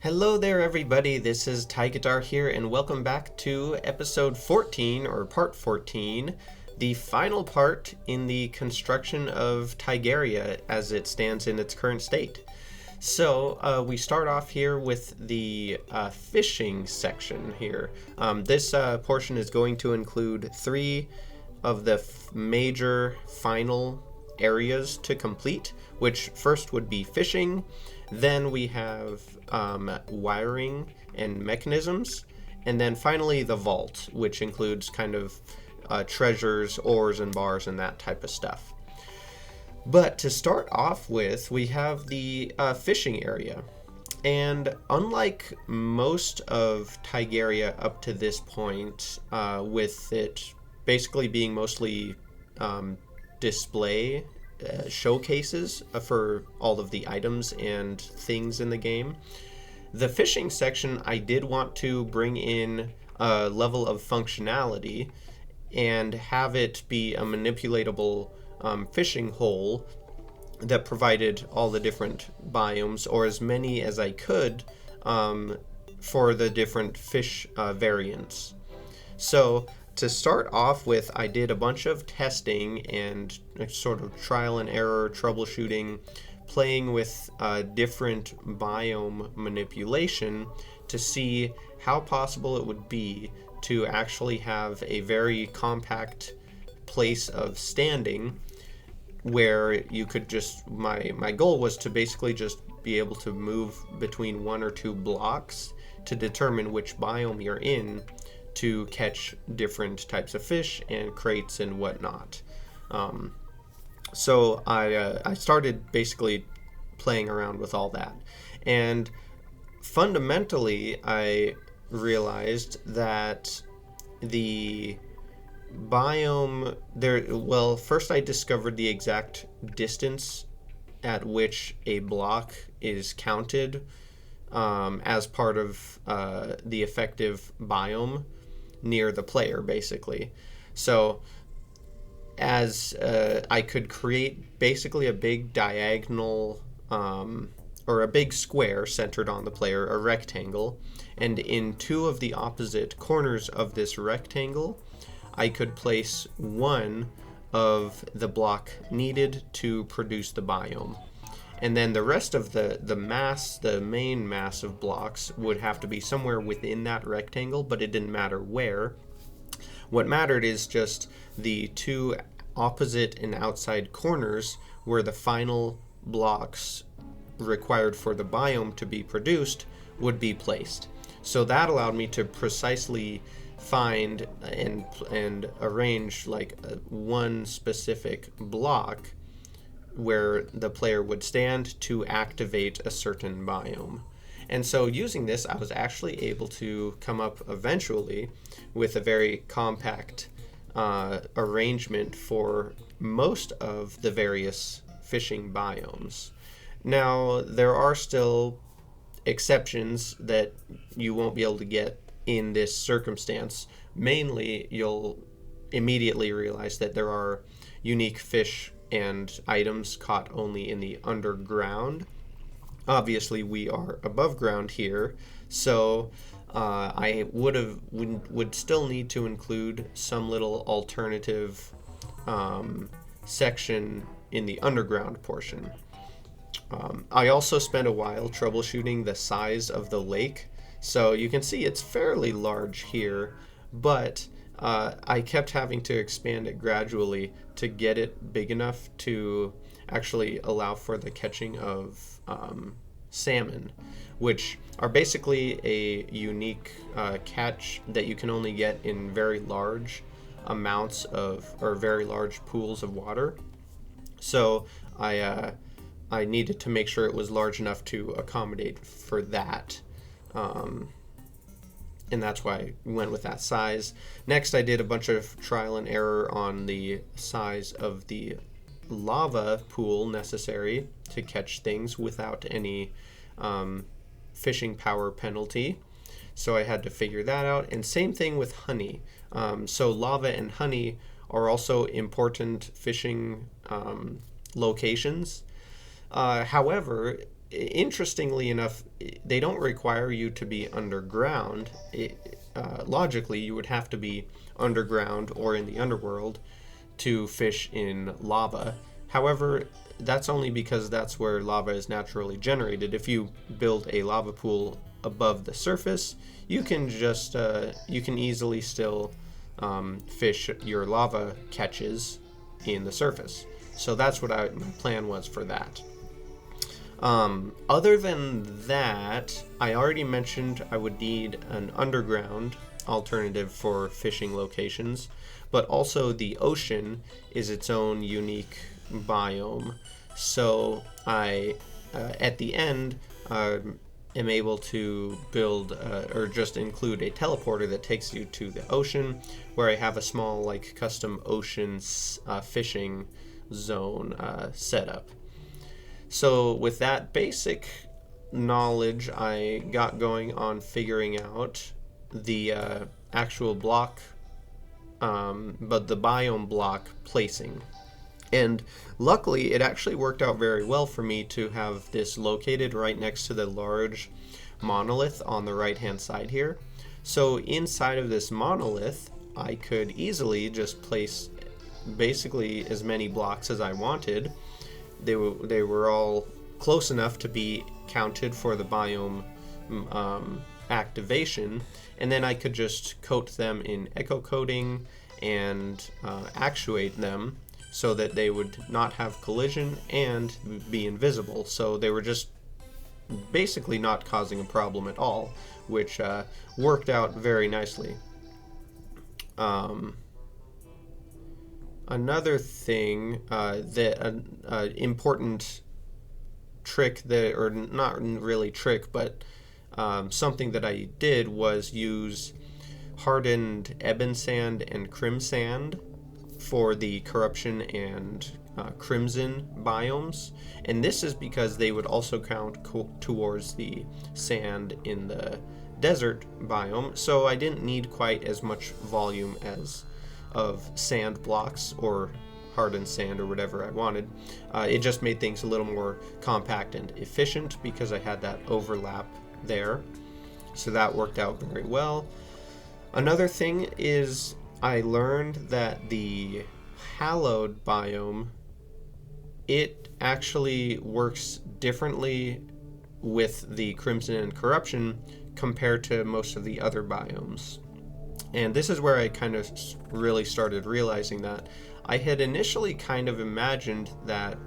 Hello there, everybody. This is Tigitar here, and welcome back to episode 14, or part 14, the final part in the construction of Tigaria as it stands in its current state. So, we start off here with the fishing section here. This portion is going to include three of the major final areas to complete, which first would be fishing. Then we have wiring and mechanisms, and then finally the vault, which includes kind of treasures, ores, and bars, and that type of stuff. But to start off with, we have the fishing area. And unlike most of Tigaria up to this point, with it basically being mostly display showcases for all of the items and things in the game, the fishing section I did want to bring in a level of functionality and have it be a manipulatable fishing hole that provided all the different biomes, or as many as I could, for the different fish variants. So to start off with, I did a bunch of testing and sort of trial and error troubleshooting, playing with different biome manipulation to see how possible it would be to actually have a very compact place of standing where you could just, my goal was to basically just be able to move between one or two blocks to determine which biome you're in, to catch different types of fish and crates and whatnot. So I started basically playing around with all that. And fundamentally, I realized that the biome there, well, first I discovered the exact distance at which a block is counted as part of the effective biome near the player, basically. So as I could create basically a big diagonal or a big square centered on the player, a rectangle, and in two of the opposite corners of this rectangle I could place one of the block needed to produce the biome. And then the rest of the mass, the main mass of blocks, would have to be somewhere within that rectangle, but it didn't matter where. What mattered is just the two opposite and outside corners where the final blocks required for the biome to be produced would be placed. So that allowed me to precisely find and arrange like one specific block where the player would stand to activate a certain biome. And so using this, I was actually able to come up eventually with a very compact arrangement for most of the various fishing biomes. Now, there are still exceptions that you won't be able to get in this circumstance. Mainly, you'll immediately realize that there are unique fish and items caught only in the underground. Obviously, we are above ground here, so I would still need to include some little alternative section in the underground portion. I also spent a while troubleshooting the size of the lake, so you can see it's fairly large here, but I kept having to expand it gradually to get it big enough to actually allow for the catching of salmon, which are basically a unique catch that you can only get in very large amounts of, or very large pools of water. So I needed to make sure it was large enough to accommodate for that. And that's why I went with that size. Next, I did a bunch of trial and error on the size of the lava pool necessary to catch things without any fishing power penalty. So I had to figure that out. And same thing with honey. So lava and honey are also important fishing locations. However, interestingly enough, they don't require you to be underground. Logically, you would have to be underground or in the underworld to fish in lava. However, that's only because that's where lava is naturally generated. If you build a lava pool above the surface, you can just you can easily still fish your lava catches in the surface. So that's what my plan was for that. Other than that, I already mentioned I would need an underground alternative for fishing locations, but also the ocean is its own unique biome. So I, at the end, am able to build or just include a teleporter that takes you to the ocean, where I have a small like custom ocean fishing zone set up. So with that basic knowledge, I got going on figuring out the actual block, but the biome block placing. And luckily, it actually worked out very well for me to have this located right next to the large monolith on the right-hand side here. So inside of this monolith, I could easily just place basically as many blocks as I wanted. They were all close enough to be counted for the biome activation, and then I could just coat them in echo coating and actuate them so that they would not have collision and be invisible. So they were just basically not causing a problem at all, which worked out very nicely. Another thing that important trick that, or not really trick, but something that I did was use hardened ebon sand and crim sand for the corruption and crimson biomes, and this is because they would also count towards the sand in the desert biome, so I didn't need quite as much volume as of sand blocks or hardened sand or whatever I wanted. It just made things a little more compact and efficient because I had that overlap there, so that worked out very well. Another thing is I learned that the hallowed biome, it actually works differently with the crimson and corruption compared to most of the other biomes. And this is where I kind of really started realizing that I had initially kind of imagined that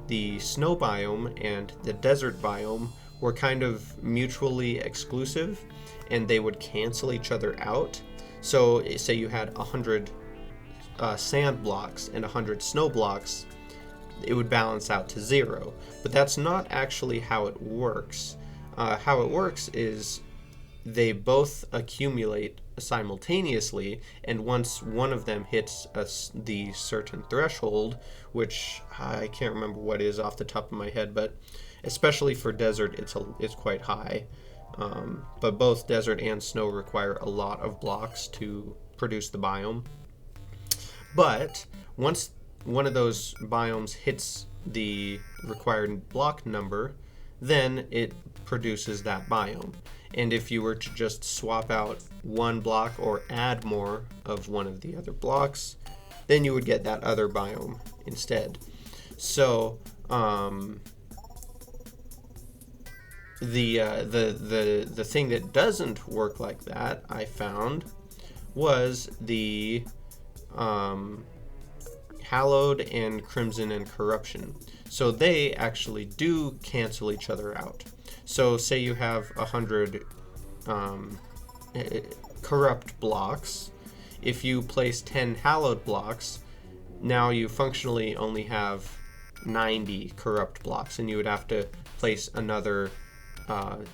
the snow biome and the desert biome were kind of mutually exclusive and they would cancel each other out. So say you had 100 sand blocks and 100 snow blocks, it would balance out to 0. But that's not actually how it works. How it works is they both accumulate simultaneously, and once one of them hits the certain threshold, which I can't remember what is off the top of my head, but especially for desert, it's quite high. But both desert and snow require a lot of blocks to produce the biome. But once one of those biomes hits the required block number, then it produces that biome. And if you were to just swap out one block or add more of one of the other blocks, then you would get that other biome instead. So the thing that doesn't work like that, I found, was the hallowed and crimson and corruption. So they actually do cancel each other out. So say you have 100 corrupt blocks. If you place 10 hallowed blocks, now you functionally only have 90 corrupt blocks, and you would have to place another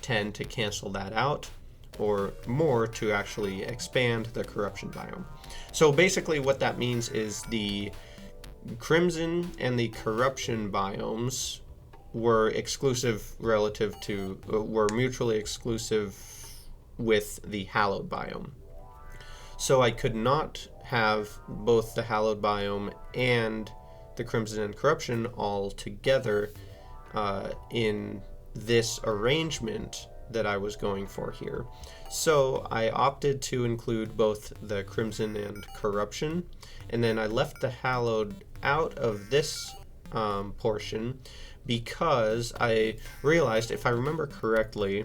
10 to cancel that out, or more to actually expand the corruption biome. So basically what that means is the crimson and the corruption biomes were exclusive were mutually exclusive with the hallowed biome. So I could not have both the hallowed biome and the crimson and corruption all together in this arrangement that I was going for here. So I opted to include both the Crimson and Corruption, and then I left the Hallowed out of this portion because I realized, if I remember correctly,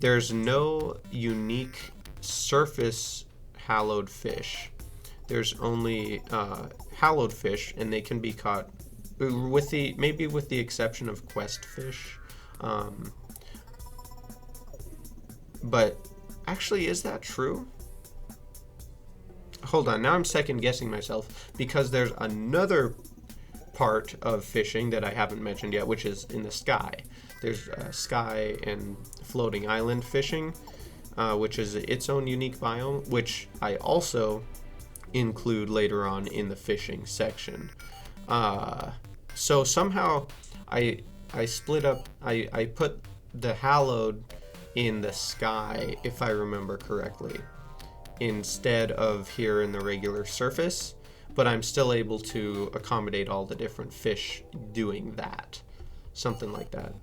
there's no unique surface hallowed fish. There's only hallowed fish, and they can be caught with the exception of quest fish. But actually, is that true? Hold on, now I'm second guessing myself, because there's another part of fishing that I haven't mentioned yet, which is in the sky. There's sky and floating island fishing, which is its own unique biome, which I also include later on in the fishing section. So somehow I split up, I put the hallowed in the sky, if I remember correctly, instead of here in the regular surface, but I'm still able to accommodate all the different fish doing that. Something like that.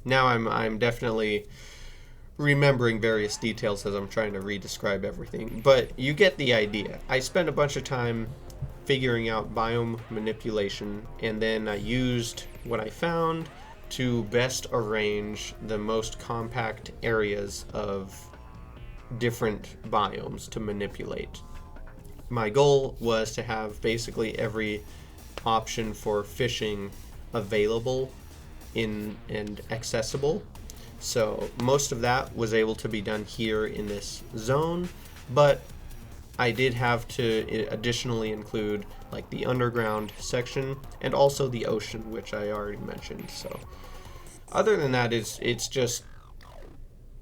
Now I'm definitely remembering various details as I'm trying to re-describe everything, but you get the idea. I spent a bunch of time figuring out biome manipulation, and then I used what I found to best arrange the most compact areas of different biomes to manipulate. My goal was to have basically every option for fishing available and accessible. So most of that was able to be done here in this zone, but I did have to additionally include like the underground section and also the ocean, which I already mentioned. So other than that, it's just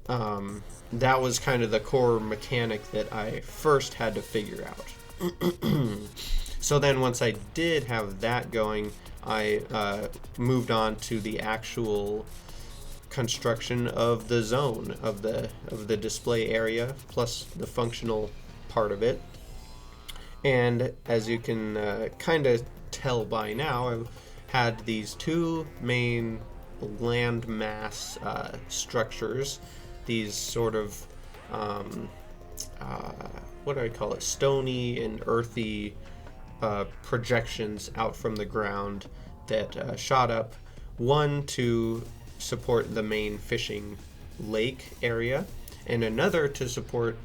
that was kind of the core mechanic that I first had to figure out. So then once I did have that going, I moved on to the actual construction of the zone of the display area plus the functional part of it. And as you can kind of tell by now, I've had these two main landmass structures, these sort of what do I call it, stony and earthy projections out from the ground that shot up, one to support the main fishing lake area, and another to support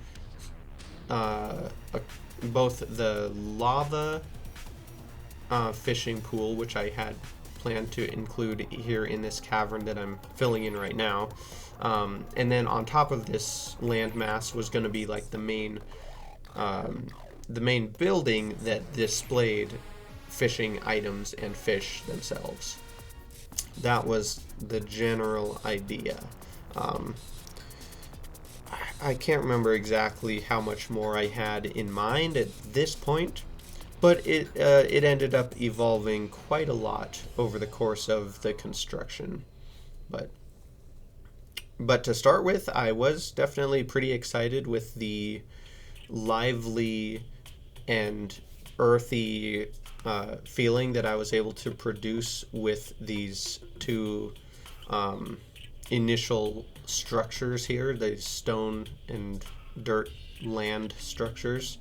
both the lava fishing pool, which I had planned to include here in this cavern that I'm filling in right now, and then on top of this landmass was going to be like the main building that displayed fishing items and fish themselves. That was the general idea. I can't remember exactly how much more I had in mind at this point, but it ended up evolving quite a lot over the course of the construction. But to start with, I was definitely pretty excited with the lively and earthy feeling that I was able to produce with these two initial structures here, the stone and dirt land structures.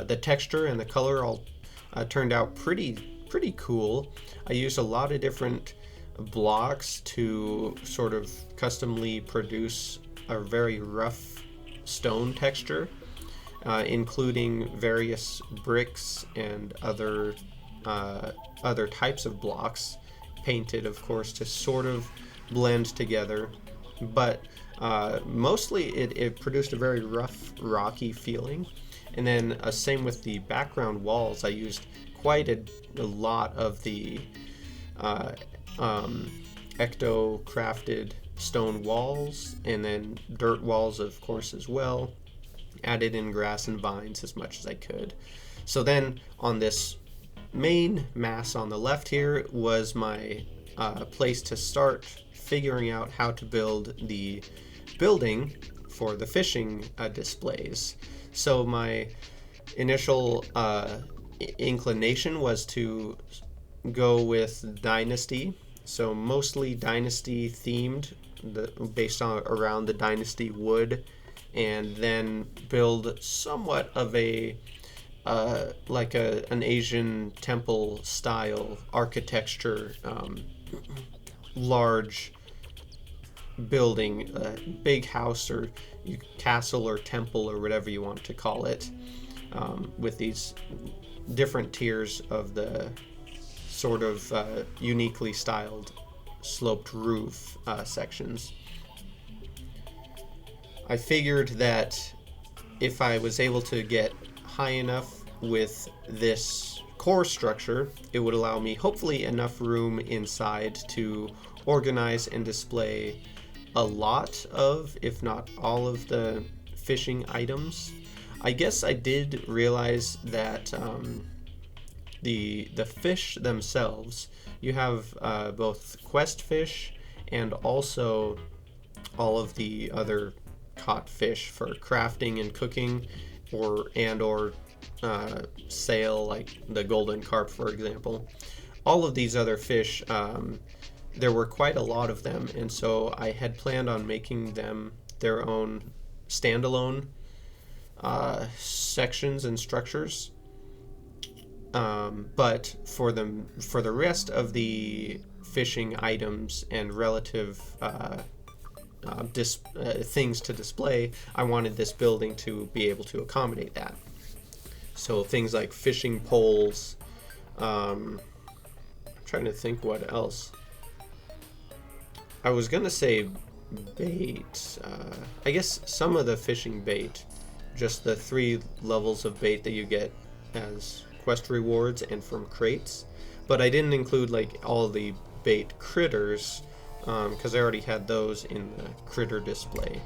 The texture and the color all turned out pretty cool. I used a lot of different blocks to sort of customly produce a very rough stone texture, including various bricks and other types of blocks, painted, of course, to sort of blend together. But mostly it produced a very rough, rocky feeling. And then same with the background walls. I used quite a lot of the ecto-crafted stone walls, and then dirt walls, of course, as well. Added in grass and vines as much as I could. So then on this main mass on the left here was my place to start figuring out how to build the building for the fishing displays. So my initial inclination was to go with Dynasty, so mostly Dynasty themed, based on around the Dynasty wood, and then build somewhat of a like an Asian temple style architecture, large building, big house or castle or temple or whatever you want to call it, with these different tiers of the sort of uniquely styled sloped roof sections. I figured that if I was able to get high enough with this core structure, it would allow me hopefully enough room inside to organize and display a lot of, if not all of, the fishing items. I guess I did realize that the fish themselves, you have both quest fish and also all of the other caught fish for crafting and cooking, or sale, like the golden carp, for example. All of these other fish, there were quite a lot of them, and so I had planned on making them their own standalone sections and structures. But for the rest of the fishing items and relative things to display, I wanted this building to be able to accommodate that. So things like fishing poles. I'm trying to think what else. I was gonna say bait. I guess some of the fishing bait, just the 3 levels of bait that you get as quest rewards and from crates. But I didn't include like all the bait critters, because I already had those in the critter display.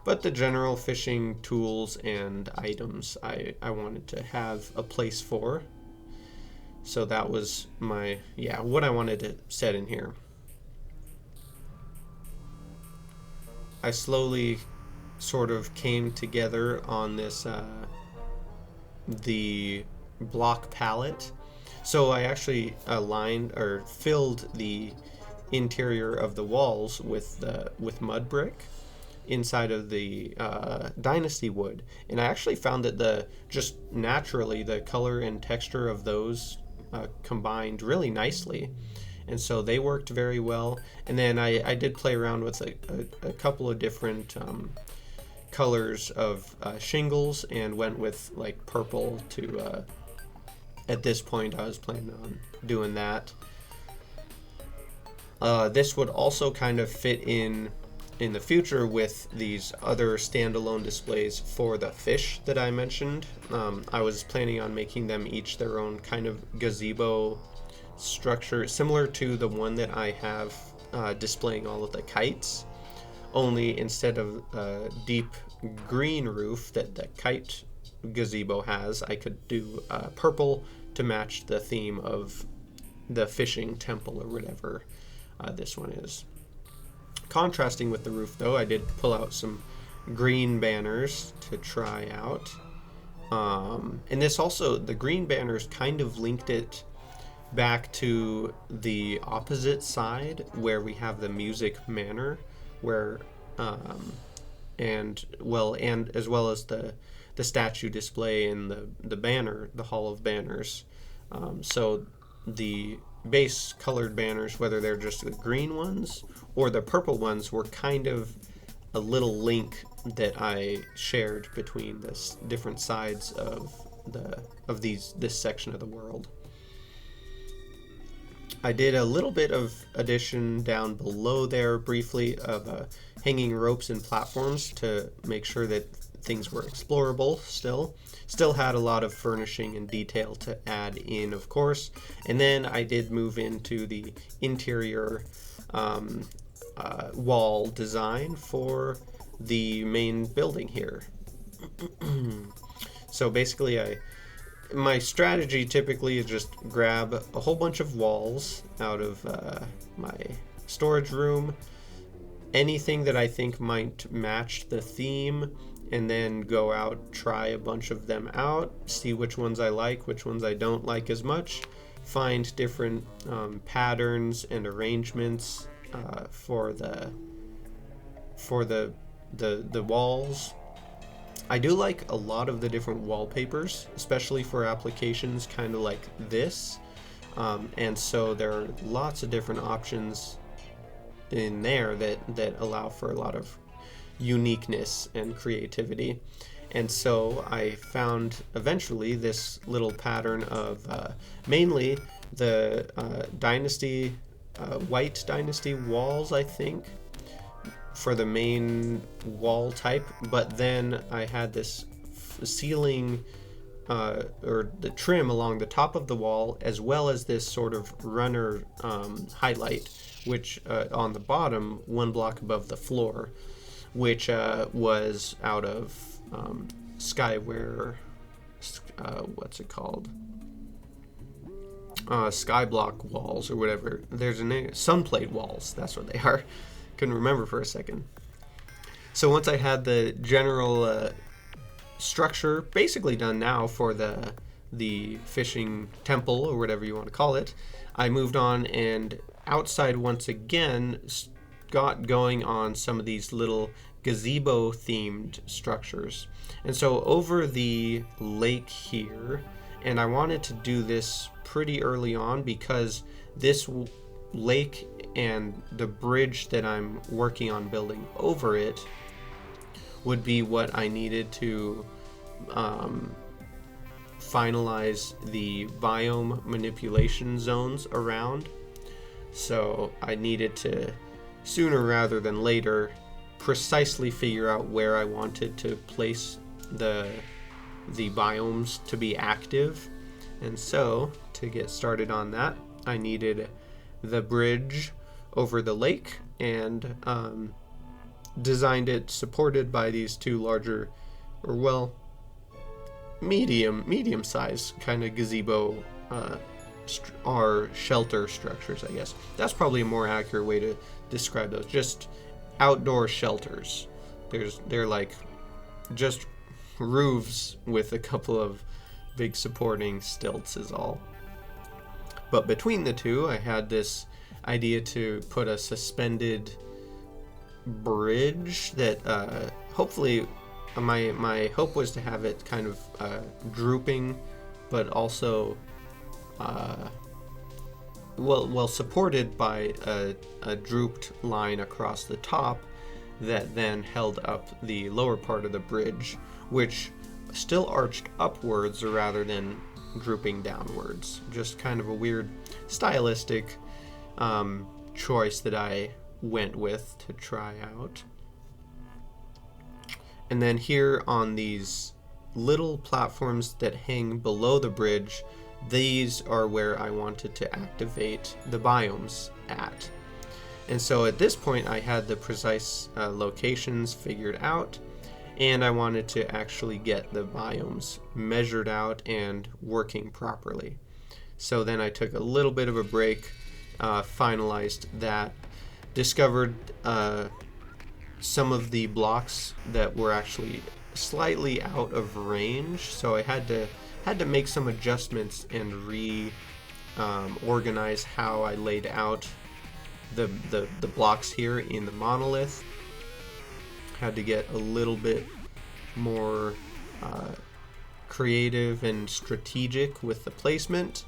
But the general fishing tools and items I wanted to have a place for. So that was what I wanted to set in here. I slowly sort of came together on this the block palette. So I actually aligned or filled the interior of the walls with mud brick inside of the Dynasty wood, and I actually found that just naturally the color and texture of those combined really nicely, and so they worked very well. And then I did play around with a couple of different colors of shingles, and went with like purple to at this point I was planning on doing that. This would also kind of fit in the future with these other standalone displays for the fish that I mentioned. I was planning on making them each their own kind of gazebo structure, similar to the one that I have displaying all of the kites, only instead of a deep green roof that the kite gazebo has, I could do purple to match the theme of the fishing temple or whatever this one is. Contrasting with the roof, though, I did pull out some green banners to try out. And this also, the green banners kind of linked it back to the opposite side where we have the music manor, where and as well as the statue display in the banner, the Hall of Banners. So the base colored banners, whether they're just the green ones or the purple ones, were kind of a little link that I shared between this different sides of this section of the world. I did a little bit of addition down below there briefly of hanging ropes and platforms to make sure that things were explorable still had a lot of furnishing and detail to add in, of course. And then I did move into the interior wall design for the main building here. So basically my strategy typically is just grab a whole bunch of walls out of my storage room, anything that I think might match the theme and then go out, try a bunch of them out, see which ones I like, which ones I don't like as much, find different patterns and arrangements for the walls. I do like a lot of the different wallpapers, especially for applications kind of like this, and so there are lots of different options in there that allow for a lot of uniqueness and creativity. And so I found eventually this little pattern of mainly the white dynasty walls, I think, for the main wall type. But then I had this ceiling or the trim along the top of the wall, as well as this sort of runner highlight, which on the bottom, one block above the floor, which was out of Skyware, what's it called? Skyblock walls or whatever. There's a name, Sunplate walls. That's what they are. Couldn't remember for a second. So once I had the general structure basically done now for the fishing temple or whatever you want to call it, I moved on and outside once again got going on some of these little gazebo themed structures. And so over the lake here, and I wanted to do this pretty early on because this lake and the bridge that I'm working on building over it would be what I needed to finalize the biome manipulation zones around. So I needed to, sooner rather than later, precisely figure out where I wanted to place the biomes to be active. And so to get started on that, I needed the bridge over the lake, and designed it supported by these two larger, or well, medium size kind of gazebo or shelter structures, I guess. That's probably a more accurate way to describe those. Just outdoor shelters. They're like just roofs with a couple of big supporting stilts is all. But between the two, I had this idea to put a suspended bridge that hopefully my hope was to have it kind of drooping, but also well supported by a drooped line across the top that then held up the lower part of the bridge, which still arched upwards rather than drooping downwards. Just kind of a weird stylistic choice that I went with to try out. And then here on these little platforms that hang below the bridge, these are where I wanted to activate the biomes at. And so at this point I had the precise locations figured out, and I wanted to actually get the biomes measured out and working properly. So then I took a little bit of a break, finalized that, discovered some of the blocks that were actually slightly out of range, so I had to make some adjustments and organize how I laid out the blocks here in the monolith. Had to get a little bit more creative and strategic with the placement.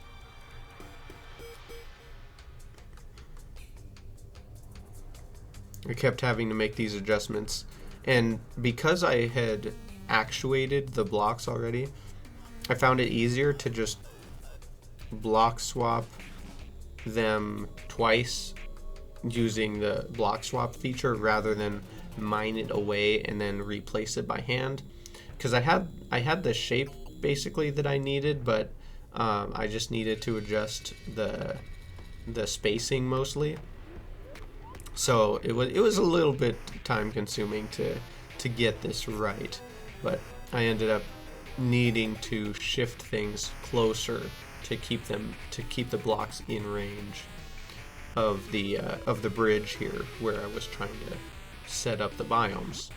I kept having to make these adjustments, and because I had actuated the blocks already, I found it easier to just block swap them twice using the block swap feature rather than mine it away and then replace it by hand, because I had the shape basically that I needed, but I just needed to adjust the spacing mostly. So it was a little bit time consuming to get this right, but I ended up needing to shift things closer to keep the blocks in range of the bridge here where I was trying to set up the biomes.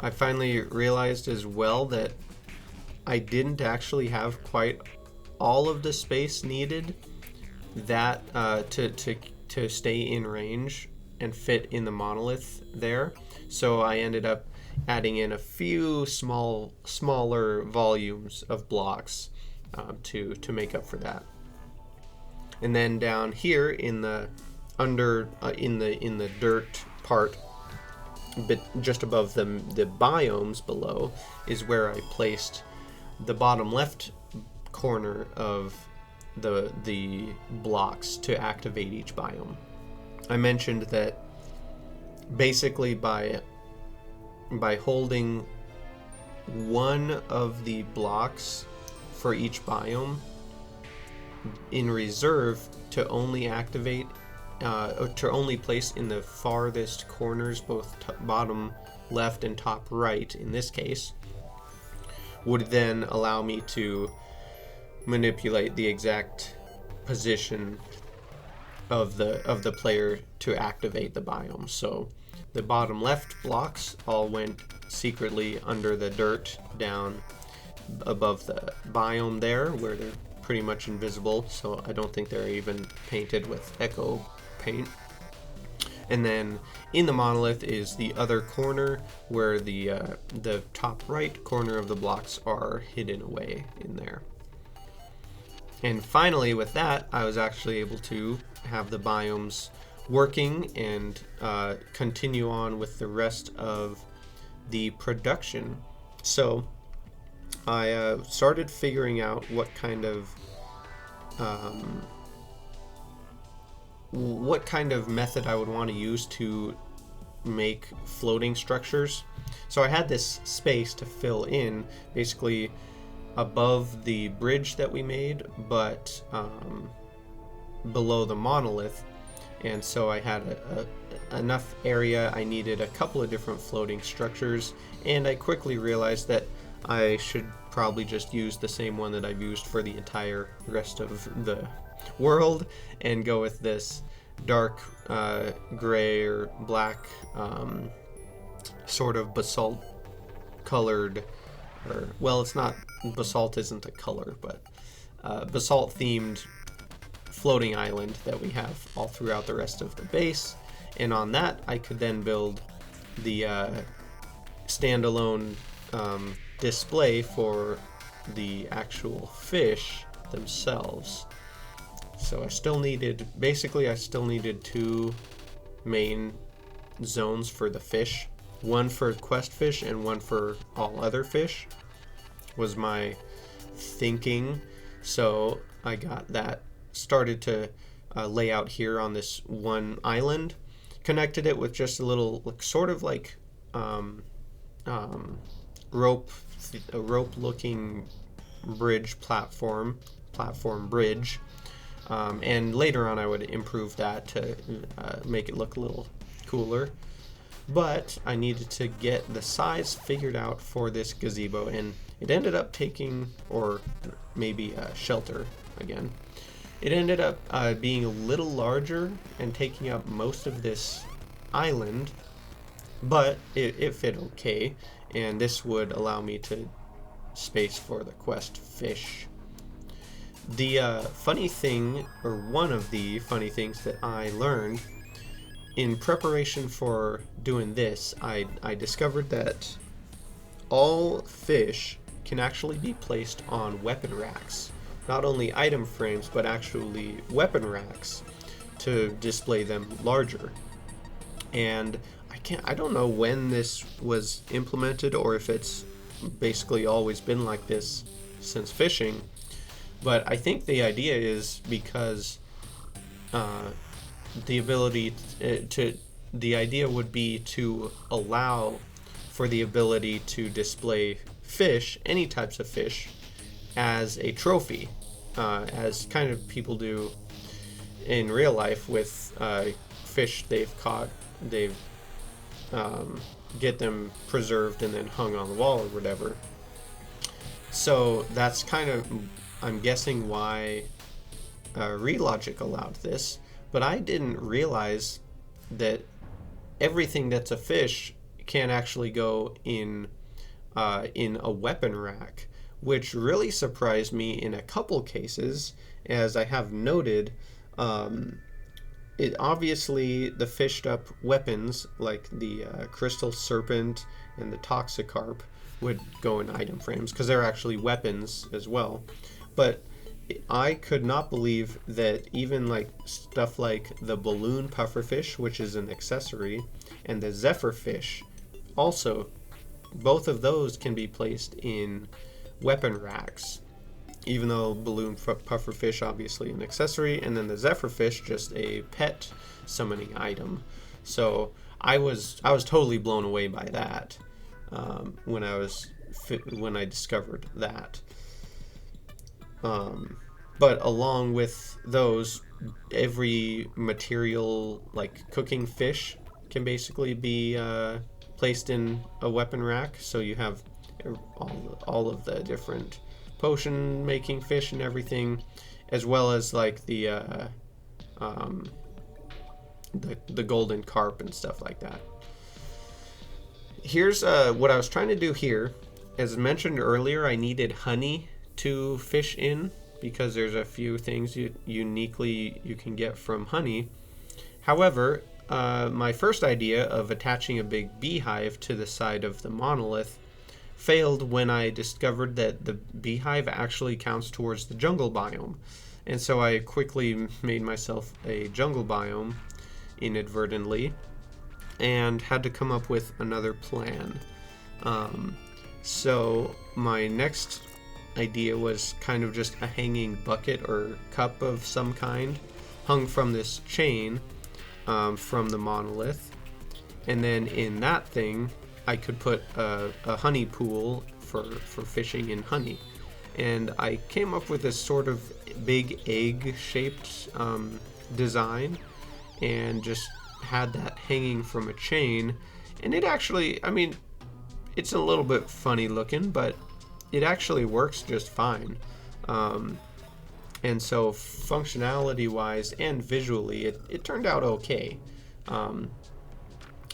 I finally realized as well that I didn't actually have quite all of the space needed that to stay in range and fit in the monolith there. So I ended up adding in a few smaller volumes of blocks to make up for that. And then down here in the in the dirt part, but just above the biomes below, is where I placed the bottom left corner of the blocks to activate each biome. I mentioned that basically by holding one of the blocks for each biome in reserve to only activate or to only place in the farthest corners, both bottom left and top right in this case, would then allow me to manipulate the exact position of the player to activate the biome. So the bottom left blocks all went secretly under the dirt down above the biome there, where they're pretty much invisible, so I don't think they're even painted with echo paint. And then in the monolith is the other corner where the top right corner of the blocks are hidden away in there. And finally with that, I was actually able to have the biomes working and continue on with the rest of the production. So I started figuring out what kind of method I would want to use to make floating structures. So I had this space to fill in basically above the bridge that we made, but below the monolith. And so I had enough area. I needed a couple of different floating structures, and I quickly realized that I should probably just use the same one that I've used for the entire rest of the world and go with this dark gray or black sort of basalt colored, or well, it's not, basalt isn't a color, but basalt themed floating island that we have all throughout the rest of the base. And on that I could then build the standalone display for the actual fish themselves. So I still needed two main zones for the fish. One for quest fish and one for all other fish was my thinking. So I got that started to lay out here on this one island, connected it with just a little rope looking bridge platform bridge, and later on I would improve that to make it look a little cooler. But I needed to get the size figured out for this gazebo, and it ended up taking, or maybe shelter again, it ended up being a little larger and taking up most of this island, but it fit okay, and this would allow me to space for the quest fish. The funny thing, or one of the funny things that I learned in preparation for doing this, I discovered that all fish can actually be placed on weapon racks. Not only item frames, but actually weapon racks to display them larger. And I don't know when this was implemented, or if it's basically always been like this since fishing, but I think the idea is because the idea would be to allow for the ability to display fish, any types of fish, as a trophy, as kind of people do in real life with fish they've caught. They've get them preserved and then hung on the wall or whatever. So that's kind of, I'm guessing, why Relogic allowed this. But I didn't realize that everything that's a fish can actually go in a weapon rack, which really surprised me in a couple cases, as I have noted. It obviously, the fished up weapons like the crystal serpent and the toxicarp would go in item frames because they're actually weapons as well. But I could not believe that even like stuff like the balloon pufferfish, which is an accessory, and the zephyrfish, also both of those can be placed in weapon racks. Even though balloon pufferfish obviously an accessory, and then the zephyrfish just a pet summoning item. So I was totally blown away by that when I discovered that. But along with those, every material like cooking fish can basically be placed in a weapon rack. So you have all of the different potion making fish and everything, as well as like the golden carp and stuff like that. Here's what I was trying to do here. As mentioned earlier, I needed honey to fish in because there's a few things uniquely you can get from honey. However, my first idea of attaching a big beehive to the side of the monolith failed when I discovered that the beehive actually counts towards the jungle biome. And so I quickly made myself a jungle biome inadvertently and had to come up with another plan. So my next idea was kind of just a hanging bucket or cup of some kind hung from this chain from the monolith. And then in that thing, I could put a honey pool for fishing in honey. And I came up with this sort of big egg-shaped design and just had that hanging from a chain. And it actually, I mean, it's a little bit funny looking, but it actually works just fine. And so functionality-wise and visually, it turned out okay. And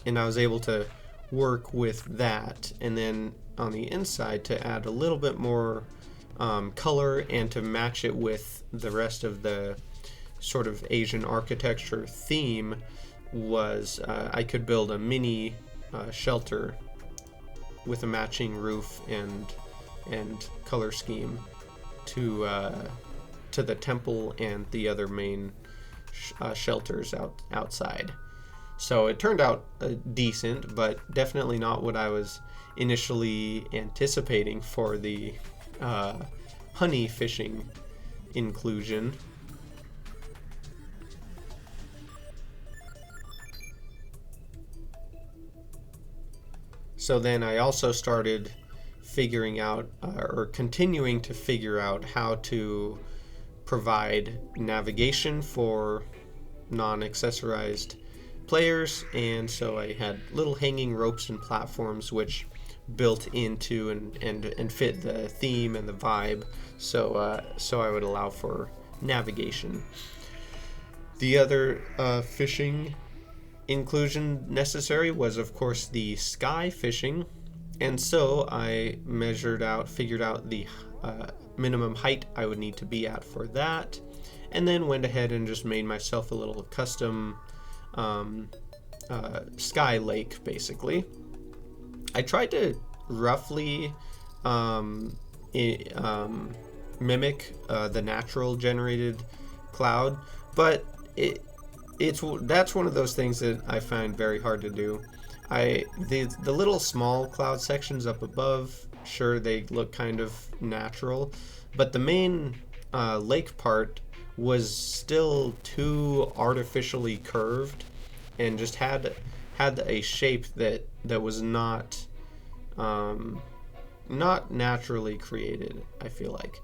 I was able to work with that, and then on the inside to add a little bit more color and to match it with the rest of the sort of Asian architecture theme was I could build a mini shelter with a matching roof and color scheme to the temple and the other main shelters outside. So it turned out decent, but definitely not what I was initially anticipating for the honey fishing inclusion. So then I also started figuring out or continuing to figure out how to provide navigation for non-accessorized players, and so I had little hanging ropes and platforms which built into and fit the theme and the vibe, so I would allow for navigation. The other fishing inclusion necessary was of course the sky fishing, and so I figured out the minimum height I would need to be at for that, and then went ahead and just made myself a little custom sky lake, basically. I tried to roughly mimic the natural generated cloud, but that's one of those things that I find very hard to do. The little small cloud sections up above, sure, they look kind of natural, but the main lake part was still too artificially curved and just had a shape that was not naturally created, I feel like.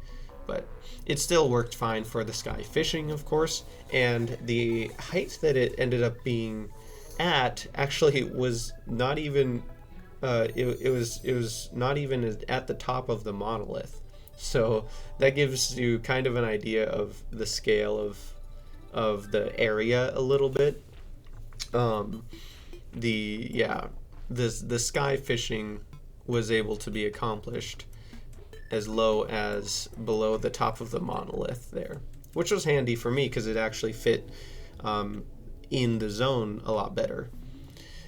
But it still worked fine for the sky fishing, of course, and the height that it ended up being at actually was not even it was not even at the top of the monolith. So that gives you kind of an idea of the scale of the area a little bit. the sky fishing was able to be accomplished as low as below the top of the monolith there, which was handy for me because it actually fit in the zone a lot better.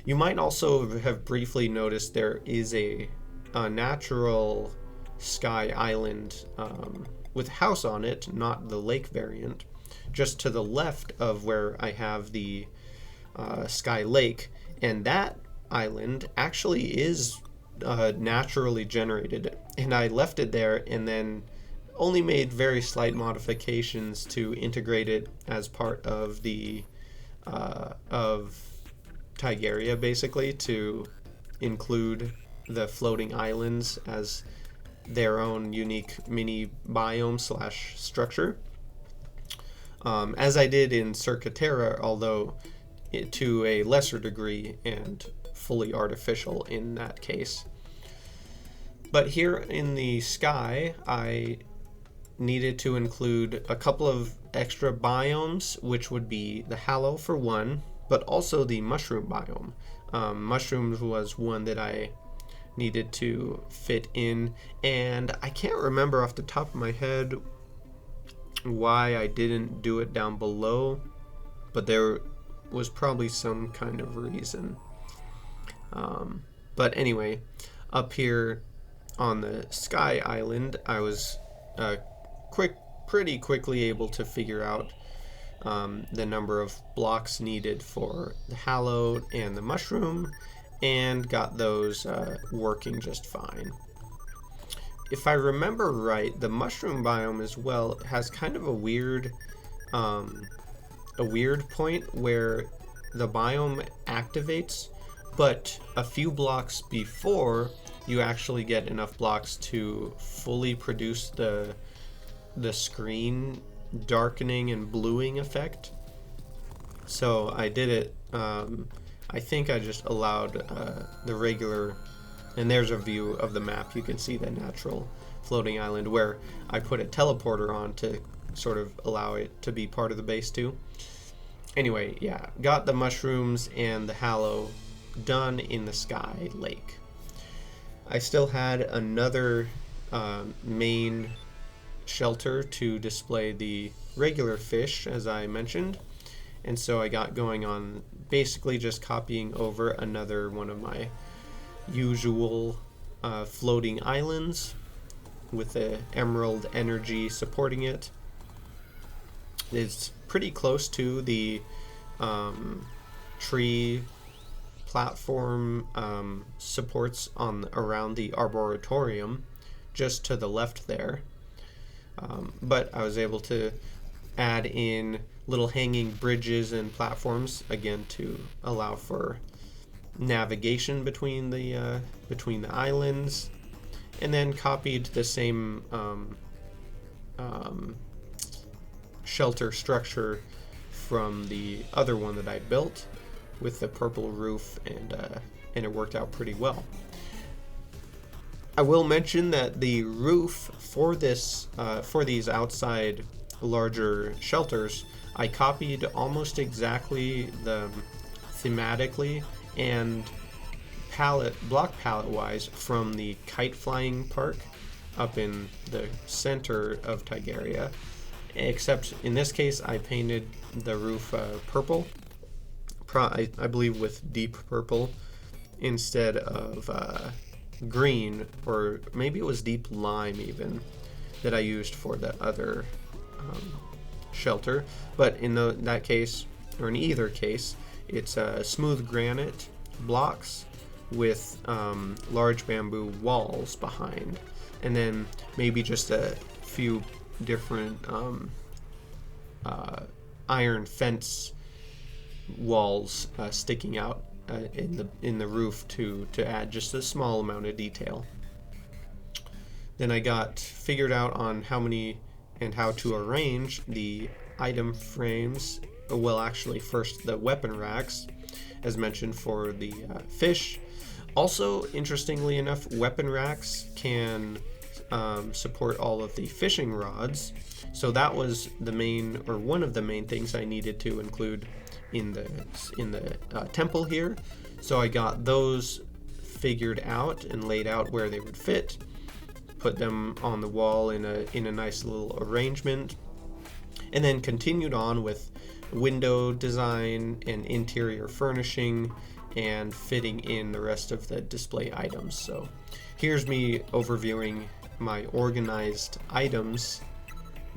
You might also have briefly noticed there is a natural sky island with a house on it, not the lake variant, just to the left of where I have the sky lake, and that island actually is naturally generated, and I left it there and then only made very slight modifications to integrate it as part of the of Tigaria, basically, to include the floating islands as their own unique mini biome / structure, as I did in Terra, although to a lesser degree and fully artificial in that case. But here in the sky, I needed to include a couple of extra biomes, which would be the Hallow for one, but also the mushroom biome. Mushrooms was one that I needed to fit in, and I can't remember off the top of my head why I didn't do it down below, but there was probably some kind of reason. But anyway, up here on the sky island, I was pretty quickly able to figure out the number of blocks needed for the Hallow and the mushroom, and got those working just fine. If I remember right, the mushroom biome as well has kind of a weird point where the biome activates, but a few blocks before you actually get enough blocks to fully produce the screen darkening and bluing effect. So I did it, I think I just allowed the regular, and there's a view of the map, you can see the natural floating island where I put a teleporter on to sort of allow it to be part of the base too. Anyway, yeah, got the mushrooms and the Hallow done in the sky lake. I still had another main shelter to display the regular fish, as I mentioned, and so I got going on basically just copying over another one of my usual floating islands with the emerald energy supporting it. It's pretty close to the tree platform supports on around the arboretorium, just to the left there. But I was able to add in little hanging bridges and platforms again to allow for navigation between the islands, and then copied the same shelter structure from the other one that I built with the purple roof, and it worked out pretty well. I will mention that the roof for this for these outside larger shelters, I copied almost exactly thematically and block palette wise from the kite flying park up in the center of Tigaria, except in this case I painted the roof purple, I believe with deep purple instead of green, or maybe it was deep lime even, that I used for the other shelter. But in that case, or in either case, it's smooth granite blocks with large bamboo walls behind, and then maybe just a few different iron fence walls sticking out in the roof to add just a small amount of detail. Then I got figured out on how many and how to arrange the item frames. Well, actually, first the weapon racks, as mentioned, for the fish. Also, interestingly enough, weapon racks can support all of the fishing rods. So that was the main, or one of the main things I needed to include in the temple here. So I got those figured out and laid out where they would fit, put them on the wall in a nice little arrangement, and then continued on with window design and interior furnishing and fitting in the rest of the display items. So here's me overviewing my organized items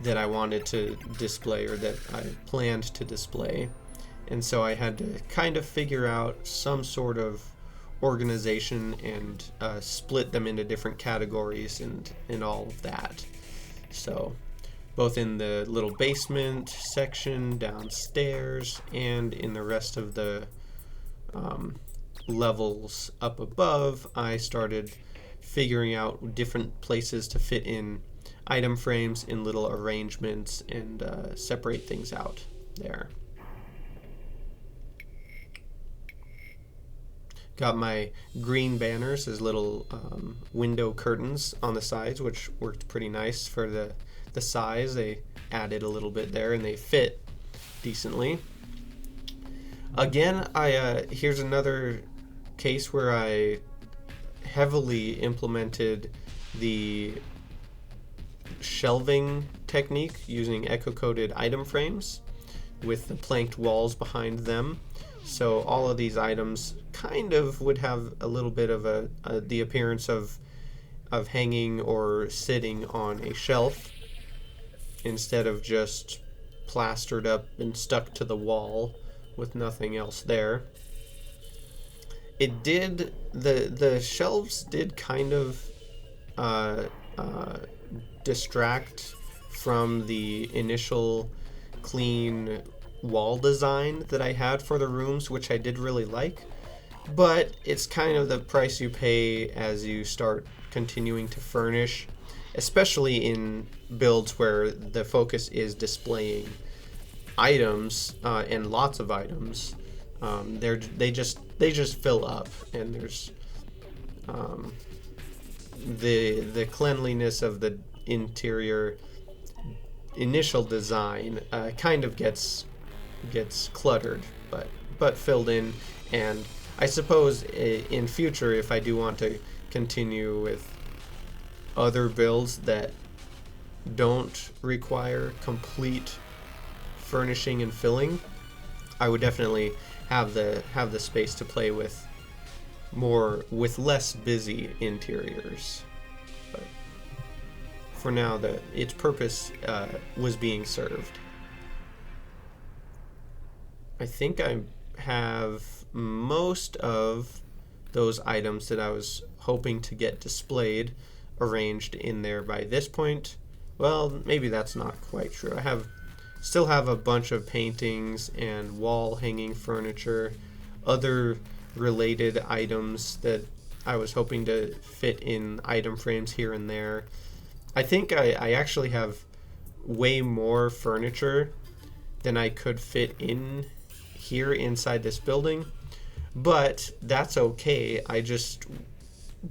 that I wanted to display, or that I planned to display. And so I had to kind of figure out some sort of organization and split them into different categories and all of that. So both in the little basement section downstairs and in the rest of the levels up above, I started figuring out different places to fit in item frames in little arrangements and separate things out there. Got my green banners as little window curtains on the sides, which worked pretty nice for the size. They added a little bit there and they fit decently. Again, here's another case where I heavily implemented the shelving technique using echo-coated item frames with the planked walls behind them. So all of these items kind of would have a little bit of the appearance of hanging or sitting on a shelf instead of just plastered up and stuck to the wall with nothing else there. The shelves did kind of distract from the initial clean wall design that I had for the rooms, which I did really like, but it's kind of the price you pay as you start continuing to furnish, especially in builds where the focus is displaying items and lots of items. They just fill up, and there's the cleanliness of the interior initial design kind of gets cluttered, but filled in. And I suppose in future, if I do want to continue with other builds that don't require complete furnishing and filling, I would definitely have the space to play with less busy interiors. But for now, its purpose was being served. I think I have most of those items that I was hoping to get displayed arranged in there by this point. Well, maybe that's not quite true. I still have a bunch of paintings and wall hanging furniture, other related items that I was hoping to fit in item frames here and there. I think I actually have way more furniture than I could fit in here inside this building, but that's okay. I just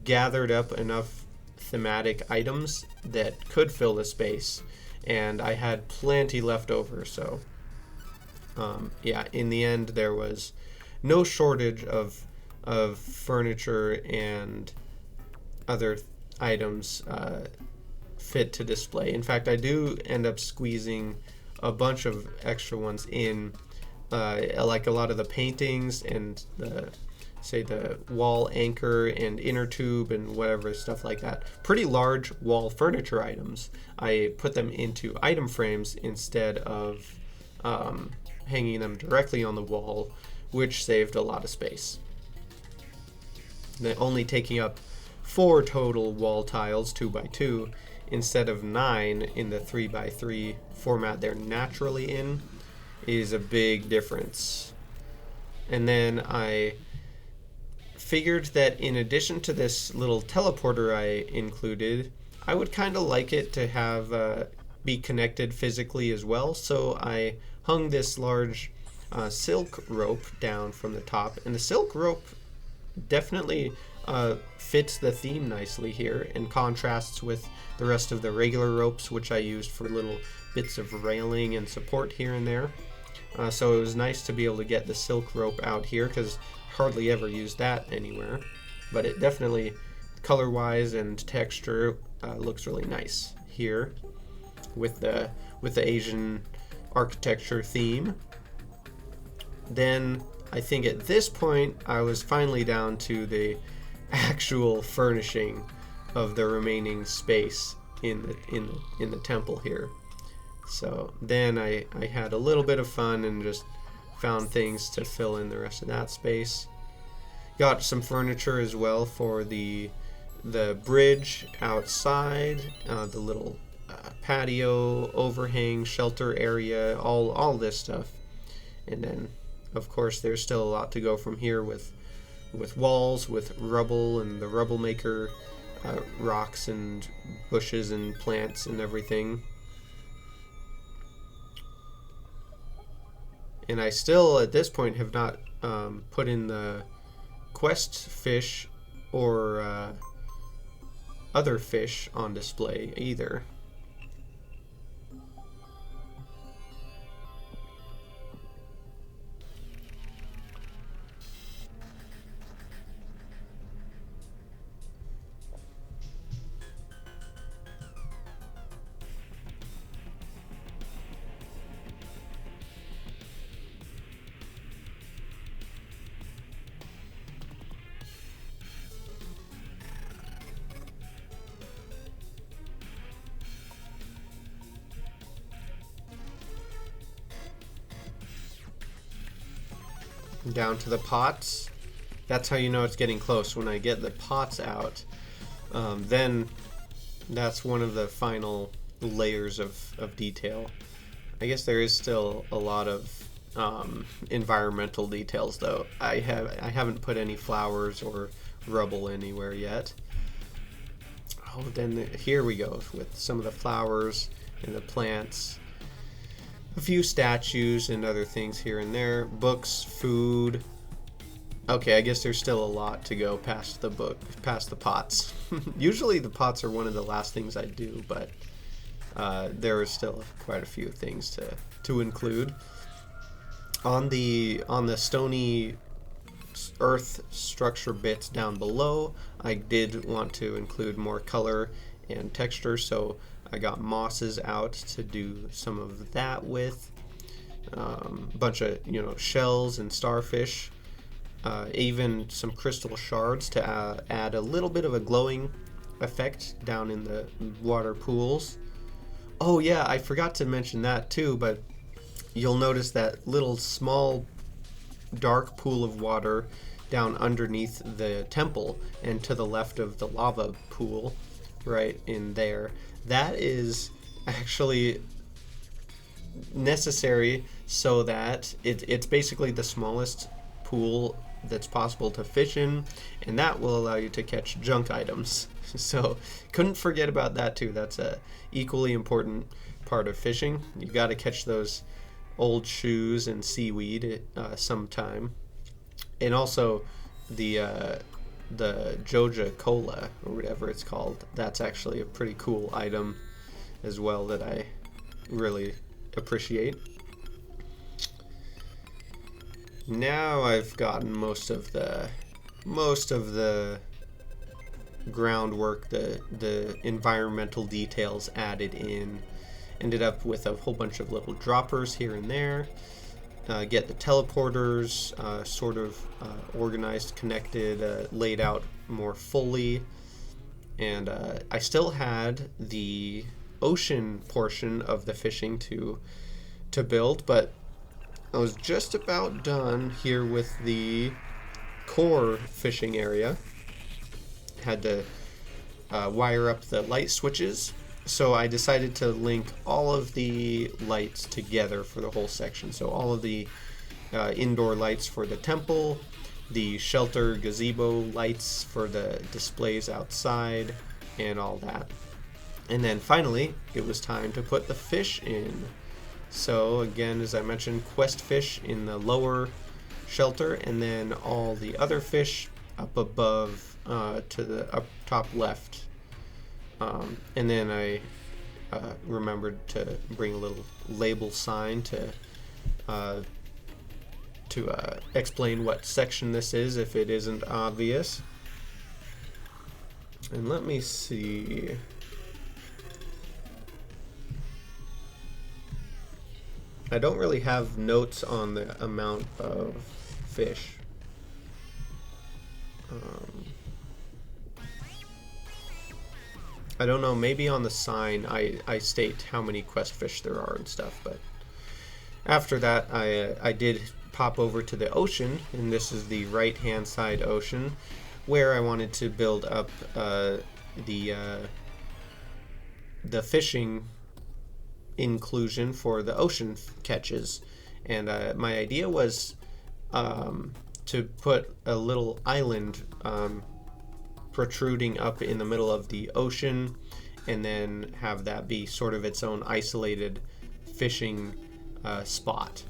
gathered up enough thematic items that could fill the space, and I had plenty left over. So in the end, there was no shortage of furniture and other items fit to display. In fact, I do end up squeezing a bunch of extra ones in, like a lot of the paintings and the wall anchor and inner tube and whatever stuff like that. Pretty large wall furniture items. I put them into item frames instead of hanging them directly on the wall, which saved a lot of space. Only taking up 4 total wall tiles, 2x2, instead of 9 in the 3x3 format they're naturally in, is a big difference. And then I figured that in addition to this little teleporter I included, I would kind of like it to have be connected physically as well. So I hung this large silk rope down from the top, and the silk rope definitely fits the theme nicely here and contrasts with the rest of the regular ropes, which I used for little bits of railing and support here and there. So it was nice to be able to get the silk rope out here, because hardly ever use that anywhere. but it definitely, color-wise and texture, looks really nice here with the Asian architecture theme. Then I think at this point I was finally down to the actual furnishing of the remaining space in the temple here. So then I had a little bit of fun and just found things to fill in the rest of that space. Got some furniture as well for the bridge outside, the little patio, overhang, shelter area, all this stuff. And then, of course, there's still a lot to go from here with walls, with rubble and the rubble maker, rocks and bushes and plants and everything. And I still, at this point, have not put in the quest fish or other fish on display either. Down to the pots. That's how you know it's getting close. When I get the pots out, then that's one of the final layers of detail. I guess there is still a lot of environmental details, though. I haven't put any flowers or rubble anywhere yet. Oh, then here we go with some of the flowers and the plants. A few statues and other things here and there. Books, food. Okay, I guess there's still a lot to go past the pots. Usually the pots are one of the last things I do, but there are still quite a few things to include. On the stony earth structure bits down below, I did want to include more color and texture, so I got mosses out to do some of that with. A bunch of shells and starfish, even some crystal shards to add a little bit of a glowing effect down in the water pools. Oh yeah, I forgot to mention that too, but you'll notice that little small dark pool of water down underneath the temple and to the left of the lava pool right in there. That is actually necessary so that it's basically the smallest pool that's possible to fish in, and that will allow you to catch junk items. So couldn't forget about that too. That's a equally important part of fishing. You got to catch those old shoes and seaweed sometime, and also the Joja Cola or whatever it's called. That's actually a pretty cool item as well that I really appreciate. Now I've gotten most of the groundwork, the environmental details added in. Ended up with a whole bunch of little droppers here and there. Get the teleporters sort of organized, connected, laid out more fully. And I still had the ocean portion of the fishing to build, but I was just about done here with the core fishing area. Had to wire up the light switches, so I decided to link all of the lights together for the whole section. So all of the indoor lights for the temple, the shelter gazebo lights for the displays outside, and all that. And then finally, it was time to put the fish in. So again, as I mentioned, quest fish in the lower shelter, and then all the other fish up above to the up top left. And then I remembered to bring a little label sign to explain what section this is if it isn't obvious. And let me see. I don't really have notes on the amount of fish. I don't know, maybe on the sign I state how many quest fish there are and stuff, but after that I did pop over to the ocean, and this is the right hand side ocean, where I wanted to build up the fishing inclusion for the ocean catches. And my idea was to put a little island protruding up in the middle of the ocean, and then have that be sort of its own isolated fishing spot.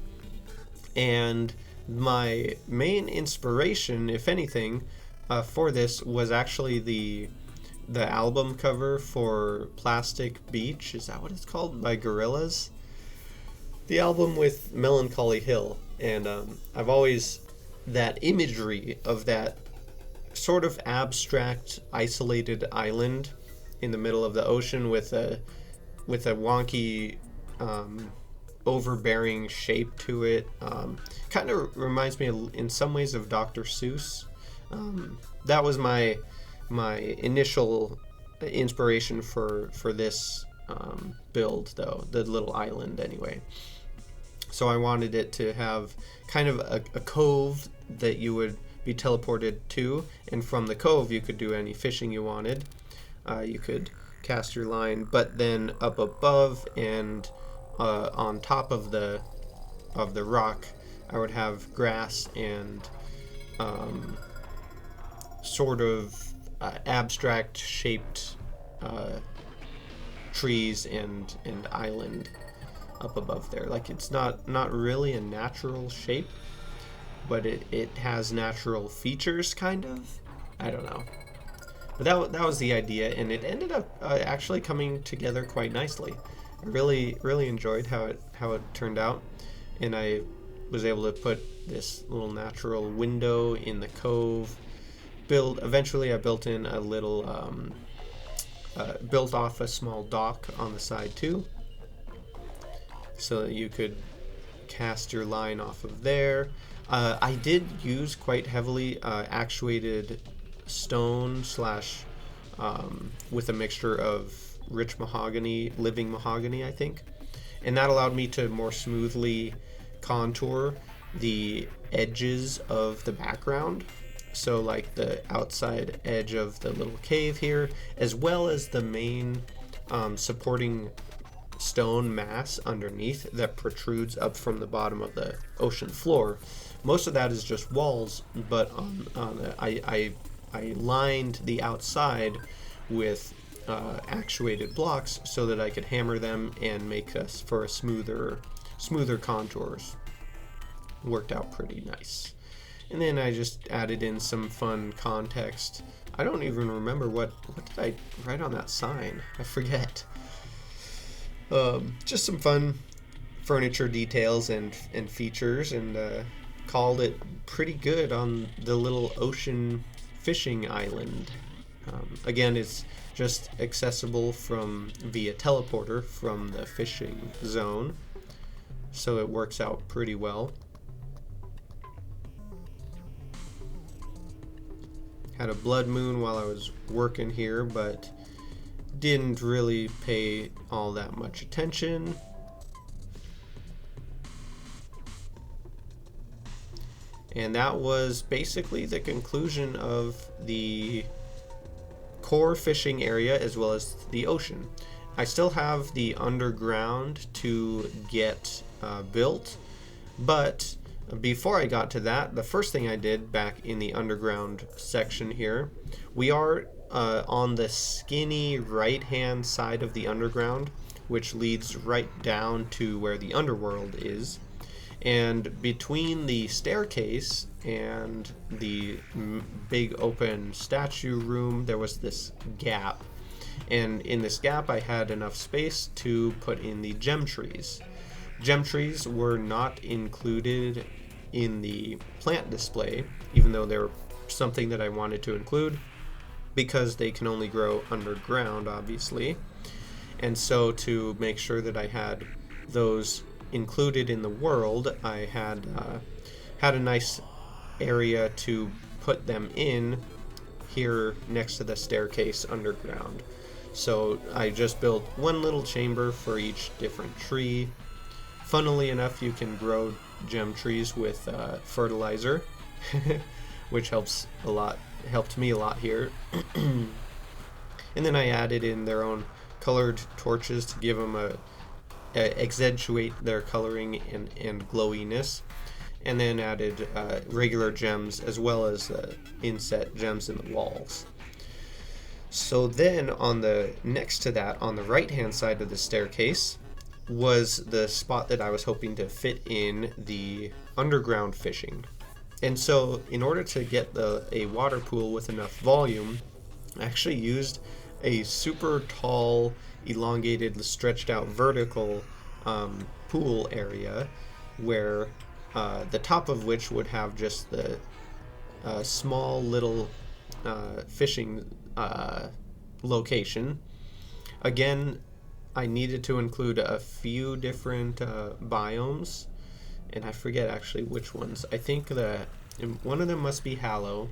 And my main inspiration, if anything, for this was actually the album cover for Plastic Beach. Is that what it's called? By Gorillaz. The album with Melancholy Hill. And I've always, that imagery of that sort of abstract, isolated island in the middle of the ocean with a wonky, overbearing shape to it. Kind of reminds me in some ways of Dr. Seuss. That was my initial inspiration for this build, though, the little island anyway. So I wanted it to have kind of a cove that you would be teleported to, and from the cove you could do any fishing you wanted. You could cast your line, but then up above and on top of the rock, I would have grass and sort of abstract shaped trees and island up above there. Like, it's not really a natural shape, but it has natural features, kind of. I don't know. But that was the idea, and it ended up actually coming together quite nicely. I really enjoyed how it turned out, and I was able to put this little natural window in the cove. Eventually I built in a little built off a small dock on the side too, so that you could cast your line off of there. I did use quite heavily actuated stone slash with a mixture of rich mahogany, living mahogany, I think, and that allowed me to more smoothly contour the edges of the background. So like the outside edge of the little cave here, as well as the main supporting stone mass underneath that protrudes up from the bottom of the ocean floor. Most of that is just walls, but I lined the outside with actuated blocks so that I could hammer them and make us for a smoother contours. Worked out pretty nice. And then I just added in some fun context. I don't even remember what did I write on that sign. I forget. Just some fun furniture details and features, and called it pretty good on the little ocean fishing island. Again, it's just accessible via teleporter from the fishing zone, so it works out pretty well. Had a blood moon while I was working here, but didn't really pay all that much attention. And that was basically the conclusion of the core fishing area as well as the ocean. I still have the underground to get built, but before I got to that, the first thing I did back in the underground section here, we are on the skinny right-hand side of the underground, which leads right down to where the underworld is. And between the staircase and the big open statue room, there was this gap. And in this gap, I had enough space to put in the gem trees. Gem trees were not included in the plant display, even though they were something that I wanted to include. because they can only grow underground, obviously. And so to make sure that I had those included in the world, I had a nice area to put them in here next to the staircase underground. So I just built one little chamber for each different tree. Funnily enough, you can grow gem trees with fertilizer, which helped me a lot here. And then I added in their own colored torches to give them accentuate their coloring and glowiness, and then added regular gems as well as inset gems in the walls. So then next to that, on the right hand side of the staircase, was the spot that I was hoping to fit in the underground fishing. And so in order to get a water pool with enough volume, I actually used a super tall, elongated, stretched out vertical pool area, where the top of which would have just the small little fishing location. Again, I needed to include a few different biomes, and I forget actually which ones. I think that one of them must be Hallow.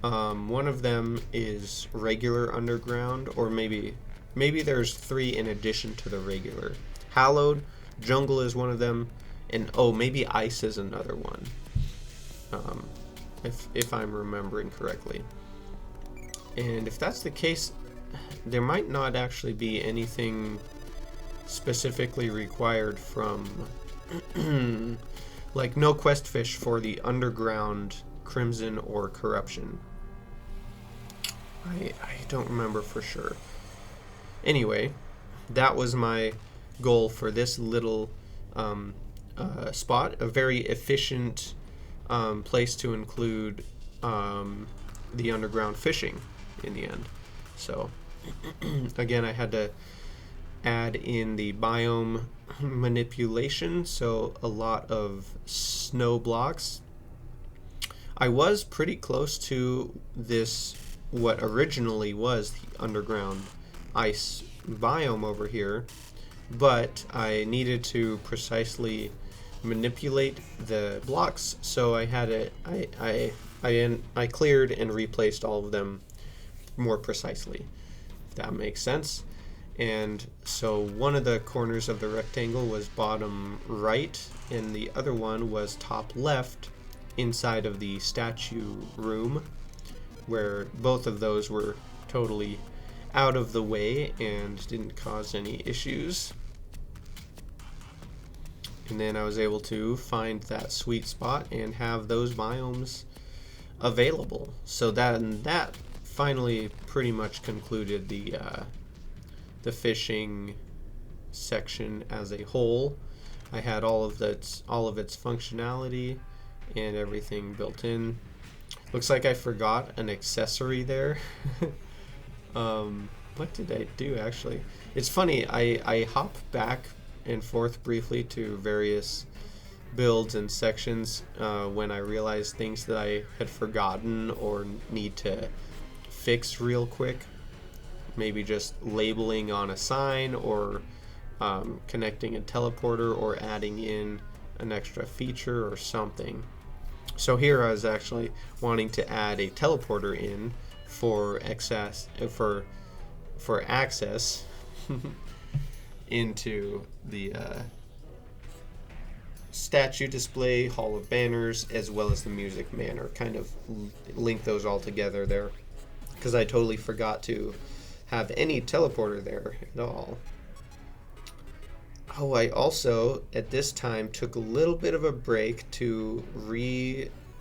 One of them is regular underground, or maybe there's 3 in addition to the regular. Hallowed, jungle is one of them, and maybe ice is another one, if I'm remembering correctly. And if that's the case, there might not actually be anything specifically required from like no quest fish for the underground crimson or corruption. I don't remember for sure. Anyway, that was my goal for this little spot, a very efficient place to include the underground fishing in the end. So again, I had to add in the biome manipulation, so a lot of snow blocks. I was pretty close to this, what originally was the underground ice biome over here, but I needed to precisely manipulate the blocks, so I had it. I cleared and replaced all of them more precisely, if that makes sense. And so one of the corners of the rectangle was bottom right, and the other one was top left inside of the statue room, where both of those were totally out of the way and didn't cause any issues. And then I was able to find that sweet spot and have those biomes available. So that finally pretty much concluded the fishing section as a whole. I had all of its functionality and everything built in. Looks like I forgot an accessory there. What did I do actually? It's funny, I hop back and forth briefly to various builds and sections when I realize things that I had forgotten or need to fix real quick. Maybe just labeling on a sign, or connecting a teleporter, or adding in an extra feature or something. So here I was actually wanting to add a teleporter in for access into the statue display, Hall of Banners, as well as the Music Manor. Kind of link those all together there, because I totally forgot to have any teleporter there at all. Oh, I also at this time took a little bit of a break to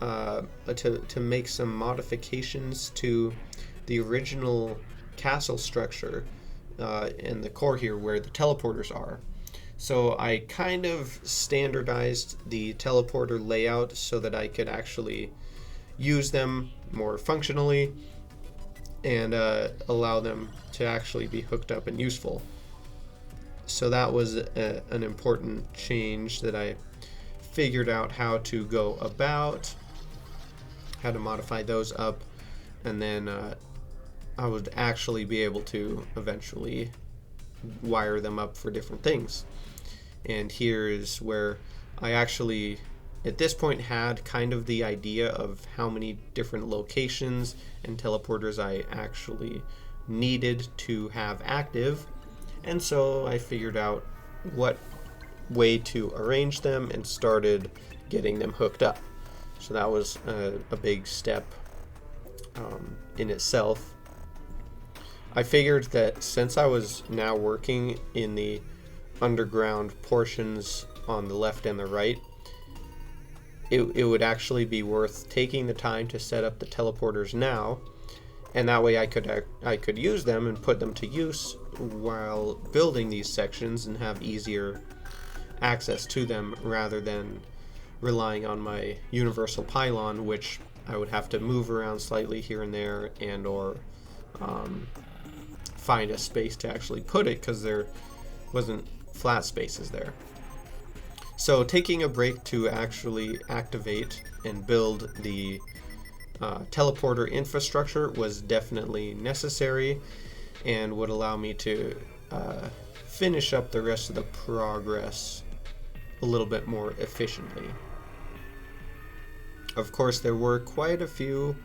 to make some modifications to the original castle structure in the core here where the teleporters are. So I kind of standardized the teleporter layout so that I could actually use them more functionally and allow them to actually be hooked up and useful. So that was an important change that I figured out how to go about, how to modify those up and then I would actually be able to eventually wire them up for different things. And here is where I actually, at this point, had kind of the idea of how many different locations and teleporters I actually needed to have active. And so I figured out what way to arrange them and started getting them hooked up. So that was a big step in itself. I figured that since I was now working in the underground portions on the left and the right, it would actually be worth taking the time to set up the teleporters now, and that way I could use them and put them to use while building these sections and have easier access to them, rather than relying on my universal pylon, which I would have to move around slightly here and there, and or find a space to actually put it, because there wasn't flat spaces there. So taking a break to actually activate and build the teleporter infrastructure was definitely necessary, and would allow me to finish up the rest of the progress a little bit more efficiently. Of course, there were quite a few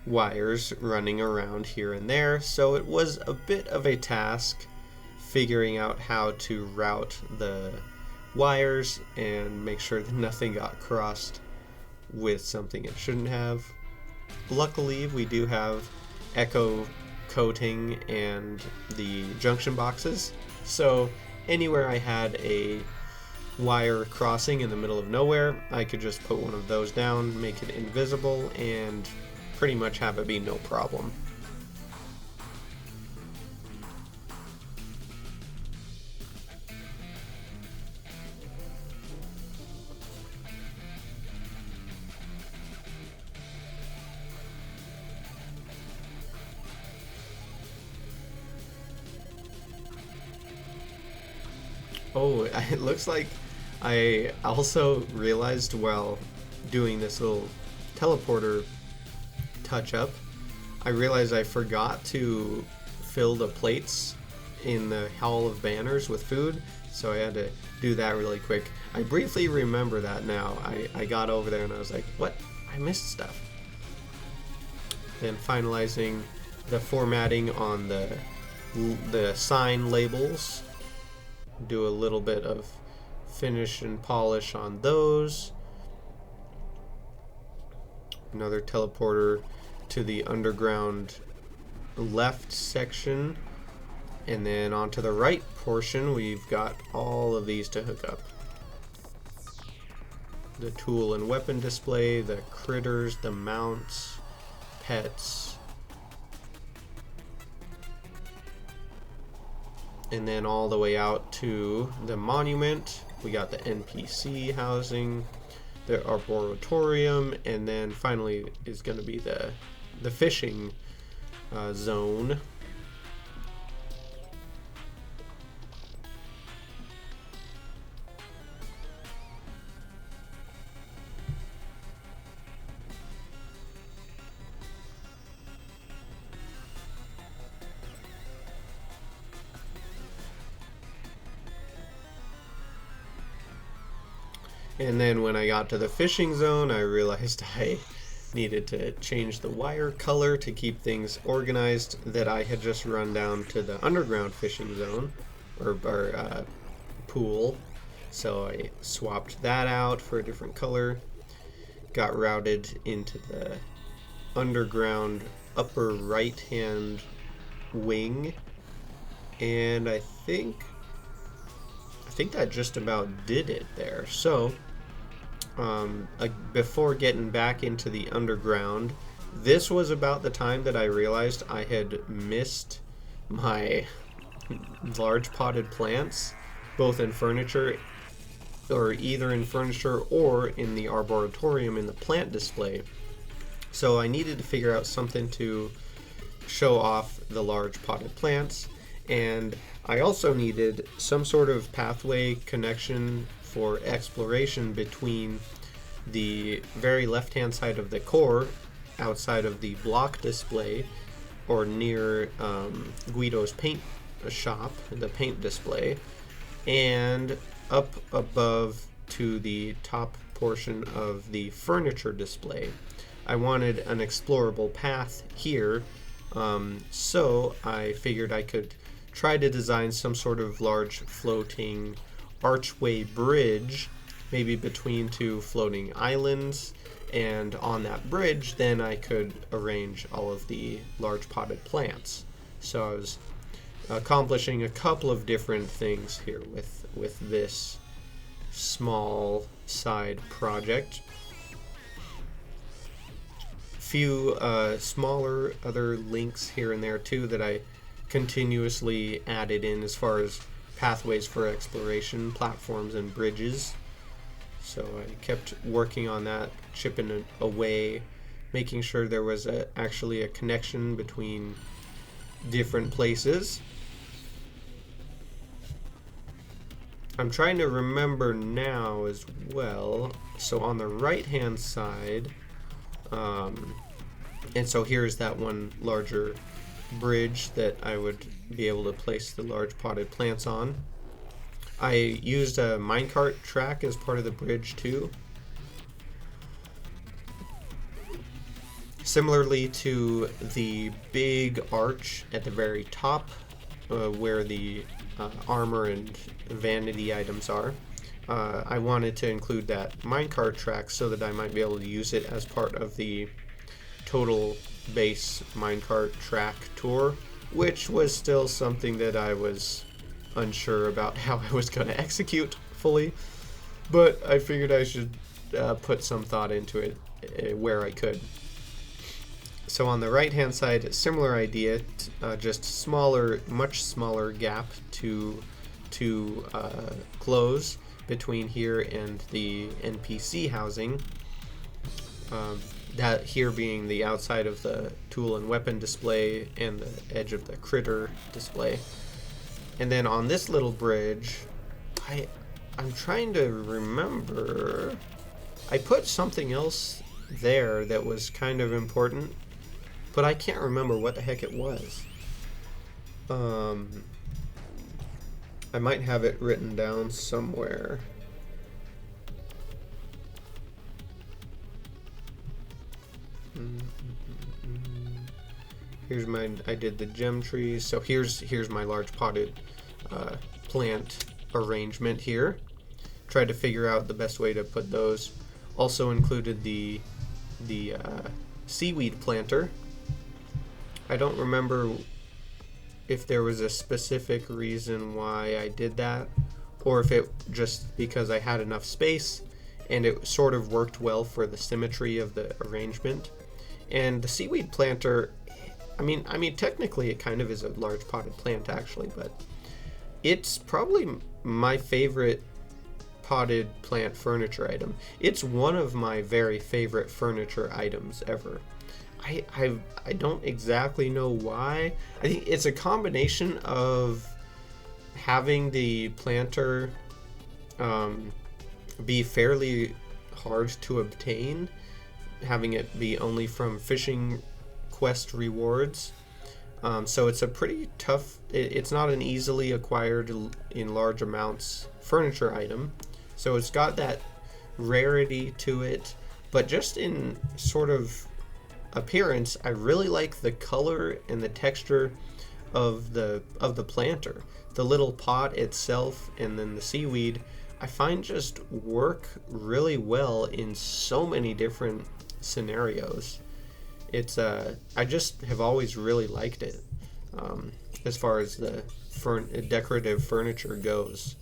wires running around here and there, so it was a bit of a task figuring out how to route the wires and make sure that nothing got crossed with something it shouldn't have. Luckily, we do have echo coating and the junction boxes, so anywhere I had a wire crossing in the middle of nowhere, I could just put one of those down, make it invisible, and pretty much have it be no problem. Oh, it looks like I also realized while doing this little teleporter touch up, I realized I forgot to fill the plates in the Hall of Banners with food, so I had to do that really quick. I briefly remember that now. I got over there and I was like, what? I missed stuff. Then finalizing the formatting on the sign labels. Do a little bit of finish and polish on those. Another teleporter to the underground left section, and then onto the right portion we've got all of these to hook up. The tool and weapon display, the critters, the mounts, pets, and then all the way out to the monument. We got the NPC housing, the arboretorium, and then finally is going to be the fishing zone. And then when I got to the fishing zone, I realized I needed to change the wire color to keep things organized that I had just run down to the underground fishing zone, or pool. So I swapped that out for a different color, got routed into the underground upper right hand wing, and I think that just about did it there. So before getting back into the underground, this was about the time that I realized I had missed my large potted plants, both in furniture, or either in furniture or in the arboretorium in the plant display. So I needed to figure out something to show off the large potted plants, and I also needed some sort of pathway connection for exploration between the very left-hand side of the core outside of the block display, or near Guido's paint shop, the paint display, and up above to the top portion of the furniture display. I wanted an explorable path here, so I figured I could try to design some sort of large floating archway bridge, maybe between two floating islands, and on that bridge then I could arrange all of the large potted plants. So I was accomplishing a couple of different things here with this small side project. Few smaller other links here and there too that I continuously added in as far as pathways for exploration, platforms, and bridges. So I kept working on that, chipping it away, making sure there was actually a connection between different places. I'm trying to remember now as well. So on the right hand side, and so here's that one larger bridge that I would be able to place the large potted plants on. I used a minecart track as part of the bridge too. Similarly to the big arch at the very top, where the armor and vanity items are, I wanted to include that minecart track so that I might be able to use it as part of the total base minecart track tour, which was still something that I was unsure about how I was going to execute fully, but I figured I should put some thought into it where I could. So on the right hand side, similar idea, just smaller, much smaller gap to close between here and the NPC housing. That here being the outside of the tool and weapon display and the edge of the critter display. And then on this little bridge, I'm trying to remember, I put something else there that was kind of important, but I can't remember what the heck it was. I might have it written down somewhere. Here's I did the gem trees. So here's my large potted plant arrangement here. Tried to figure out the best way to put those. Also included the seaweed planter. I don't remember if there was a specific reason why I did that, or if it just because I had enough space and it sort of worked well for the symmetry of the arrangement. And the seaweed planter, I mean technically it kind of is a large potted plant actually, but it's probably my favorite potted plant furniture item. It's one of my very favorite furniture items ever. I don't exactly know why. I think it's a combination of having the planter be fairly hard to obtain, having it be only from fishing quest rewards. So it's a pretty tough, it's not an easily acquired in large amounts furniture item. So it's got that rarity to it, but just in sort of appearance, I really like the color and the texture of the planter. The little pot itself and then the seaweed, I find just work really well in so many different scenarios. It's I just have always really liked it as far as the decorative furniture goes.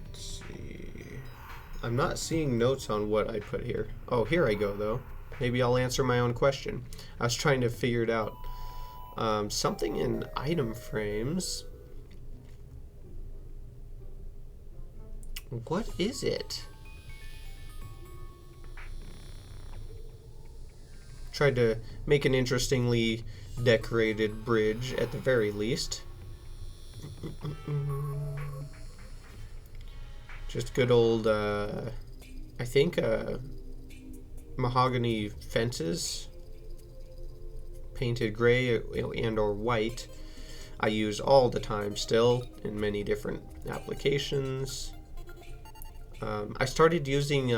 Let's see. I'm not seeing notes on what I put here. Oh, here I go, though. Maybe I'll answer my own question. I was trying to figure it out. Something in item frames. What is it? Tried to make an interestingly decorated bridge at the very least. Just good old, I think, mahogany fences. Painted gray and or white. I use all the time still in many different applications. I started using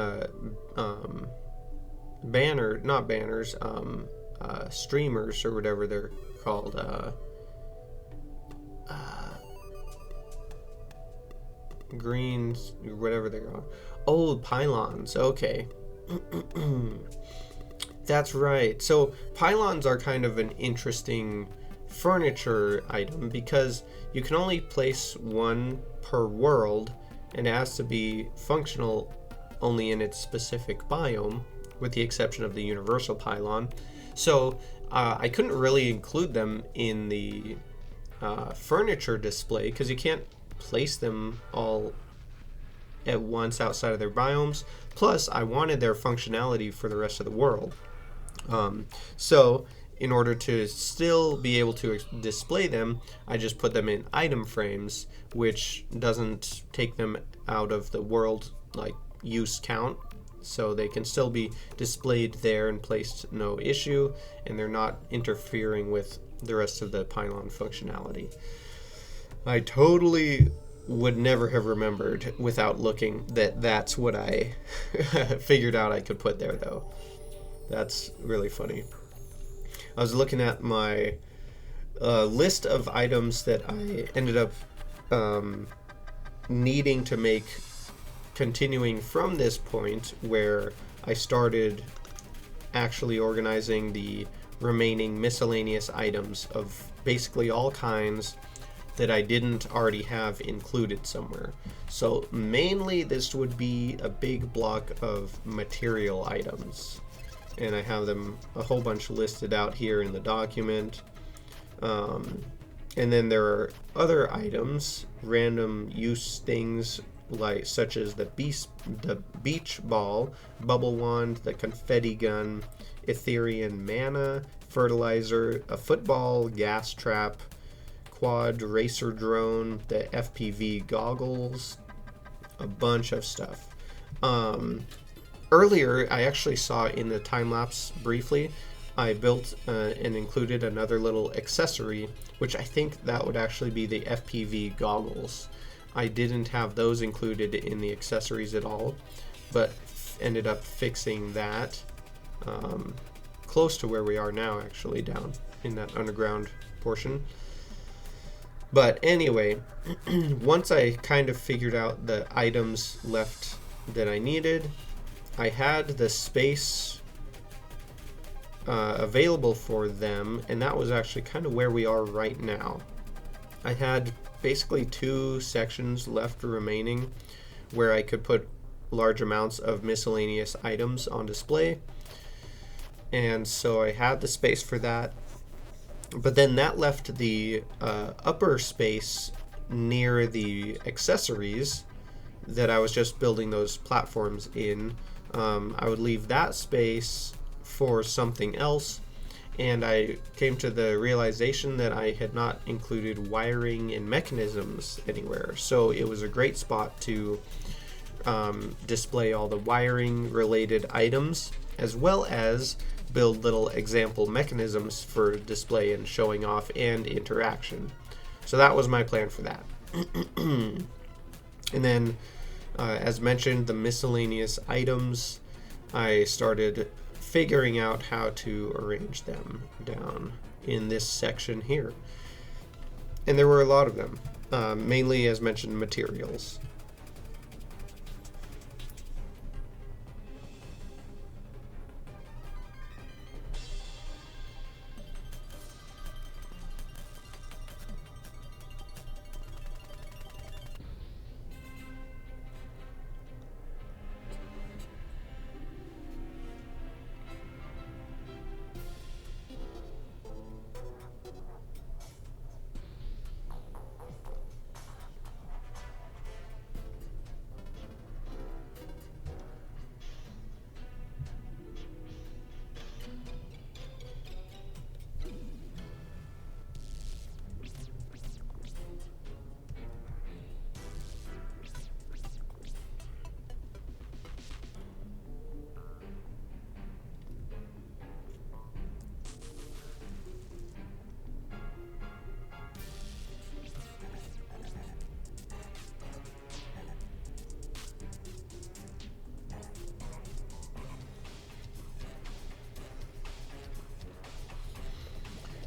streamers or whatever they're called. Greens, whatever they're called. Oh, pylons. Okay. That's right. So pylons are kind of an interesting furniture item because you can only place one per world, and it has to be functional only in its specific biome, with the exception of the universal pylon. So I couldn't really include them in the furniture display because you can't place them all at once outside of their biomes. Plus, I wanted their functionality for the rest of the world. So in order to still be able to display them, I just put them in item frames, which doesn't take them out of the world like use count, so they can still be displayed there and placed no issue, and they're not interfering with the rest of the pylon functionality. I totally would never have remembered without looking that that's what I figured out I could put there, though. That's really funny. I was looking at my list of items that I ended up needing to make continuing from this point where I started actually organizing the remaining miscellaneous items of basically all kinds that I didn't already have included somewhere. So mainly this would be a big block of material items, and I have them a whole bunch listed out here in the document. And then there are other items, random use things like such as the beach ball, bubble wand, the confetti gun, Ethereum mana, fertilizer, a football, gas trap, quad racer drone, the FPV goggles, a bunch of stuff. Earlier, I actually saw in the time lapse briefly, I built and included another little accessory, which I think that would actually be the FPV goggles. I didn't have those included in the accessories at all, but ended up fixing that close to where we are now, actually, down in that underground portion. But anyway, once I kind of figured out the items left that I needed, I had the space available for them, and that was actually kind of where we are right now. I had basically 2 sections left remaining where I could put large amounts of miscellaneous items on display, and so I had the space for that. But then that left the upper space near the accessories that I was just building those platforms in. I would leave that space for something else, and I came to the realization that I had not included wiring and mechanisms anywhere. So it was a great spot to display all the wiring related items, as well as build little example mechanisms for display and showing off and interaction. So that was my plan for that. And then, as mentioned, the miscellaneous items, I started figuring out how to arrange them down in this section here. And there were a lot of them, mainly, as mentioned, materials.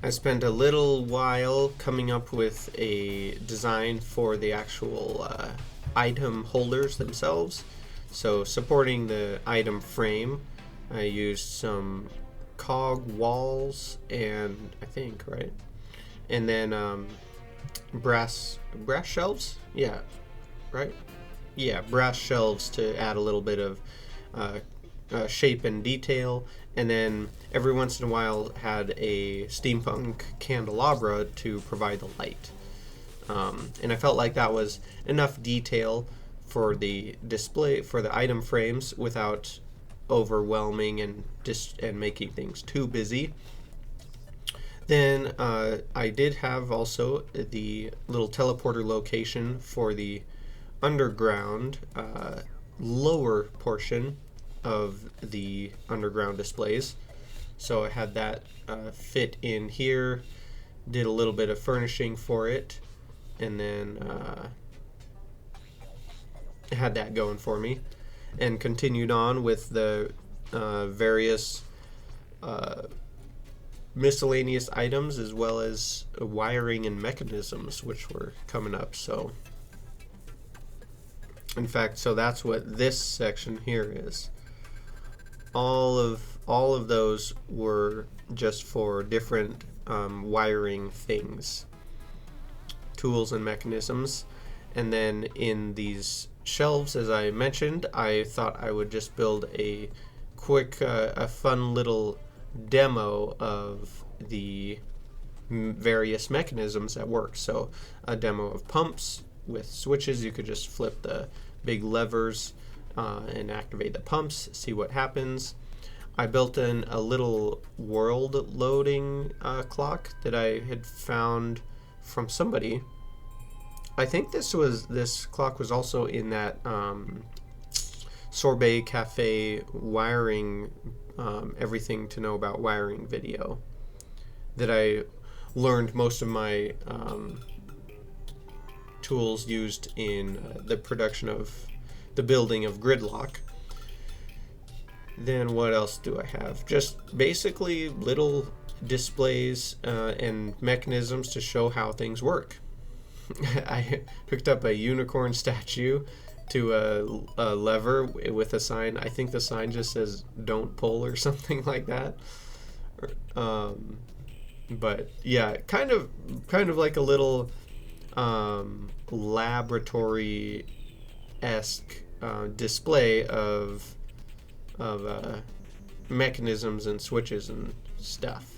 I spent a little while coming up with a design for the actual item holders themselves. So supporting the item frame, I used some cog walls and I think, right? And then brass shelves? Yeah, right? Yeah, brass shelves to add a little bit of shape and detail, and then every once in a while had a steampunk candelabra to provide the light. And I felt like that was enough detail for the display, for the item frames, without overwhelming and making things too busy. Then I did have also the little teleporter location for the underground lower portion of the underground displays. So I had that fit in here, did a little bit of furnishing for it, and then had that going for me, and continued on with the various miscellaneous items as well as wiring and mechanisms which were coming up. So in fact, so that's what this section here is. All of those were just for different wiring things, tools and mechanisms. And then in these shelves, as I mentioned, I thought I would just build a quick, a fun little demo of the various mechanisms at work. So a demo of pumps with switches. You could just flip the big levers and activate the pumps, see what happens. I built in a little world loading clock that I had found from somebody. I think this clock was also in that Sorbet Cafe wiring, everything to know about wiring video that I learned most of my tools used in the production of the building of Gridlock. Then what else do I have? Just basically little displays and mechanisms to show how things work. I hooked up a unicorn statue to a lever with a sign. I think the sign just says "Don't pull" or something like that. But yeah, kind of like a little laboratory-esque display of mechanisms and switches and stuff.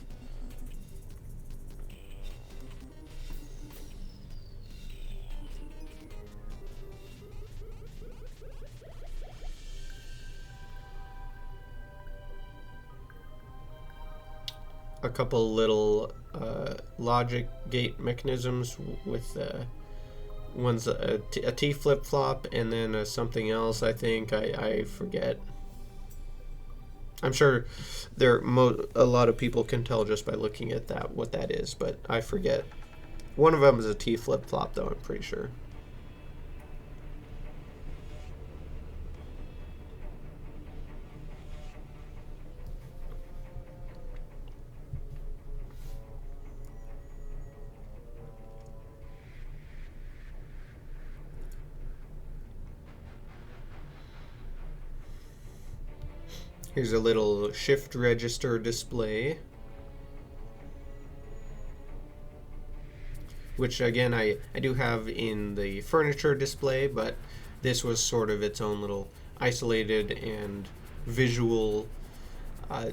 A couple little logic gate mechanisms with one's a T flip-flop and then something else. I think I forget. I'm sure a lot of people can tell just by looking at that what that is, but I forget. One of them is a T flip-flop, though, I'm pretty sure. Here's a little shift register display, which again I do have in the furniture display, but this was sort of its own little isolated and visual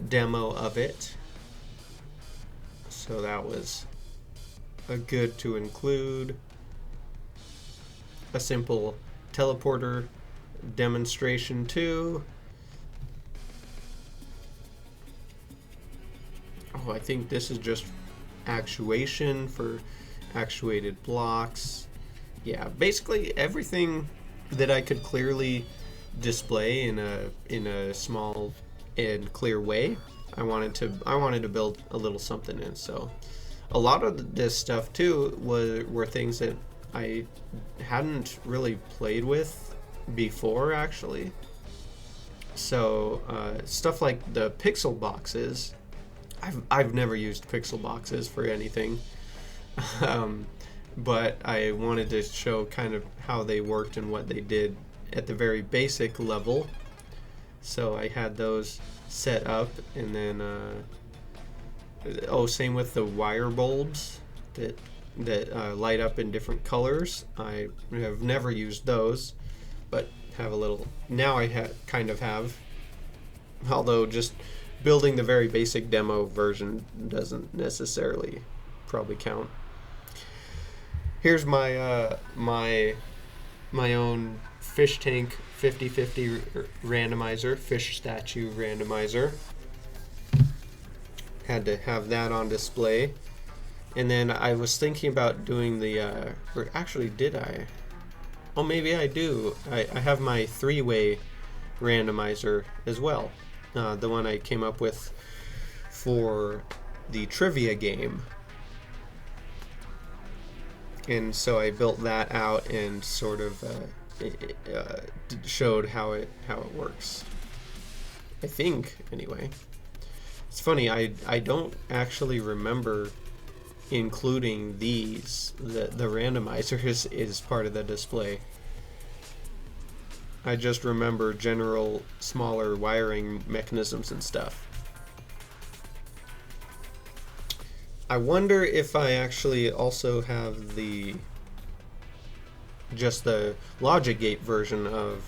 demo of it. So that was a good to include. A simple teleporter demonstration too. Oh, I think this is just actuation for actuated blocks. Yeah, basically everything that I could clearly display in a small and clear way. I wanted to build a little something in. So a lot of this stuff too were things that I hadn't really played with before, actually. So stuff like the pixel boxes, I've never used pixel boxes for anything, but I wanted to show kind of how they worked and what they did at the very basic level. So I had those set up, and then same with the wire bulbs that light up in different colors. I have never used those, but have a little now. I kind of have, although just building the very basic demo version doesn't necessarily probably count. Here's my my own fish tank 50/50 randomizer, fish statue randomizer. Had to have that on display. And then I was thinking about doing the or actually did I? Oh, maybe I do. I have my 3-way randomizer as well. The one I came up with for the trivia game. And so I built that out and sort of showed how it works. I think, anyway. It's funny, I don't actually remember including these. The randomizer is part of the display. I just remember general smaller wiring mechanisms and stuff. I wonder if I actually also have just the logic gate version of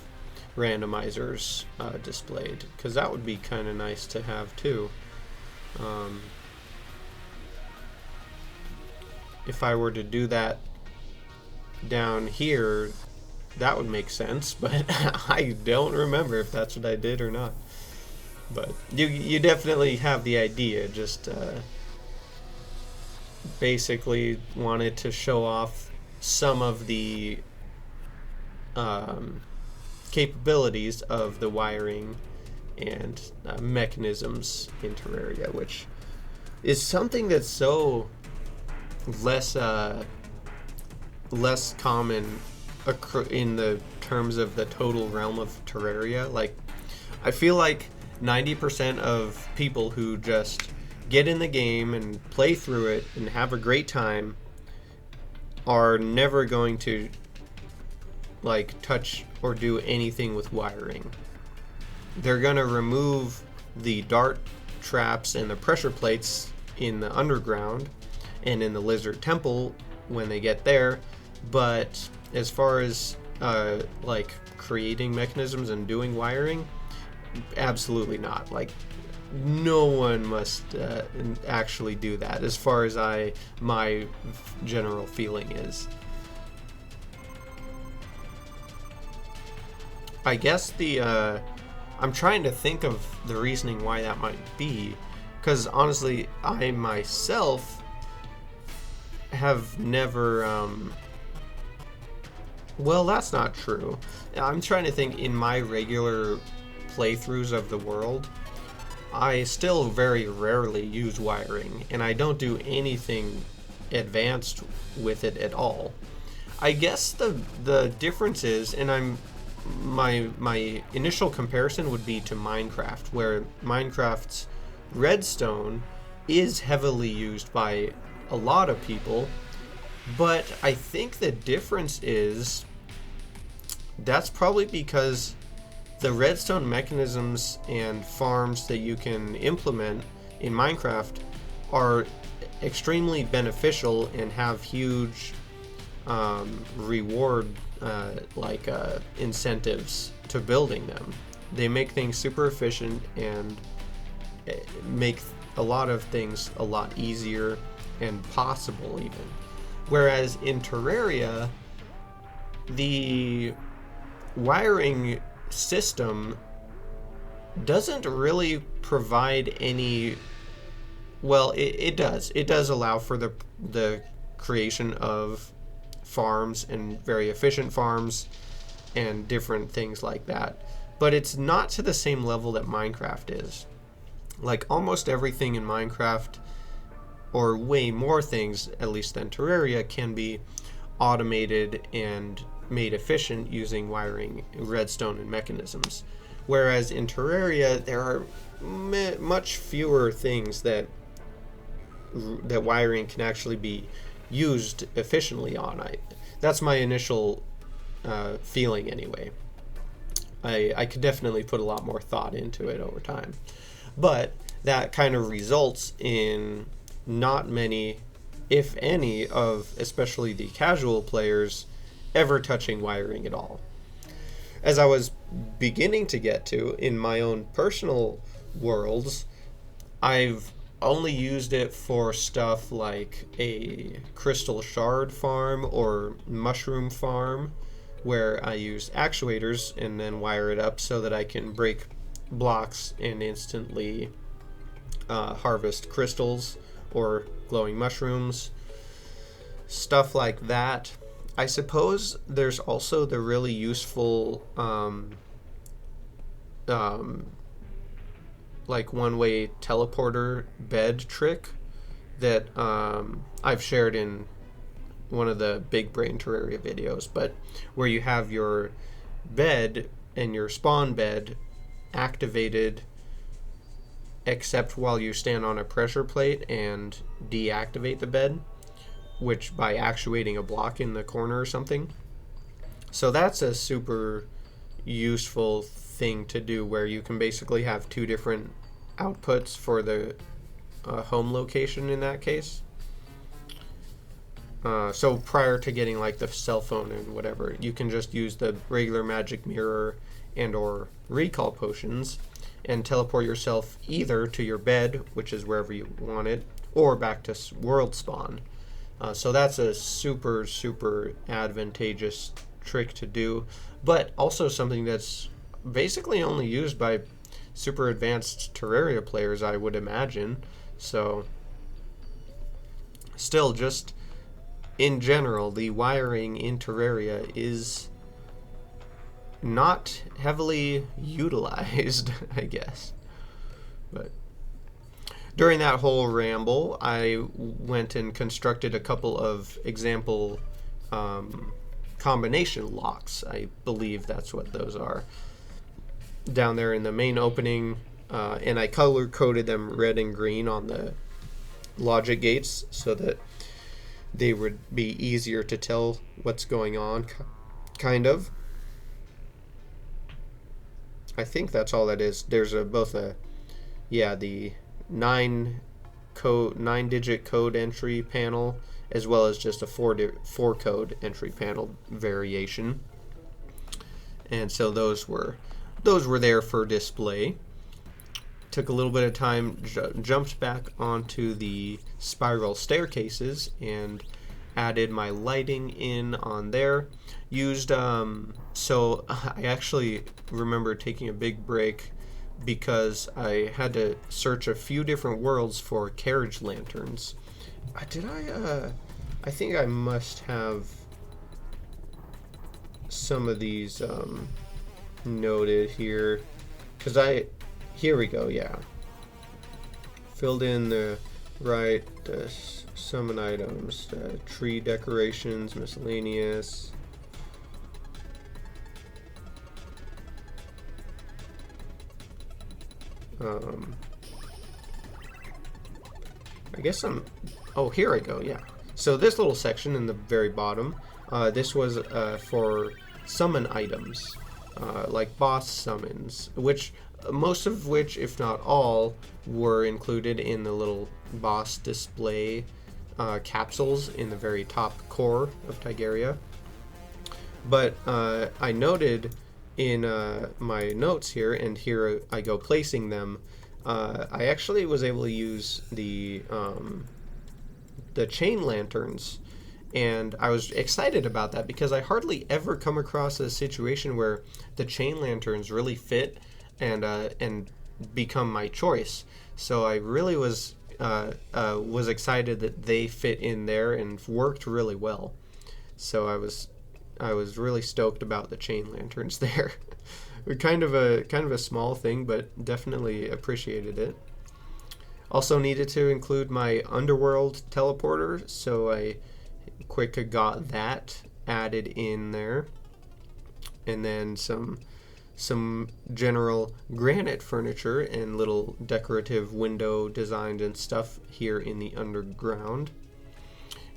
randomizers displayed, because that would be kind of nice to have too. If I were to do that down here, that would make sense, but I don't remember if that's what I did or not. But you definitely have the idea. Just basically wanted to show off some of the capabilities of the wiring and mechanisms in Terraria, which is something that's so less common in the terms of the total realm of Terraria. Like, I feel like 90% of people who just get in the game and play through it and have a great time are never going to like touch or do anything with wiring. They're gonna remove the dart traps and the pressure plates in the underground and in the lizard temple when they get there, but as far as like creating mechanisms and doing wiring, absolutely not. Like, no one must actually do that, as far as my general feeling is. I guess I'm trying to think of the reasoning why that might be, because honestly, I myself have never well, that's not true. I'm trying to think. In my regular playthroughs of the world, I still very rarely use wiring, and I don't do anything advanced with it at all. I guess the difference is, and my initial comparison would be to Minecraft, where Minecraft's redstone is heavily used by a lot of people, but I think the difference is that's probably because the redstone mechanisms and farms that you can implement in Minecraft are extremely beneficial and have huge reward incentives to building them. They make things super efficient and make a lot of things a lot easier and possible even. Whereas in Terraria, the wiring system doesn't really provide any. Well, it does allow for the creation of farms and very efficient farms and different things like that, but it's not to the same level that Minecraft is. Like, almost everything in Minecraft, or way more things at least than Terraria, can be automated and made efficient using wiring, redstone, and mechanisms. Whereas in Terraria, there are much fewer things that that wiring can actually be used efficiently on. That's my initial feeling anyway. I could definitely put a lot more thought into it over time, but that kind of results in not many, if any, of especially the casual players ever touching wiring at all. As I was beginning to get to in my own personal worlds, I've only used it for stuff like a crystal shard farm or mushroom farm, where I use actuators and then wire it up so that I can break blocks and instantly harvest crystals or glowing mushrooms, stuff like that. I suppose there's also the really useful like one-way teleporter bed trick that I've shared in one of the Big Brain Terraria videos, but where you have your bed and your spawn bed activated except while you stand on a pressure plate and deactivate the bed, which by actuating a block in the corner or something. So that's a super useful thing to do, where you can basically have two different outputs for the home location in that case. So prior to getting like the cell phone and whatever, you can just use the regular magic mirror and or recall potions and teleport yourself either to your bed, which is wherever you want it, or back to world spawn. So that's a super, super advantageous trick to do, but also something that's basically only used by super advanced Terraria players, I would imagine. So still, just in general, the wiring in Terraria is not heavily utilized, I guess. But during that whole ramble, I went and constructed a couple of example combination locks. I believe that's what those are. Down there in the main opening, and I color coded them red and green on the logic gates so that they would be easier to tell what's going on, kind of. I think that's all that is. There's the 9-digit code entry panel, as well as just a 4 code entry panel variation. And so those were there for display. Took a little bit of time, jumped back onto the spiral staircases and added my lighting in on there. Used so I actually remember taking a big break because I had to search a few different worlds for carriage lanterns. I think I must have some of these noted here, because here we go, yeah. Filled in the right summon items, tree decorations, miscellaneous. I guess here I go, yeah. So this little section in the very bottom, this was for summon items, like boss summons, which most of which, if not all, were included in the little boss display capsules in the very top core of Tigaria. But I noted in my notes here, and here I go placing them, I actually was able to use the chain lanterns, and I was excited about that because I hardly ever come across a situation where the chain lanterns really fit and become my choice. So I really was excited that they fit in there and worked really well. So I was really stoked about the chain lanterns there. kind of a small thing, but definitely appreciated it. Also needed to include my underworld teleporter, so I quick got that added in there. And then some some general granite furniture and little decorative window designs and stuff here in the underground.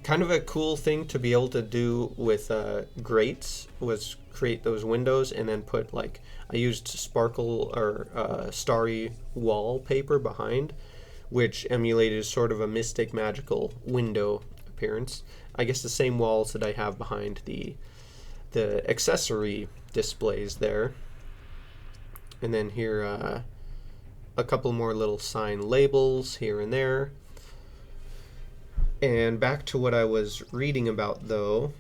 Kind of a cool thing to be able to do with grates was create those windows and then put, like, I used sparkle or starry wallpaper behind, which emulated sort of a mystic magical window appearance. I guess the same walls that I have behind the accessory displays there. And then here a couple more little sign labels here and there. And back to what I was reading about, though,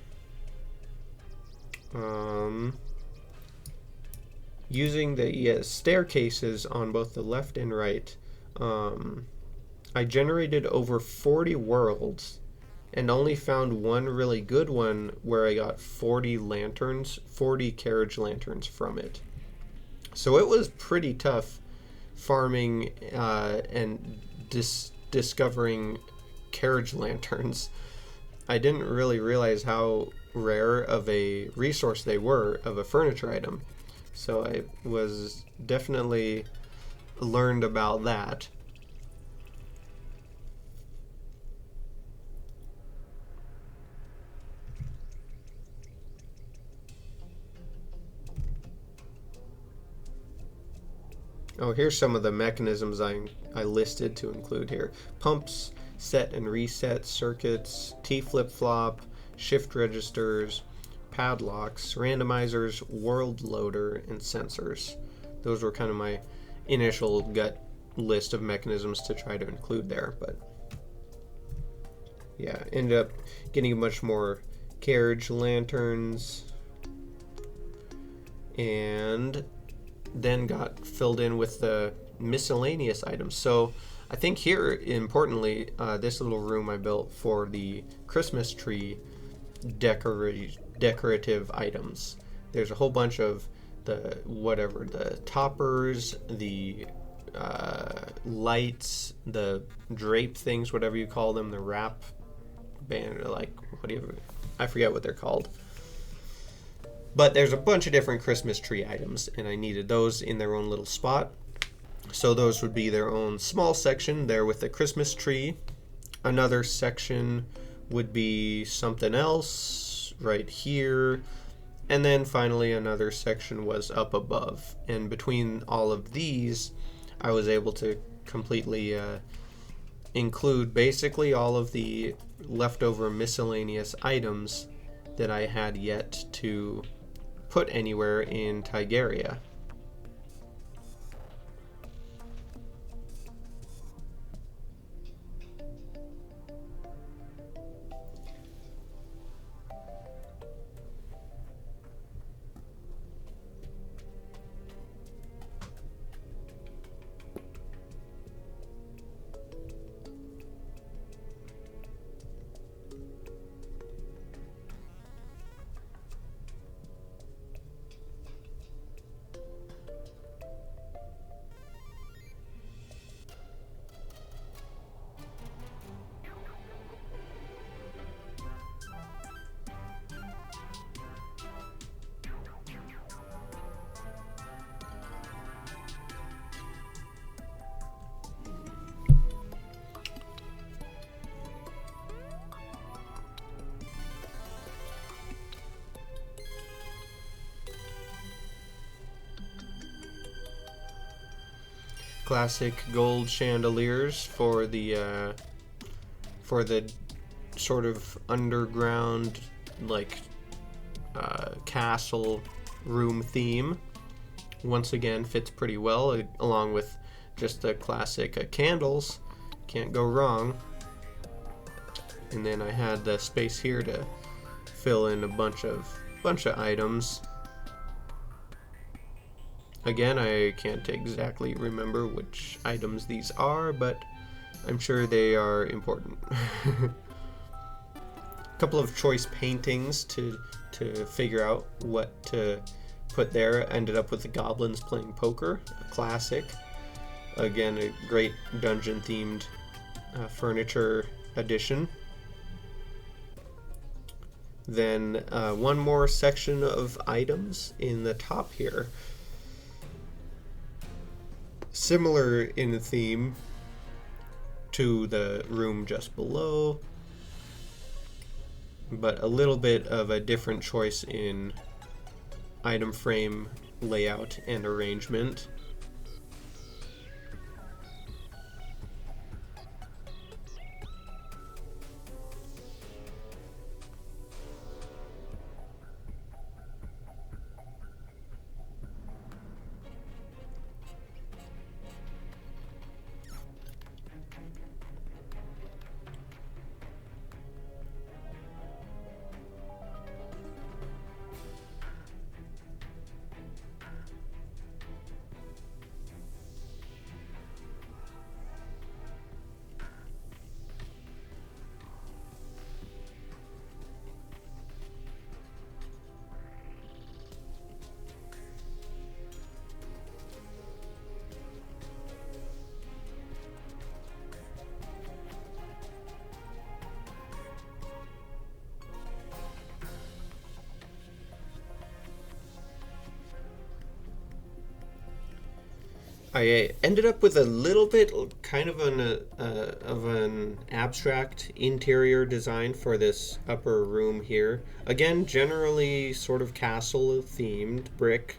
using the staircases on both the left and right, I generated over 40 worlds and only found one really good one where I got 40 lanterns, 40 carriage lanterns from it. So it was pretty tough farming and discovering carriage lanterns. I didn't really realize how rare of a resource they were of a furniture item. So I was definitely learned about that. Oh, here's some of the mechanisms I listed to include here. Pumps, set and reset circuits, T flip-flop, shift registers, padlocks, randomizers, world loader, and sensors. Those were kind of my initial gut list of mechanisms to try to include there, but yeah, ended up getting much more carriage lanterns, and then got filled in with the miscellaneous items. So I think here, importantly, this little room I built for the Christmas tree decorative items. There's a whole bunch of the toppers, the lights, the drape things, whatever you call them, the wrap band, like, I forget what they're called. But there's a bunch of different Christmas tree items, and I needed those in their own little spot. So those would be their own small section there with the Christmas tree. Another section would be something else right here. And then finally another section was up above. And between all of these, I was able to completely include basically all of the leftover miscellaneous items that I had yet to put anywhere in Tigaria. Classic gold chandeliers for the sort of underground, like, castle room theme. Once again, fits pretty well, along with just the classic candles. Can't go wrong. And then I had the space here to fill in a bunch of items. Again, I can't exactly remember which items these are, but I'm sure they are important. A couple of choice paintings to figure out what to put there. I ended up with the goblins playing poker, a classic. Again, a great dungeon-themed furniture addition. Then one more section of items in the top here. similar in theme to the room just below, but a little bit of a different choice in item frame layout and arrangement. I ended up with a little bit kind of an abstract interior design for this upper room here. Again, generally sort of castle themed brick,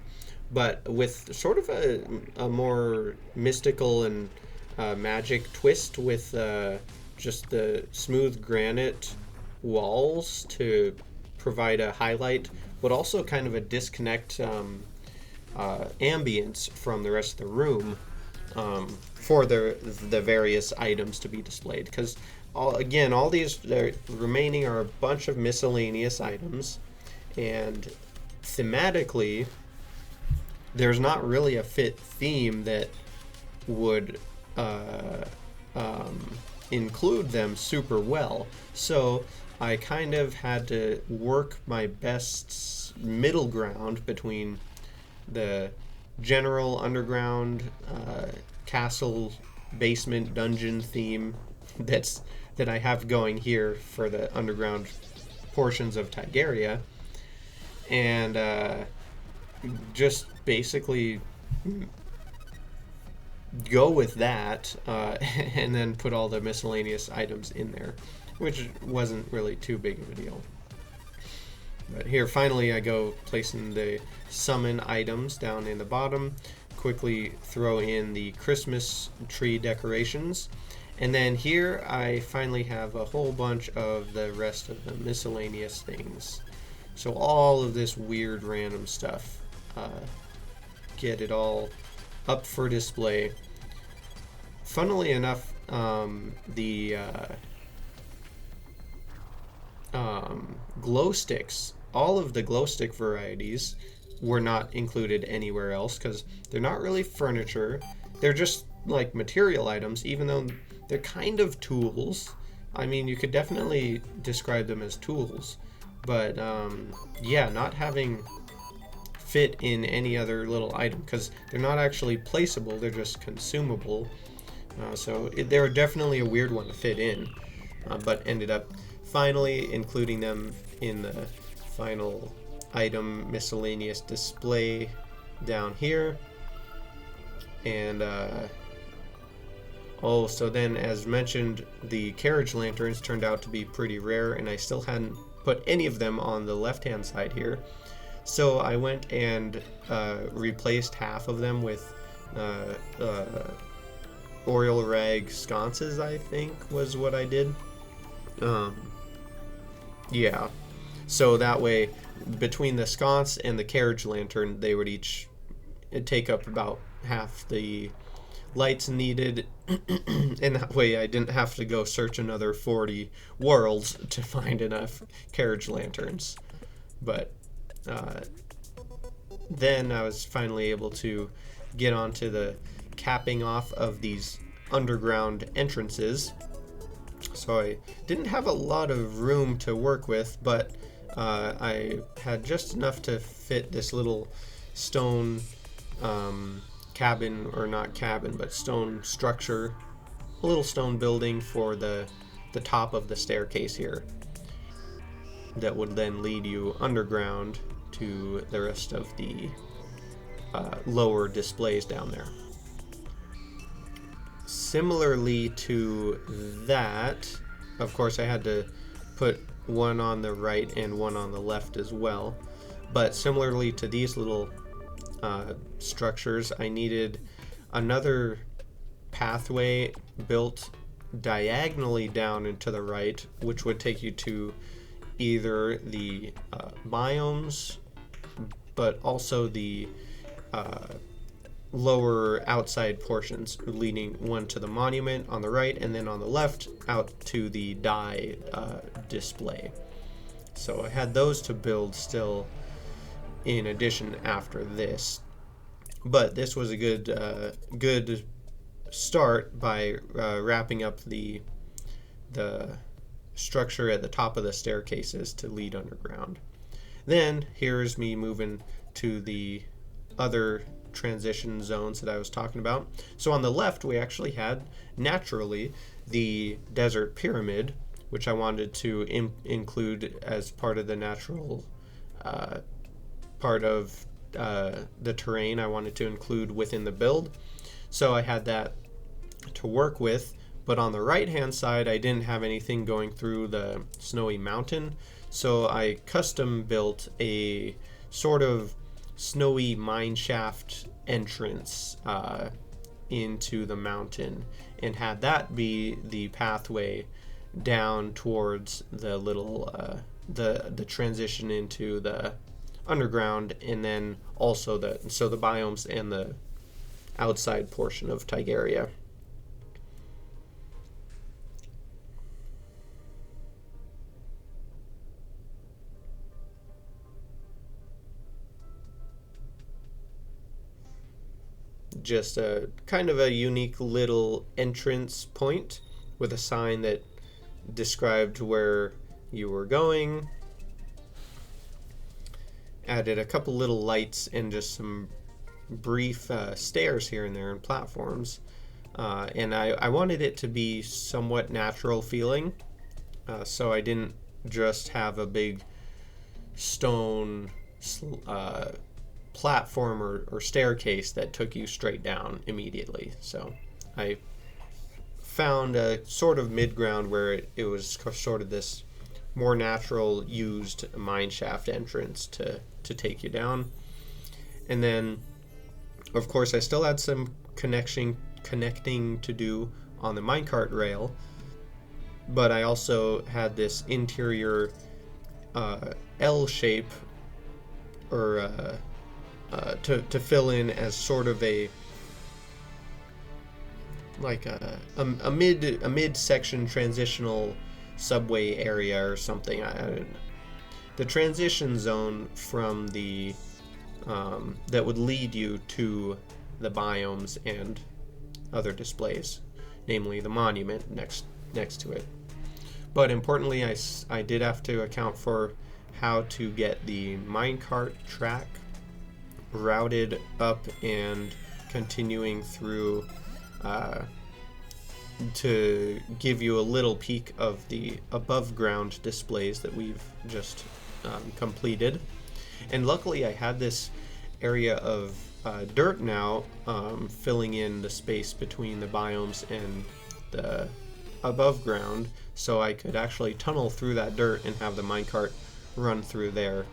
but with sort of a more mystical and magic twist with just the smooth granite walls to provide a highlight, but also kind of a disconnect ambience from the rest of the room for the various items to be displayed. Because all these remaining are a bunch of miscellaneous items, and thematically, there's not really a fit theme that would include them super well. So I kind of had to work my best middle ground between the general underground castle basement dungeon theme that I have going here for the underground portions of Tigaria, and just basically go with that, and then put all the miscellaneous items in there, which wasn't really too big of a deal. But here, finally, I go placing the summon items down in the bottom, quickly throw in the Christmas tree decorations, and then here I finally have a whole bunch of the rest of the miscellaneous things. So all of this weird random stuff, get it all up for display. Funnily enough, the glow sticks, all of the glow stick varieties were not included anywhere else because they're not really furniture. They're just like material items, even though they're kind of tools. I mean, you could definitely describe them as tools, but yeah, not having fit in any other little item because they're not actually placeable, they're just consumable. So they're definitely a weird one to fit in, but ended up finally including them in the final item miscellaneous display down here. And so then, as mentioned, the carriage lanterns turned out to be pretty rare, and I still hadn't put any of them on the left hand side here. So I went and replaced half of them with oil rag sconces, I think was what I did. Yeah, so that way between the sconce and the carriage lantern, they would each take up about half the lights needed, and that way I didn't have to go search another 40 worlds to find enough carriage lanterns. But then I was finally able to get onto the capping off of these underground entrances. So I didn't have a lot of room to work with, but I had just enough to fit this little stone cabin, or not cabin, but stone structure, a little stone building for the top of the staircase here that would then lead you underground to the rest of the lower displays down there. similarly to that, of course I had to put one on the right and one on the left as well, but similarly to these little structures, I needed another pathway built diagonally down and to the right, which would take you to either the biomes, but also the lower outside portions, leading one to the monument on the right and then on the left out to the dye display. So I had those to build still in addition after this, but this was a good start by wrapping up the structure at the top of the staircases to lead underground. Then here's me moving to the other transition zones that I was talking about. So on the left we actually had naturally the desert pyramid, which I wanted to include as part of the natural part of the terrain I wanted to include within the build. So I had that to work with, but on the right hand side I didn't have anything going through the snowy mountain, so I custom built a sort of snowy mineshaft entrance into the mountain and had that be the pathway down towards the little the transition into the underground, and then also the biomes and the outside portion of Tigaria. Just a kind of a unique little entrance point with a sign that described where you were going. Added a couple little lights and just some brief stairs here and there and platforms. And I wanted it to be somewhat natural feeling, so I didn't just have a big stone platform or staircase that took you straight down immediately. So I found a sort of mid-ground where it was sort of this more natural used mineshaft entrance to take you down. And then of course I still had some connecting to do on the minecart rail, but I also had this interior L shape or to fill in as sort of a mid section transitional subway area or something. I don't know. The transition zone from the that would lead you to the biomes and other displays, namely the monument next to it. But importantly, I did have to account for how to get the minecart track routed up and continuing through to give you a little peek of the above ground displays that we've just completed. And luckily I had this area of dirt now filling in the space between the biomes and the above ground, so I could actually tunnel through that dirt and have the minecart run through there,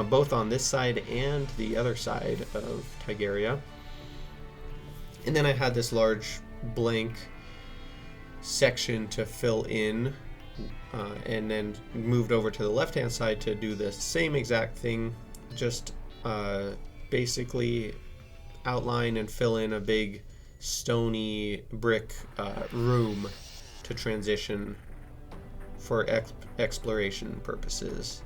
both on this side and the other side of Tigaria. And then I had this large blank section to fill in, and then moved over to the left hand side to do the same exact thing, just basically outline and fill in a big stony brick room to transition for exploration purposes.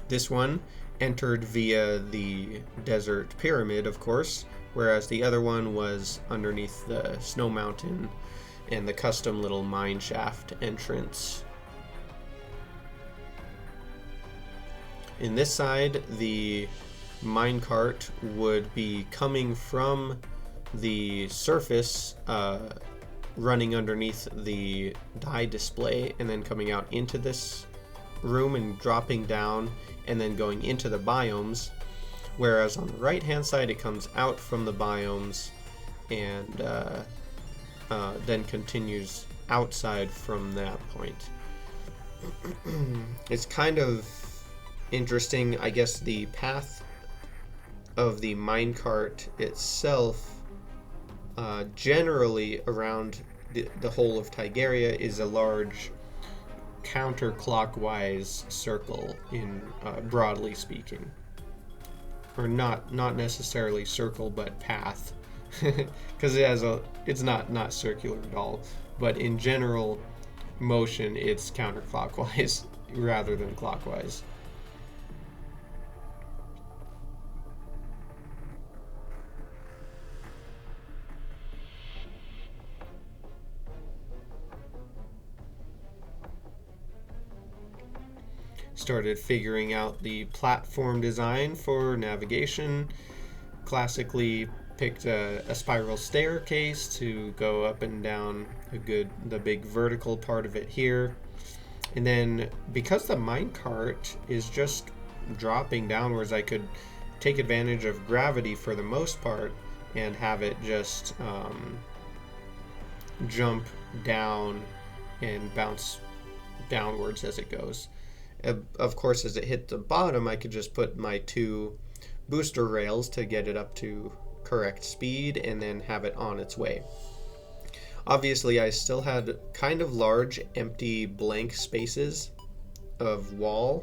This one entered via the desert pyramid, of course, whereas the other one was underneath the snow mountain and the custom little mine shaft entrance. In this side, the minecart would be coming from the surface, running underneath the dye display, and then coming out into this room and dropping down and then going into the biomes. whereas on the right hand side it comes out from the biomes and then continues outside from that point. It's kind of interesting, I guess. The path of the minecart itself, generally around the whole of Tigaria, is a large counterclockwise circle, in broadly speaking, or not necessarily circle, but path, because it's not circular at all, but in general motion it's counterclockwise rather than clockwise. Started figuring out the platform design for navigation. Classically picked a spiral staircase to go up and down the big vertical part of it here. And then because the minecart is just dropping downwards, I could take advantage of gravity for the most part and have it just jump down and bounce downwards as it goes. Of course, as it hit the bottom, I could just put my 2 booster rails to get it up to correct speed and then have it on its way. Obviously, I still had kind of large empty blank spaces of wall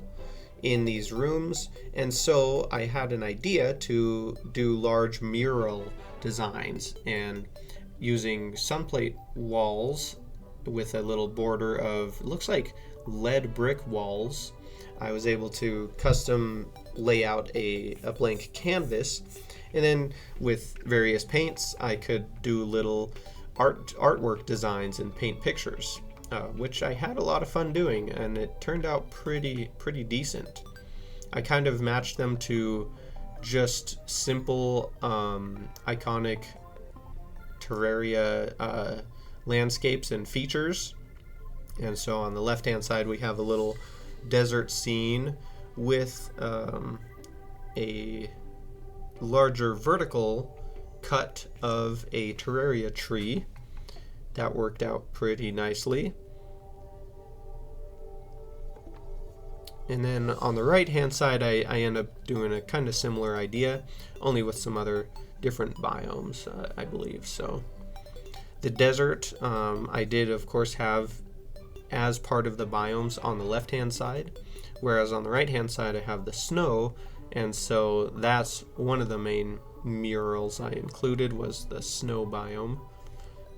in these rooms, and so I had an idea to do large mural designs, and using sunplate walls with a little border of, looks like lead brick walls, I was able to custom lay out a blank canvas, and then with various paints I could do little artwork designs and paint pictures, which I had a lot of fun doing, and it turned out pretty decent. I kind of matched them to just simple iconic Terraria landscapes and features. And so on the left hand side we have a little desert scene with a larger vertical cut of a Terraria tree. That worked out pretty nicely. And then on the right hand side I end up doing a kind of similar idea, only with some other different biomes, I believe. So the desert, I did of course have as part of the biomes on the left hand side, whereas on the right hand side I have the snow, and so that's one of the main murals I included, was the snow biome.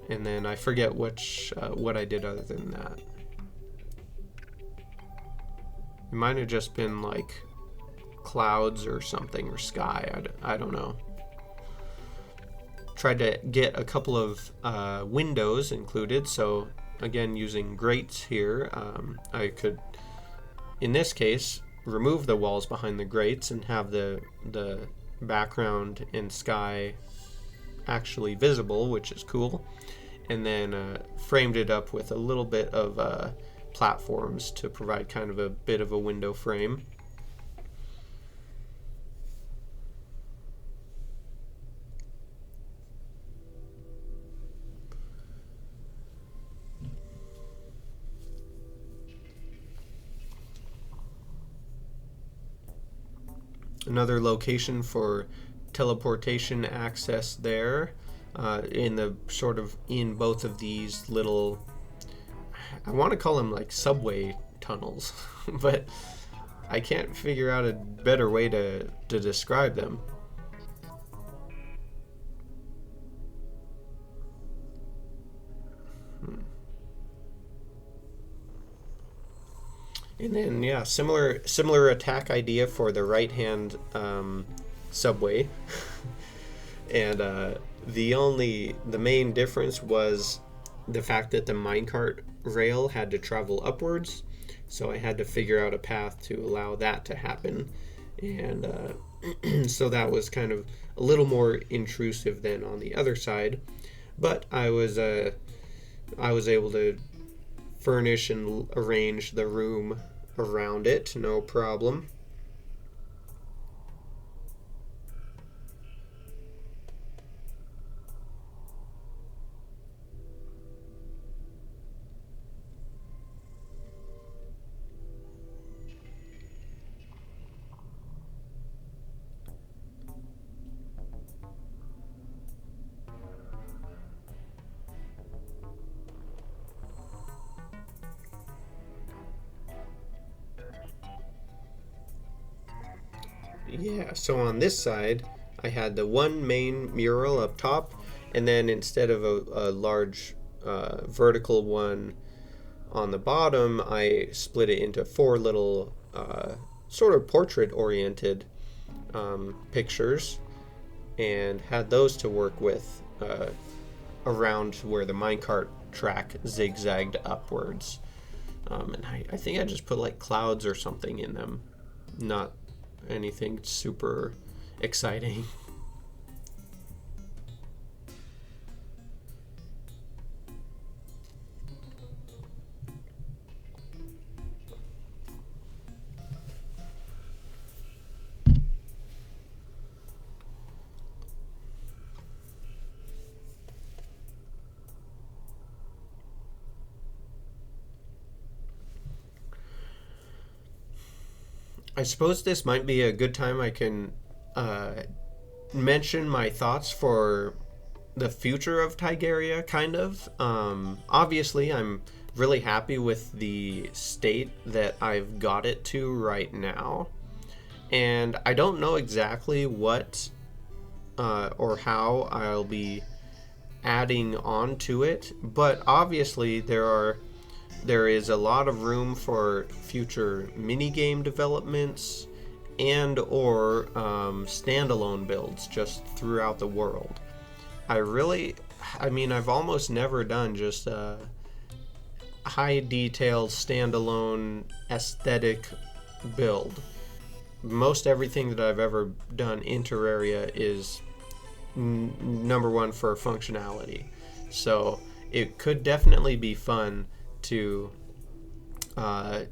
And then I forget what I did other than that. It might have just been like clouds or something, or sky, I don't know. Tried to get a couple of windows included, so again using grates here, I could, in this case, remove the walls behind the grates and have the background and sky actually visible, which is cool, and then framed it up with a little bit of platforms to provide kind of a bit of a window frame. Another location for teleportation access there, in both of these little, I want to call them like subway tunnels, but I can't figure out a better way to describe them. And then, yeah, similar attack idea for the right hand subway. And the main difference was the fact that the minecart rail had to travel upwards, so I had to figure out a path to allow that to happen. And so that was kind of a little more intrusive than on the other side, but I was able to furnish and arrange the room around it, no problem. yeah, so on this side, I had the one main mural up top, and then instead of a large vertical one on the bottom, I split it into four little sort of portrait-oriented pictures, and had those to work with around where the minecart track zigzagged upwards. And I think I just put like clouds or something in them, not anything super exciting. I suppose this might be a good time I can mention my thoughts for the future of Tigaria, kind of. Obviously, I'm really happy with the state that I've got it to right now. And I don't know exactly what or how I'll be adding on to it, but obviously there is a lot of room for future minigame developments and or standalone builds just throughout the world. I mean, I've almost never done just a high detail standalone aesthetic build. Most everything that I've ever done in Terraria is number one for functionality. So it could definitely be fun to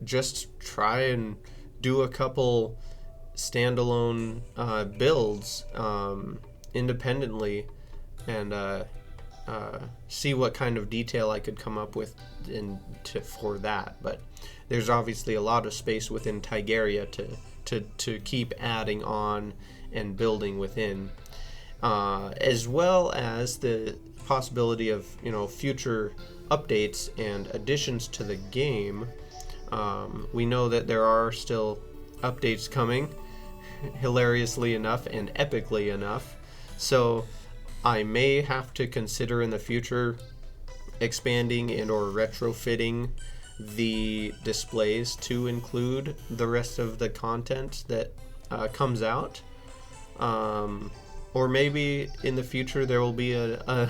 just try and do a couple standalone builds independently and see what kind of detail I could come up with for that. But there's obviously a lot of space within Tigaria to keep adding on and building within, as well as the possibility of future updates and additions to the game. We know that there are still updates coming, hilariously enough and epically enough. So I may have to consider in the future expanding and or retrofitting the displays to include the rest of the content that comes out. Or maybe in the future there will be a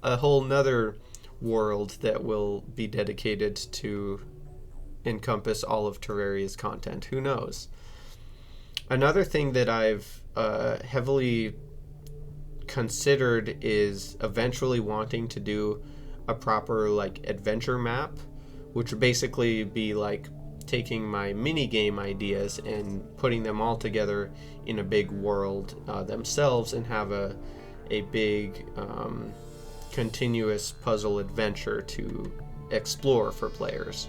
whole nother world that will be dedicated to encompass all of Terraria's content. Who knows? Another thing that I've heavily considered is eventually wanting to do a proper like adventure map, which would basically be like taking my mini game ideas and putting them all together in a big world themselves, and have a big continuous puzzle adventure to explore for players.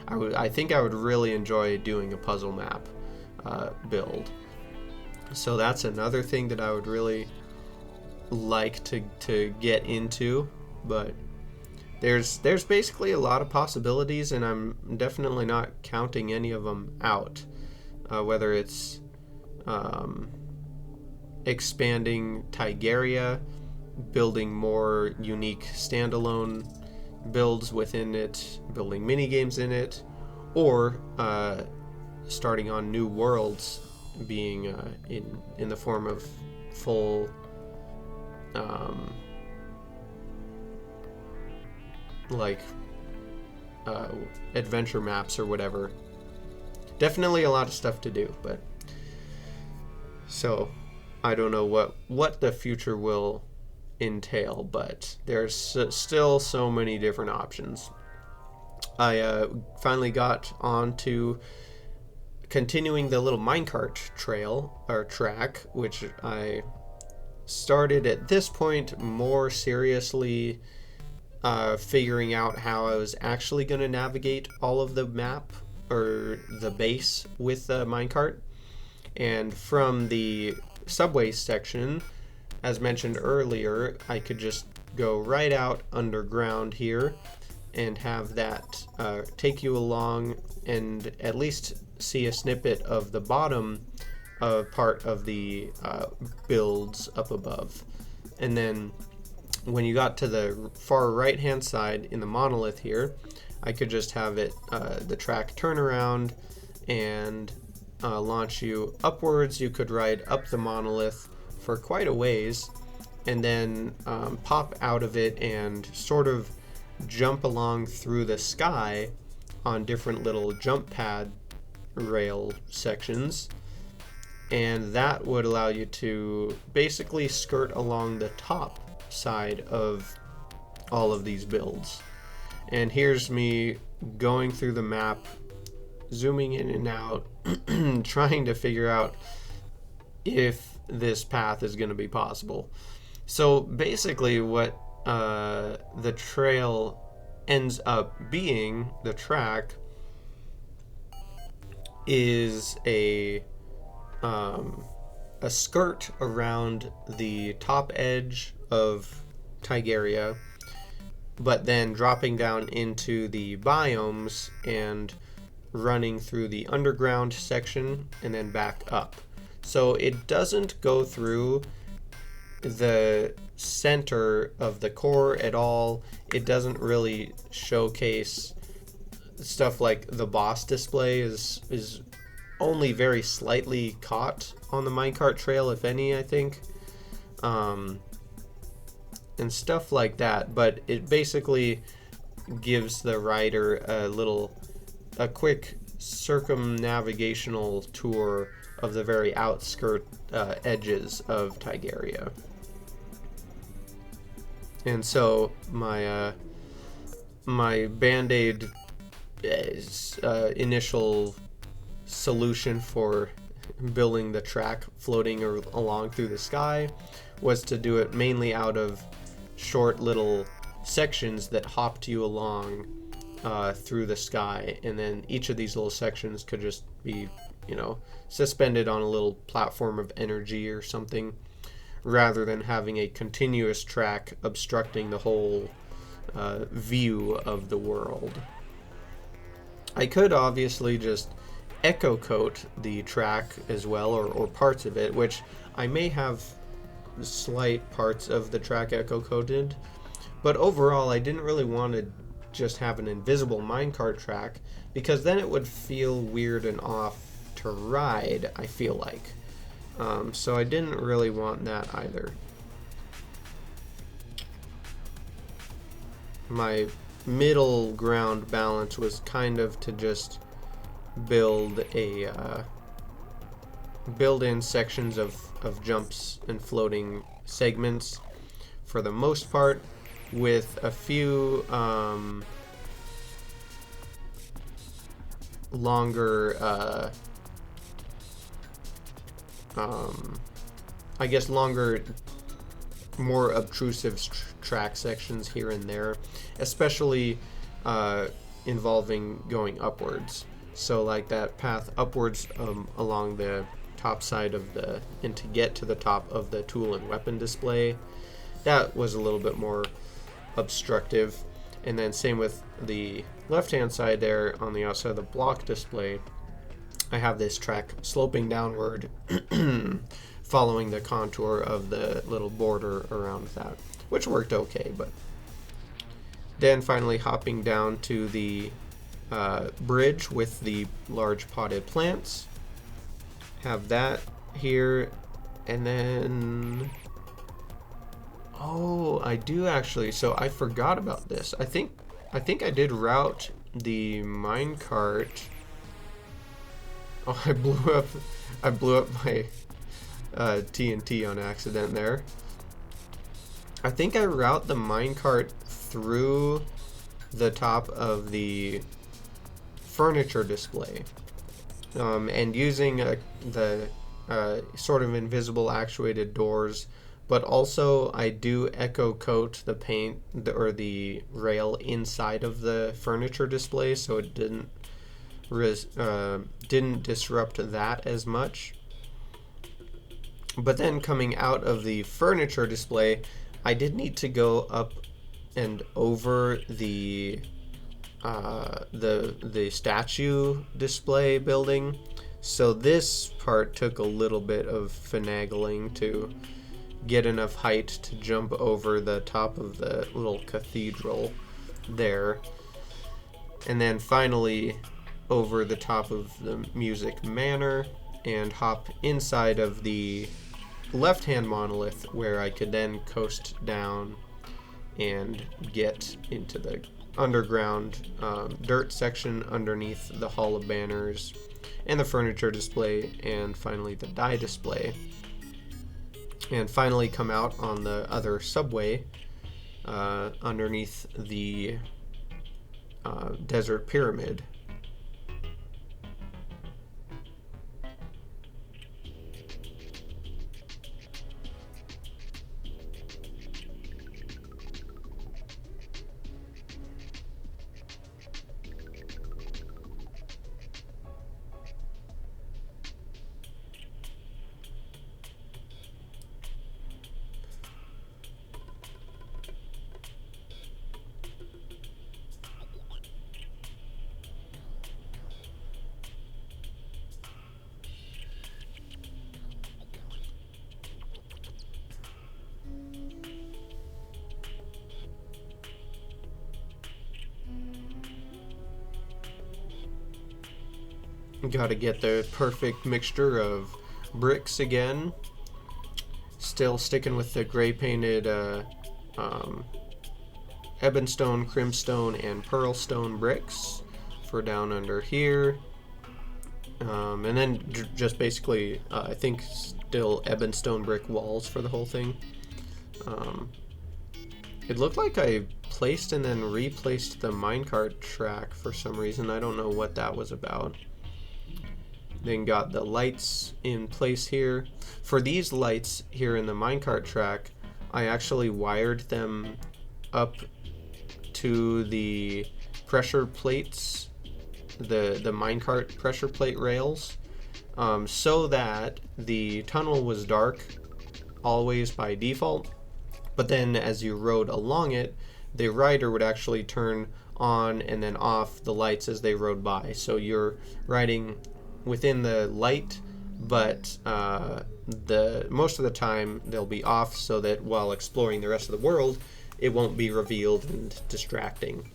I think I would really enjoy doing a puzzle map build. So that's another thing that I would really like to get into, but there's basically a lot of possibilities, and I'm definitely not counting any of them out. Whether it's expanding Tigaria, building more unique standalone builds within it, building mini games in it, or starting on new worlds, being in the form of full adventure maps or whatever. Definitely a lot of stuff to do, but so I don't know what the future will entail, but there's still so many different options. I finally got on to continuing the little minecart trail or track, which I started at this point more seriously figuring out how I was actually going to navigate all of the map or the base with the minecart. And from the subway section, as mentioned earlier, I could just go right out underground here and have that take you along and at least see a snippet of the bottom a part of the builds up above. And then when you got to the far right hand side in the monolith here, I could just have it the track turn around and launch you upwards. You could ride up the monolith for quite a ways and then pop out of it and sort of jump along through the sky on different little jump pad rail sections, and that would allow you to basically skirt along the top side of all of these builds. And here's me going through the map, zooming in and out, trying to figure out if this path is going to be possible. So basically what the trail ends up being, the track, is a skirt around the top edge of Tigaria, but then dropping down into the biomes and running through the underground section and then back up. So it doesn't go through the center of the core at all. It doesn't really showcase stuff like the boss display is only very slightly caught on the minecart trail, if any, I think, and stuff like that. But it basically gives the rider a quick circumnavigational tour of the very outskirt edges of Tigaria. And so my Band-Aid initial solution for building the track floating along through the sky was to do it mainly out of short little sections that hopped you along through the sky, and then each of these little sections could just be, suspended on a little platform of energy or something, rather than having a continuous track obstructing the whole view of the world. I could obviously just echo coat the track as well, or parts of it, which I may have slight parts of the track echo coated, but overall I didn't really want to just have an invisible minecart track, because then it would feel weird and off to ride, I feel like. So I didn't really want that either. My middle ground balance was kind of to just build in sections of jumps and floating segments for the most part, with a few longer longer, more obtrusive track sections here and there, especially involving going upwards. So like that path upwards along the top side of and to get to the top of the tool and weapon display, that was a little bit more obstructive. And then same with the left hand side there on the outside of the block display, I have this track sloping downward following the contour of the little border around that, which worked okay. But then finally hopping down to the bridge with the large potted plants, have that here. And then I do actually, so I forgot about this. I think I did route the minecart. Oh, I blew up my TNT on accident there. I think I route the minecart through the top of the furniture display, and using the sort of invisible actuated doors, but also I do echo coat the paint or the rail inside of the furniture display, so it didn't disrupt that as much. But then coming out of the furniture display, I did need to go up and over the statue display building. So this part took a little bit of finagling to get enough height to jump over the top of the little cathedral there. And then finally over the top of the music manor and hop inside of the left-hand monolith where I could then coast down and get into the underground dirt section underneath the Hall of Banners and the furniture display and finally the die display. And finally come out on the other subway underneath the desert pyramid. Got to get the perfect mixture of bricks again. Still sticking with the gray painted ebonstone, crimstone, and pearlstone bricks for down under here. And then just basically, I think still ebonstone brick walls for the whole thing. It looked like I placed and then replaced the minecart track for some reason. I don't know what that was about. Then got the lights in place here. For these lights here in the minecart track, I actually wired them up to the pressure plates, the minecart pressure plate rails, so that the tunnel was dark always by default, but then as you rode along it, the rider would actually turn on and then off the lights as they rode by. So you're riding within the light, but the most of the time they'll be off so that while exploring the rest of the world, it won't be revealed and distracting.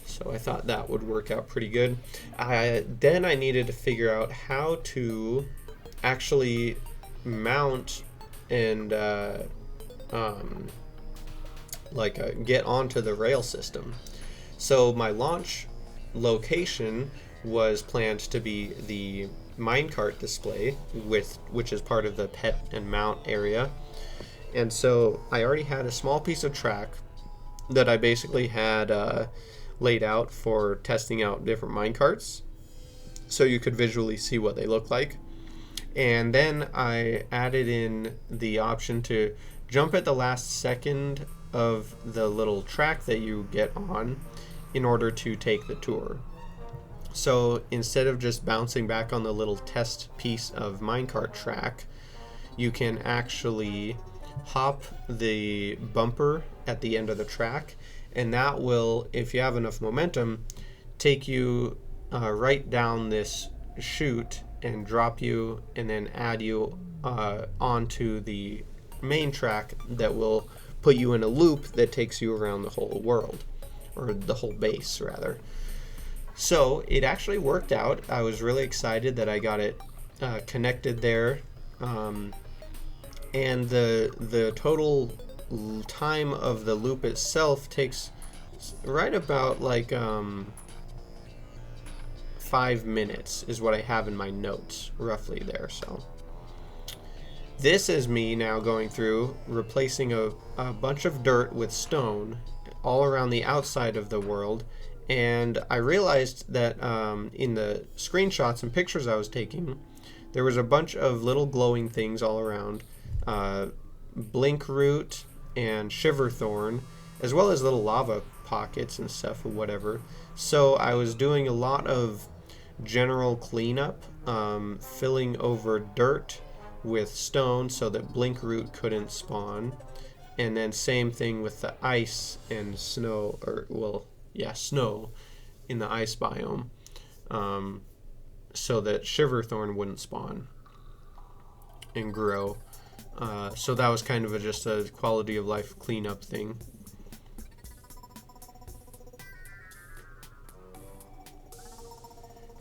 So I thought that would work out pretty good. Then I needed to figure out how to actually mount and get onto the rail system. So my launch location was planned to be the minecart display, which is part of the pet and mount area. And so I already had a small piece of track that I basically had laid out for testing out different minecarts, so you could visually see what they look like. And then I added in the option to jump at the last second of the little track that you get on in order to take the tour. So instead of just bouncing back on the little test piece of minecart track, you can actually hop the bumper at the end of the track, and that will, if you have enough momentum, take you right down this chute and drop you and then add you onto the main track that will put you in a loop that takes you around the whole world, or the whole base rather. So it actually worked out. I was really excited that I got it connected there, and the total time of the loop itself takes right about 5 minutes is what I have in my notes roughly there. So this is me now going through replacing a bunch of dirt with stone all around the outside of the world. And I realized that in the screenshots and pictures I was taking, there was a bunch of little glowing things all around, blinkroot and shiverthorn, as well as little lava pockets and stuff or whatever. So I was doing a lot of general cleanup, filling over dirt with stone so that blinkroot couldn't spawn, and then same thing with the ice and snow, snow in the ice biome. so that Shiverthorn wouldn't spawn and grow. So that was kind of just a quality of life cleanup thing.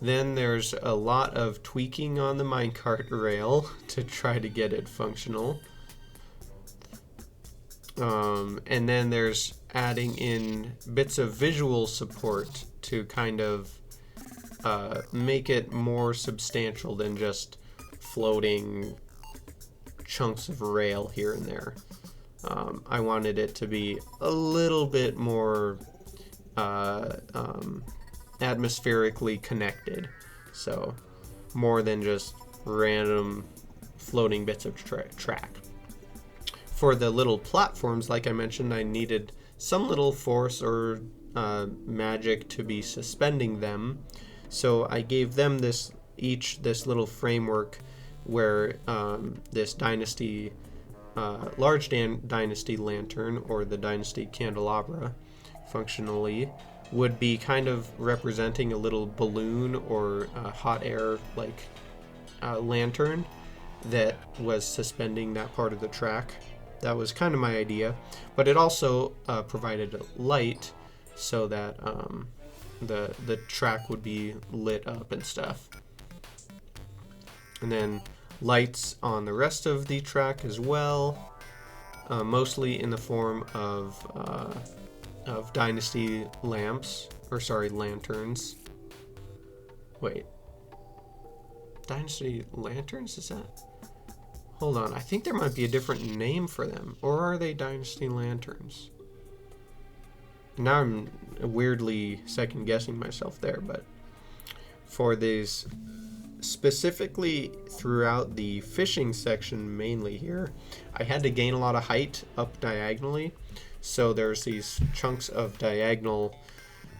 Then there's a lot of tweaking on the minecart rail to try to get it functional. And then there's adding in bits of visual support to kind of make it more substantial than just floating chunks of rail here and there. I wanted it to be a little bit more atmospherically connected, so more than just random floating bits of track. For the little platforms, like I mentioned, I needed some little force or magic to be suspending them, so I gave them this little framework where this dynasty large dynasty lantern, or the dynasty candelabra functionally, would be kind of representing a little balloon or hot air like lantern that was suspending that part of the track. That was kind of my idea, but it also provided light so that the track would be lit up and stuff. And then lights on the rest of the track as well, mostly in the form of dynasty lamps, or sorry, lanterns. Wait, dynasty lanterns, is that? Hold on, I think there might be a different name for them, or are they dynasty lanterns? Now I'm weirdly second guessing myself there, but for these specifically throughout the fishing section, mainly here, I had to gain a lot of height up diagonally. So there's these chunks of diagonal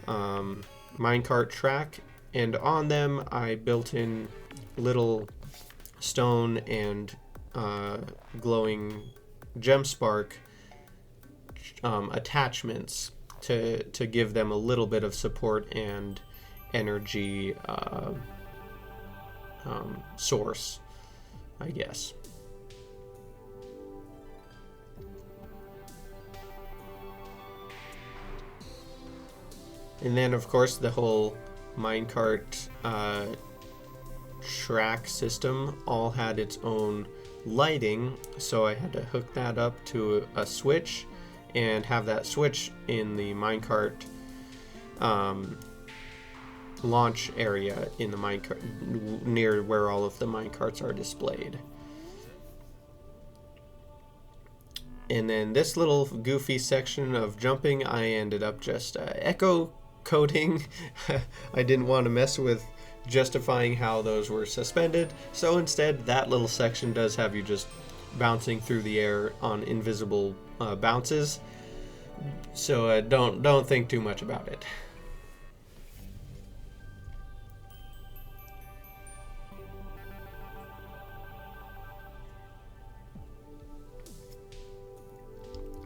minecart track, and on them I built in little stone and glowing gem spark attachments to give them a little bit of support and energy source, I guess. And then, of course, the whole minecart track system all had its own lighting, so I had to hook that up to a switch and have that switch in the minecart launch area in the minecart, near where all of the minecarts are displayed. And then this little goofy section of jumping, I ended up just echo coding. I didn't want to mess with justifying how those were suspended, so instead that little section does have you just bouncing through the air on invisible bounces, so don't think too much about it.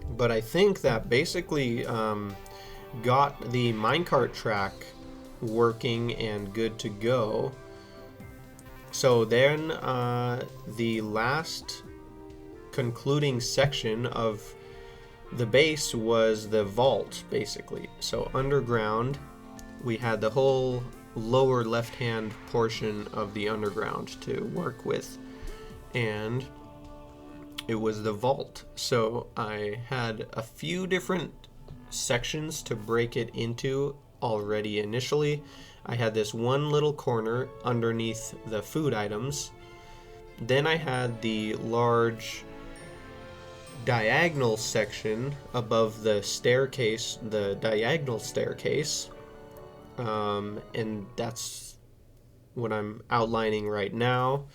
But I think that basically got the minecart track working and good to go. So then the last concluding section of the base was the vault, basically. So underground, we had the whole lower left-hand portion of the underground to work with, and it was the vault. So I had a few different sections to break it into already initially. I had this one little corner underneath the food items. Then I had the large diagonal section above the staircase, the diagonal staircase. And that's what I'm outlining right now.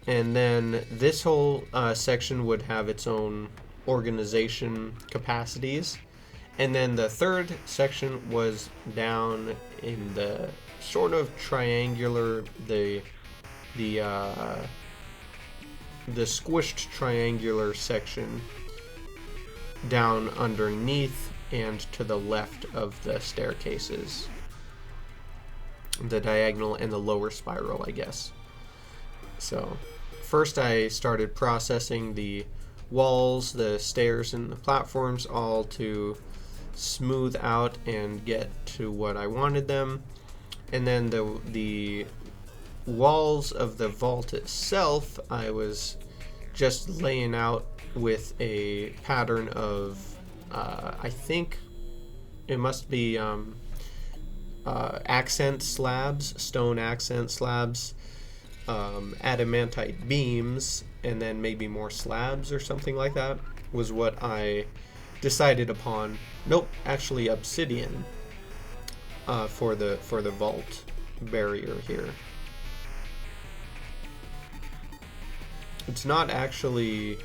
And then this whole section would have its own organization capacities. And then the third section was down in the sort of triangular, the squished triangular section down underneath and to the left of the staircases. the diagonal and the lower spiral, I guess. So first I started processing the walls, the stairs, and the platforms all to smooth out and get to what I wanted them. And then the walls of the vault itself, I was just laying out with a pattern of, I think it must be accent slabs, stone accent slabs, adamantite beams, and then maybe more slabs or something like that was what I decided upon. Nope, actually obsidian for the vault barrier here. It's not actually,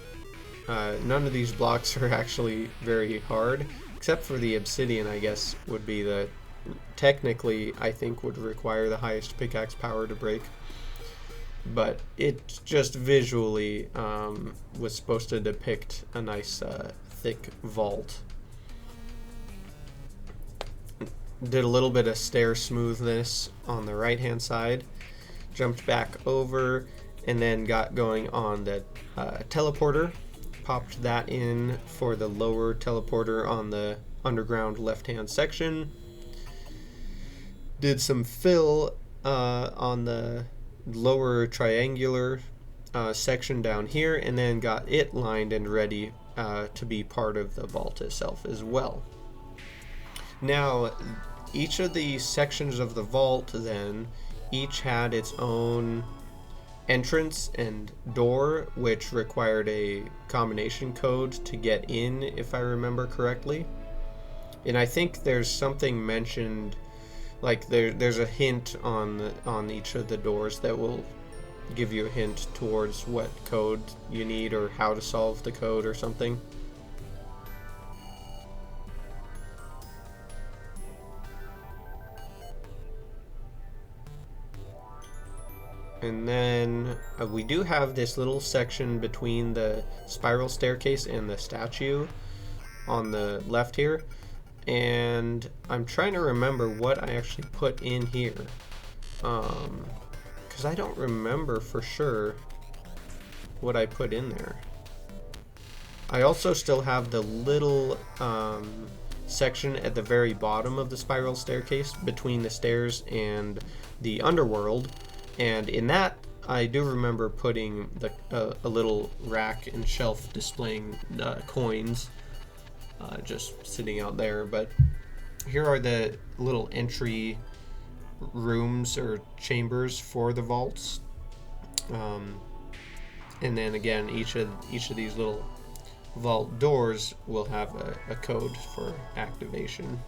none of these blocks are actually very hard, except for the obsidian, I guess, would be the, technically, I think would require the highest pickaxe power to break. But it just visually was supposed to depict a nice thick vault. Did a little bit of stair smoothness on the right hand side, jumped back over, and then got going on the teleporter. Popped that in for the lower teleporter on the underground left hand section. Did some fill on the lower triangular section down here, and then got it lined and ready to be part of the vault itself as well. Now, each of the sections of the vault then each had its own entrance and door, which required a combination code to get in, if I remember correctly. And I think there's something mentioned, like there's a hint on each of the doors that will give you a hint towards what code you need or how to solve the code or something. And then we do have this little section between the spiral staircase and the statue on the left here. And I'm trying to remember what I actually put in here. Because I don't remember for sure what I put in there. I also still have the little section at the very bottom of the spiral staircase between the stairs and the underworld. And in that, I do remember putting a little rack and shelf displaying coins just sitting out there. But here are the little entry rooms or chambers for the vaults. And then again, each of these little vault doors will have a code for activation.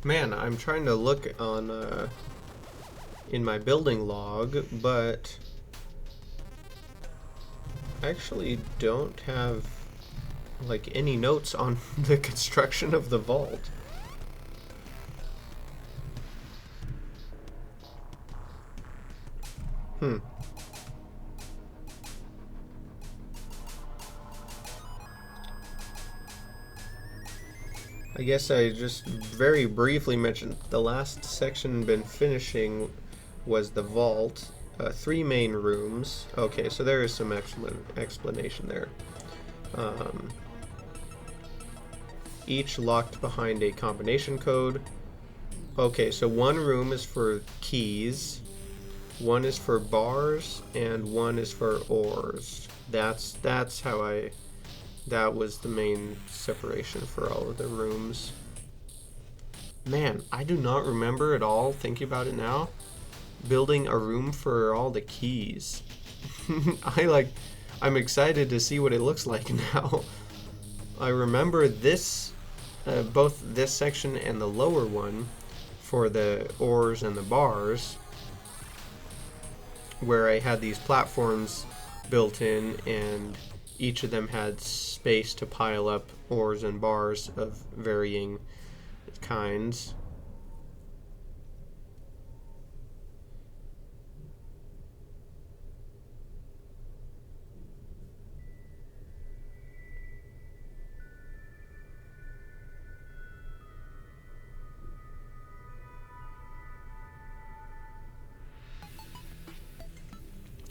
Man, I'm trying to look on in my building log, but I actually don't have like any notes on the construction of the vault. Hmm. I guess I just very briefly mentioned the last section been finishing was the vault. Three main rooms. Okay, so there is some explanation there. Um, each locked behind a combination code. Okay, so one room is for keys, one is for bars, and one is for ores. That's how I. That was the main separation for all of the rooms. Man, I do not remember at all, thinking about it now, building a room for all the keys. I'm excited to see what it looks like now. I remember this, both this section and the lower one for the ores and the bars, where I had these platforms built in and each of them had space to pile up ores and bars of varying kinds.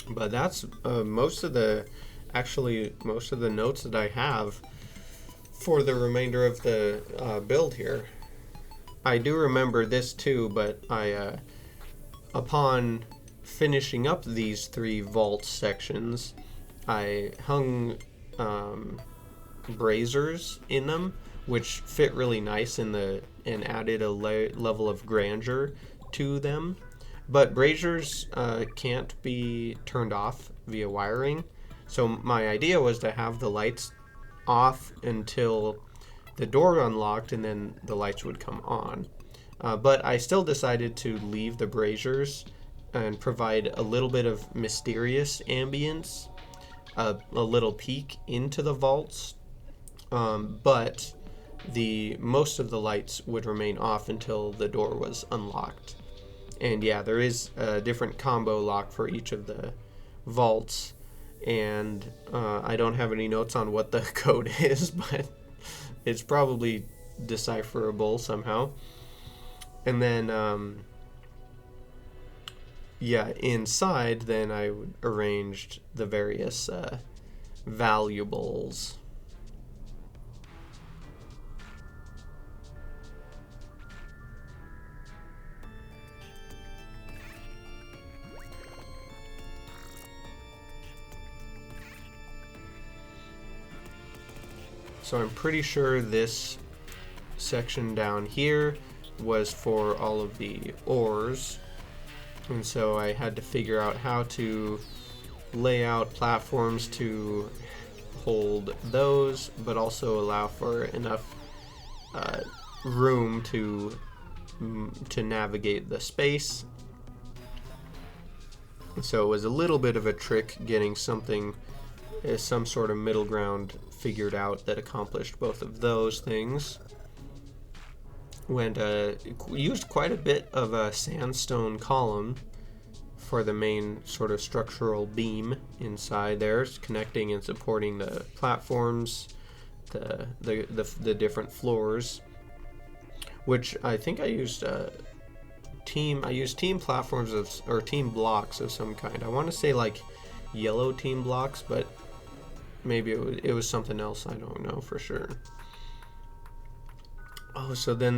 But that's most of the notes that I have for the remainder of the build here. I do remember this too, but I upon finishing up these three vault sections, I hung braziers in them, which fit really nice in the and added a level of grandeur to them. But braziers can't be turned off via wiring, so my idea was to have the lights off until the door unlocked, and then the lights would come on. But I still decided to leave the braziers and provide a little bit of mysterious ambience, a little peek into the vaults, but the most of the lights would remain off until the door was unlocked. And yeah, there is a different combo lock for each of the vaults, and I don't have any notes on what the code is, but it's probably decipherable somehow. And then yeah, inside then I arranged the various valuables. So I'm pretty sure this section down here was for all of the ores, and so I had to figure out how to lay out platforms to hold those, but also allow for enough room to navigate the space. So it was a little bit of a trick getting something, some sort of middle ground figured out that accomplished both of those things. Used quite a bit of a sandstone column for the main sort of structural beam inside there, connecting and supporting the platforms, the different floors. Which I think I used team platforms or team blocks of some kind. I want to say like yellow team blocks, but maybe it was something else. I don't know for sure. Oh, so then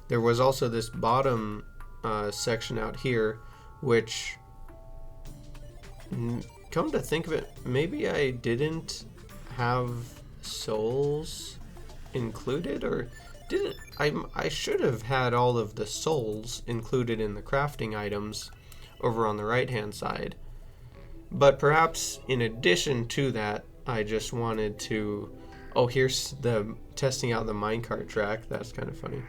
there was also this bottom section out here, which, come to think of it, maybe I didn't have souls included, or did it? I should have had all of the souls included in the crafting items over on the right hand side. But perhaps in addition to that, I just wanted to... Oh, here's the testing out the minecart track. That's kind of funny.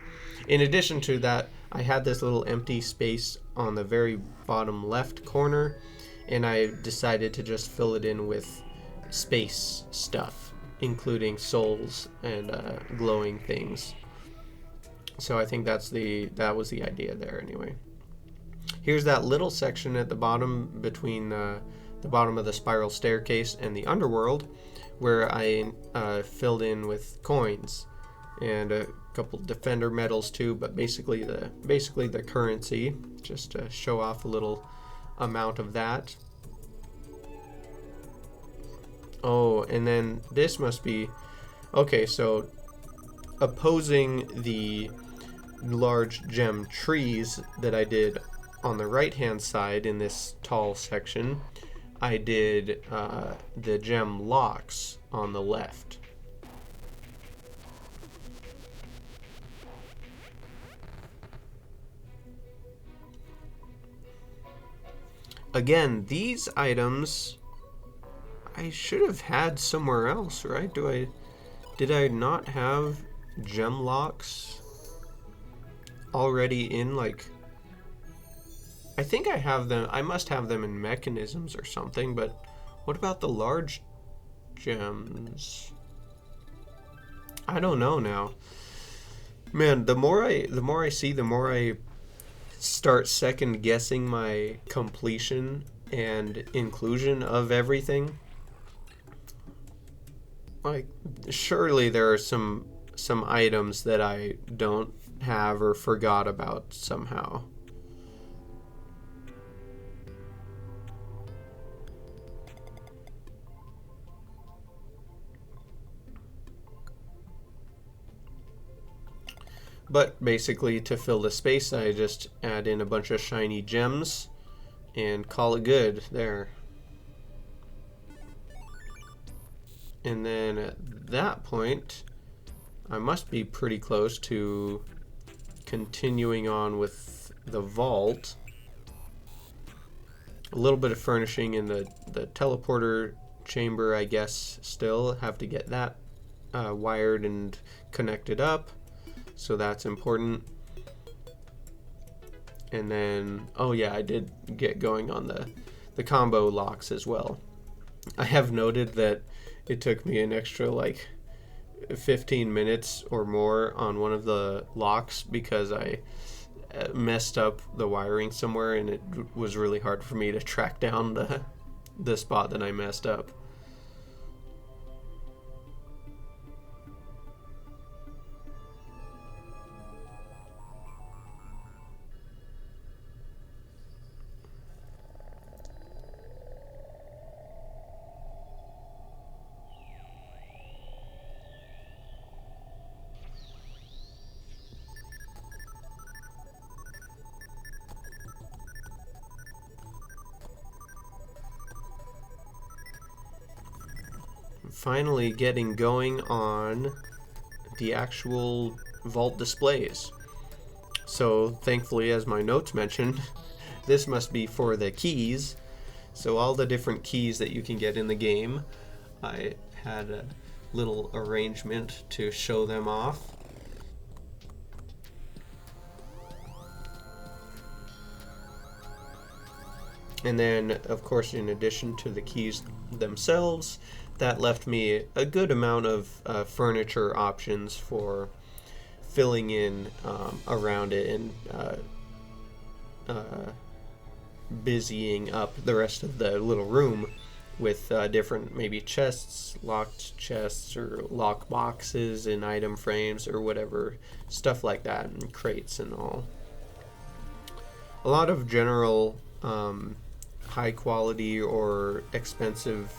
In addition to that, I had this little empty space on the very bottom left corner, and I decided to just fill it in with space stuff, including souls and glowing things. So I think that was the idea there anyway. Here's that little section at the bottom between the bottom of the spiral staircase and the underworld, where I filled in with coins and a couple defender medals too, but basically the currency, just to show off a little amount of that. Oh, and then this must be okay. So opposing the large gem trees that I did on the right hand side in this tall section, I did the gem locks on the left. Again, these items I should have had somewhere else, right? Did I not have gem locks already in, like, I think I have them. I must have them in mechanisms or something, but what about the large gems? I don't know now. Man, the more I see, the more I start second guessing my completion and inclusion of everything. Like, surely there are some items that I don't have or forgot about somehow. But basically, to fill the space, I just add in a bunch of shiny gems and call it good there. And then at that point, I must be pretty close to continuing on with the vault. A little bit of furnishing in the teleporter chamber, I guess, still have to get that wired and connected up. So that's important. And then, oh yeah, I did get going on the combo locks as well. I have noted that it took me an extra like 15 minutes or more on one of the locks because I messed up the wiring somewhere, and it was really hard for me to track down the spot that I messed up. Finally getting going on the actual vault displays. So thankfully, as my notes mentioned, this must be for the keys. So all the different keys that you can get in the game, I had a little arrangement to show them off. And then, of course, in addition to the keys themselves, that left me a good amount of furniture options for filling in around it and busying up the rest of the little room with different maybe chests, locked chests, or lock boxes and item frames or whatever, stuff like that, and crates and all. A lot of general high quality or expensive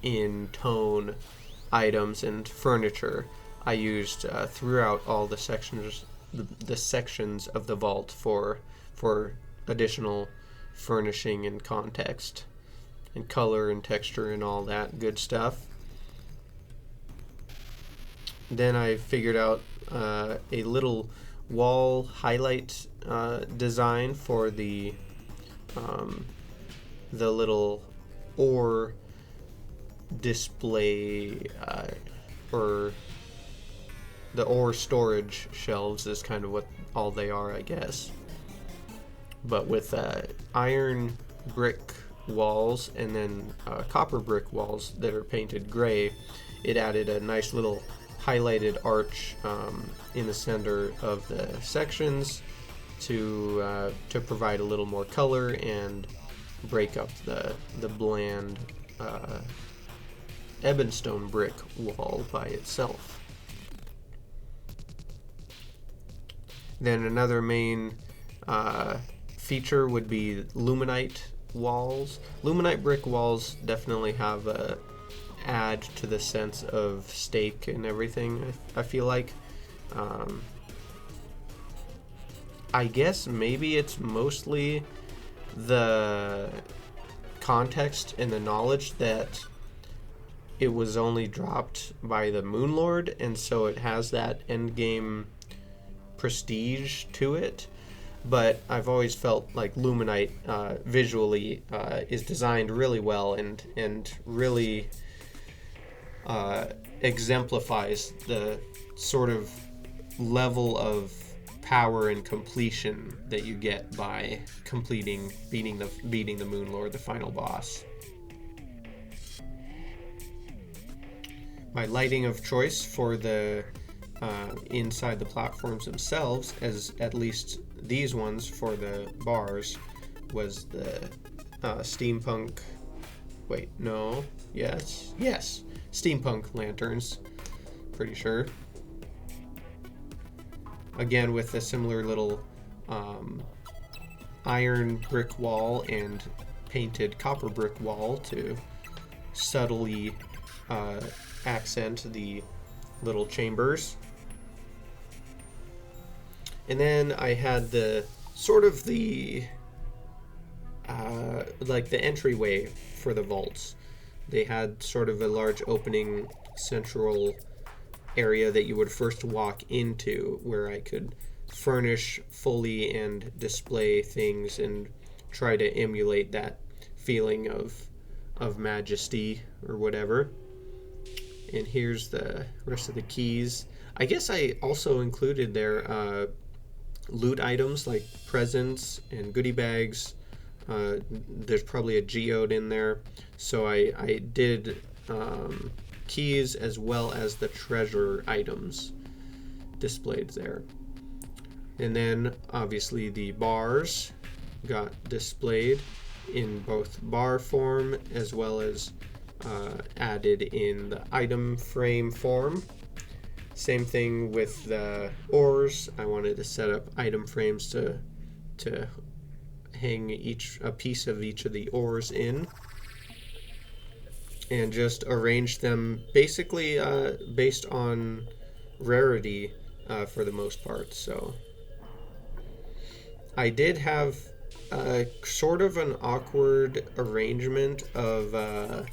in tone items and furniture I used throughout all the sections of the vault for additional furnishing and context and color and texture and all that good stuff. Then I figured out a little wall highlight design for the little ore display or the ore storage shelves is kind of what all they are, I guess. But with iron brick walls and then copper brick walls that are painted gray, it added a nice little highlighted arch in the center of the sections, to provide a little more color and break up the bland ebonstone brick wall by itself. Then another main feature would be luminite walls. Luminite brick walls definitely have a add to the sense of stake and everything, I feel like. I guess maybe it's mostly the context and the knowledge that it was only dropped by the Moon Lord, and so it has that endgame prestige to it. But I've always felt like luminite visually is designed really well and really exemplifies the sort of level of power and completion that you get by beating the Moon Lord, the final boss. My lighting of choice for the inside the platforms themselves, as at least these ones for the bars, was the steampunk. Wait, no, yes, steampunk lanterns. Pretty sure. Again, with a similar little iron brick wall and painted copper brick wall to subtly accent the little chambers. And then I had the sort of the like the entryway for the vaults. They had sort of a large opening central area that you would first walk into, where I could furnish fully and display things and try to emulate that feeling of majesty or whatever. And here's the rest of the keys. I guess I also included there loot items like presents and goodie bags. There's probably a geode in there, so I did keys as well as the treasure items displayed there. And then obviously the bars got displayed in both bar form as well as added in the item frame form. Same thing with the ores. I wanted to set up item frames to hang a piece of each of the ores in, and just arrange them basically based on rarity for the most part. So I did have sort of an awkward arrangement of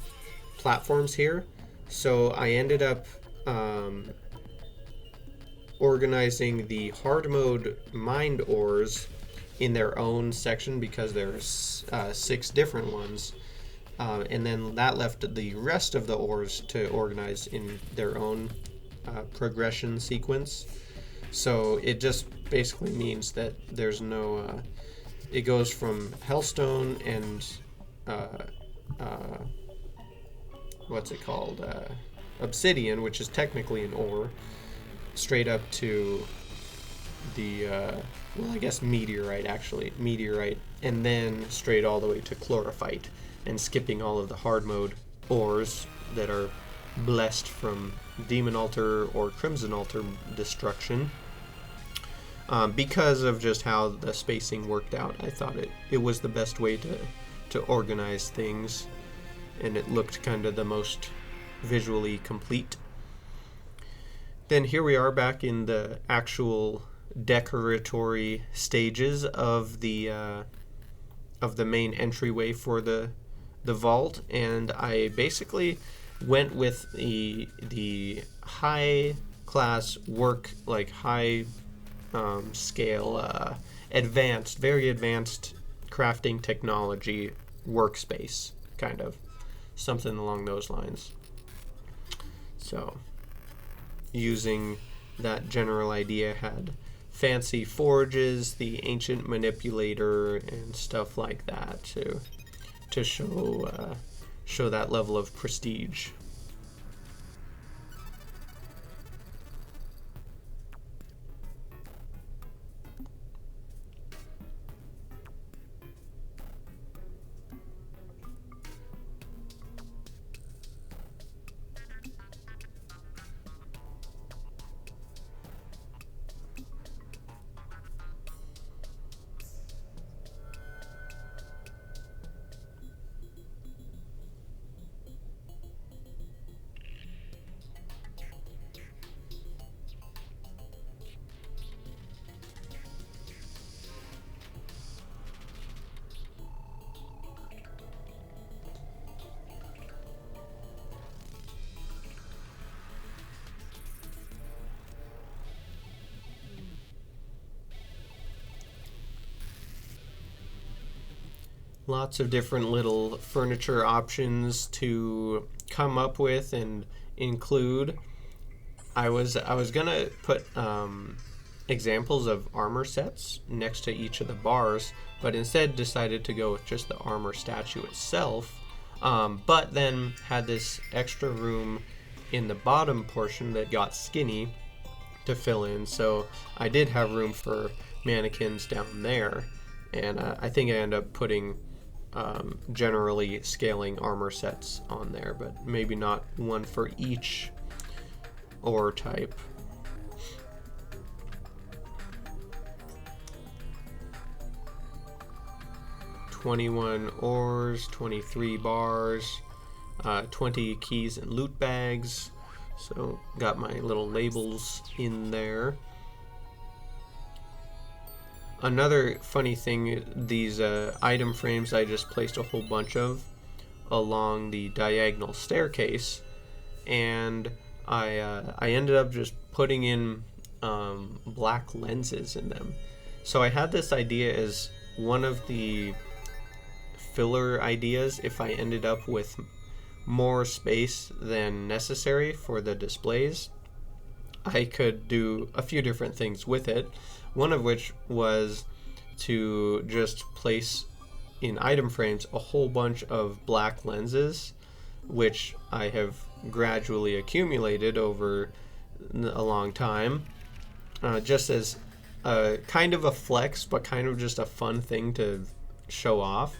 platforms here, so I ended up organizing the hard mode mined ores in their own section, because there's 6 different ones, and then that left the rest of the ores to organize in their own progression sequence. So it just basically means that there's no it goes from hellstone and what's it called, obsidian, which is technically an ore, straight up to the well, I guess meteorite, and then straight all the way to chlorophyte, and skipping all of the hard mode ores that are blessed from demon altar or crimson altar destruction. Because of just how the spacing worked out, I thought it was the best way to organize things, and it looked kind of the most visually complete. Then here we are back in the actual decoratory stages of the main entryway for the vault, and I basically went with the high class work, like high scale, very advanced crafting technology workspace, kind of something along those lines. So using that general idea, had fancy forges, the ancient manipulator, and stuff like that to show that level of prestige. Lots of different little furniture options to come up with and include. I was gonna put examples of armor sets next to each of the bars, but instead decided to go with just the armor statue itself. But then had this extra room in the bottom portion that got skinny to fill in, so I did have room for mannequins down there, and I think I end up putting generally scaling armor sets on there, but maybe not one for each ore type. "21 ores, 23 bars, 20 keys and loot bags." So got my little labels in there. Another funny thing, these item frames I just placed a whole bunch of along the diagonal staircase, and I ended up just putting in black lenses in them. So I had this idea as one of the filler ideas if I ended up with more space than necessary for the displays. I could do a few different things with it, one of which was to just place in item frames a whole bunch of black lenses, which I have gradually accumulated over a long time, just as a kind of a flex, but kind of just a fun thing to show off.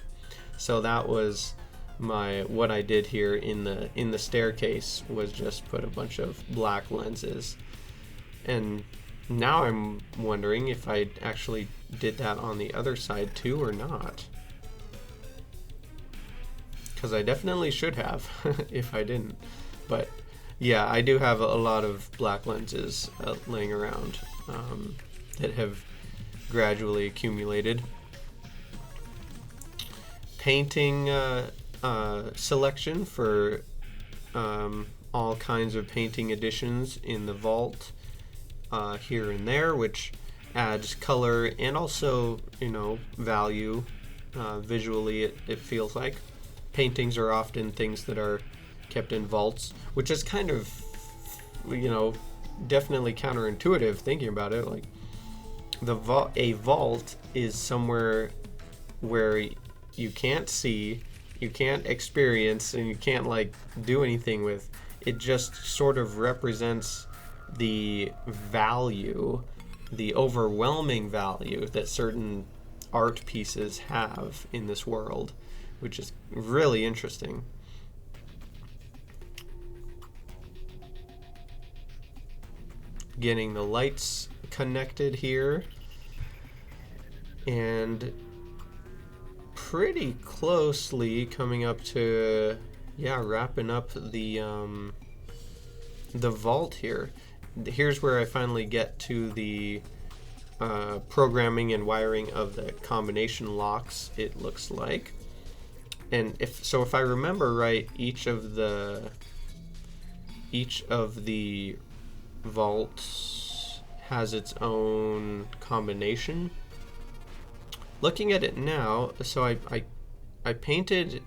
So that was what I did here in the staircase, was just put a bunch of black lenses. And now I'm wondering if I actually did that on the other side too or not, because I definitely should have if I didn't. But yeah, I do have a lot of black lenses laying around that have gradually accumulated. Painting selection for all kinds of painting additions in the vault here and there, which adds color and also, value visually. It feels like paintings are often things that are kept in vaults, which is kind of, definitely counterintuitive thinking about it. Like a vault is somewhere where you can't see, you can't experience, and you can't do anything with. It just sort of represents the value, the overwhelming value that certain art pieces have in this world, which is really interesting. Getting the lights connected here, and pretty closely coming up to wrapping up the vault here. Here's where I finally get to the programming and wiring of the combination locks, it looks like. And if I remember right, each of the vaults has its own combination. Looking at it now, so I painted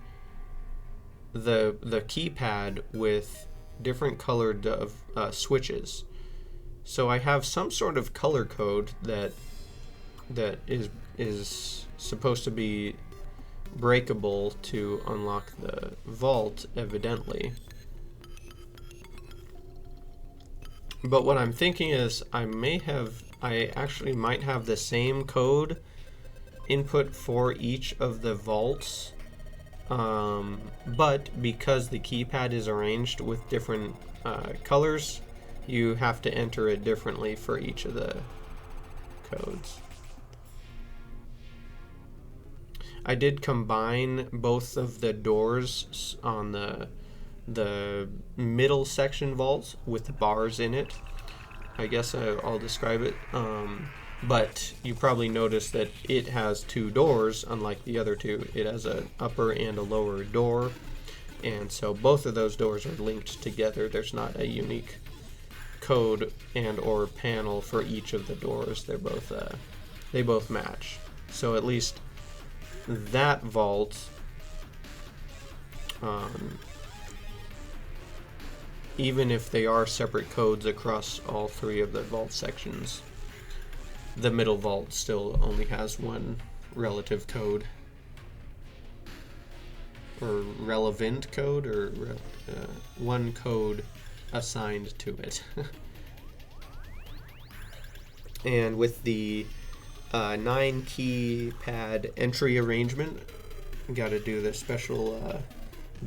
the keypad with different colored switches. So I have some sort of color code that is supposed to be breakable to unlock the vault, evidently. But what I'm thinking is I actually might have the same code input for each of the vaults, but because the keypad is arranged with different colors, you have to enter it differently for each of the codes. I did combine both of the doors on the middle section vault with the bars in it. I guess I'll describe it. But you probably noticed that it has two doors, unlike the other two. It has an upper and a lower door, and so both of those doors are linked together. There's not a unique code and or panel for each of the doors. They both match. So at least that vault, even if they are separate codes across all three of the vault sections, the middle vault still only has one relative code, or relevant code, or one code assigned to it. And with the 9 key pad entry arrangement, got to do the special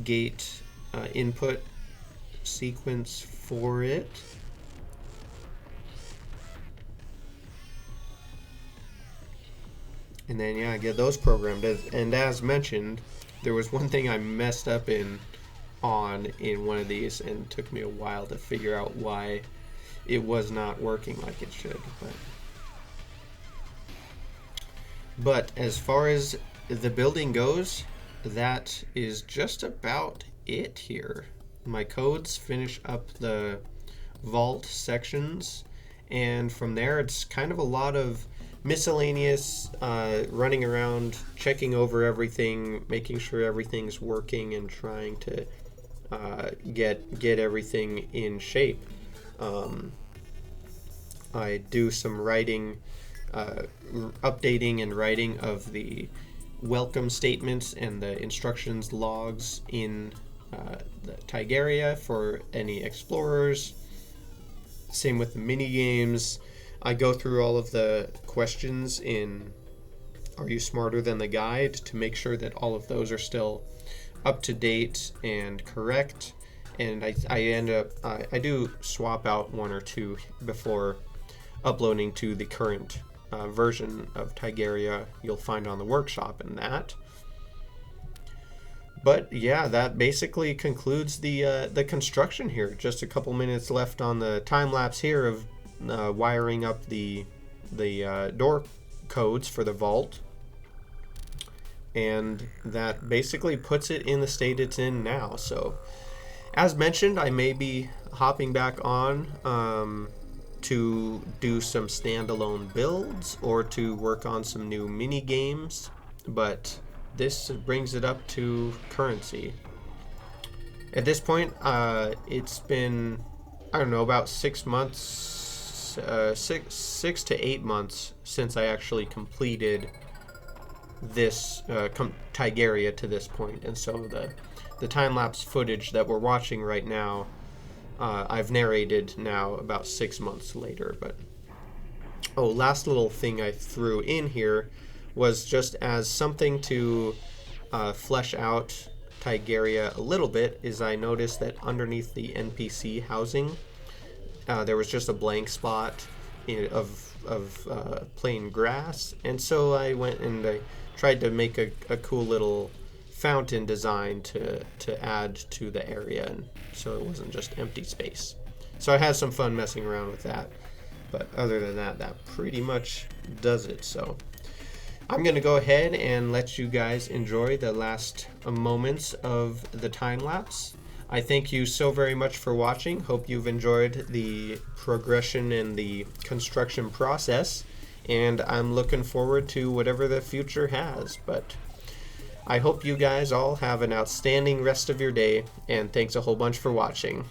gate input sequence for it. And then yeah, get those programmed. And as mentioned, there was one thing I messed up in one of these, and it took me a while to figure out why it was not working like it should. But as far as the building goes, that is just about it here. My codes finish up the vault sections, and from there it's kind of a lot of miscellaneous running around, checking over everything, making sure everything's working, and trying to get everything in shape. I do some writing, updating and writing of the welcome statements and the instructions logs in the Tigaria for any explorers. Same with the mini games. I go through all of the questions in Are You Smarter Than the Guide to make sure that all of those are still up to date and correct. And I do swap out one or two before uploading to the current version of Tigaria you'll find on the workshop and that. But yeah, that basically concludes the construction here. Just a couple minutes left on the time lapse here of wiring up the door codes for the vault, and that basically puts it in the state it's in now. So as mentioned, I may be hopping back on to do some standalone builds or to work on some new mini games, but this brings it up to currency. At this point, it's been, I don't know, about 6 months, 6 to 8 months since I actually completed this Tigaria to this point, and so the time-lapse footage that we're watching right now, I've narrated now about 6 months later. But last little thing I threw in here was just as something to flesh out Tigaria a little bit, is I noticed that underneath the NPC housing there was just a blank spot of plain grass, and so I went and I tried to make a cool little fountain design to add to the area, and so it wasn't just empty space. So I had some fun messing around with that, but other than that, that pretty much does it. So I'm going to go ahead and let you guys enjoy the last moments of the time lapse. I thank you so very much for watching. Hope you've enjoyed the progression and the construction process, and I'm looking forward to whatever the future has. But I hope you guys all have an outstanding rest of your day, and thanks a whole bunch for watching.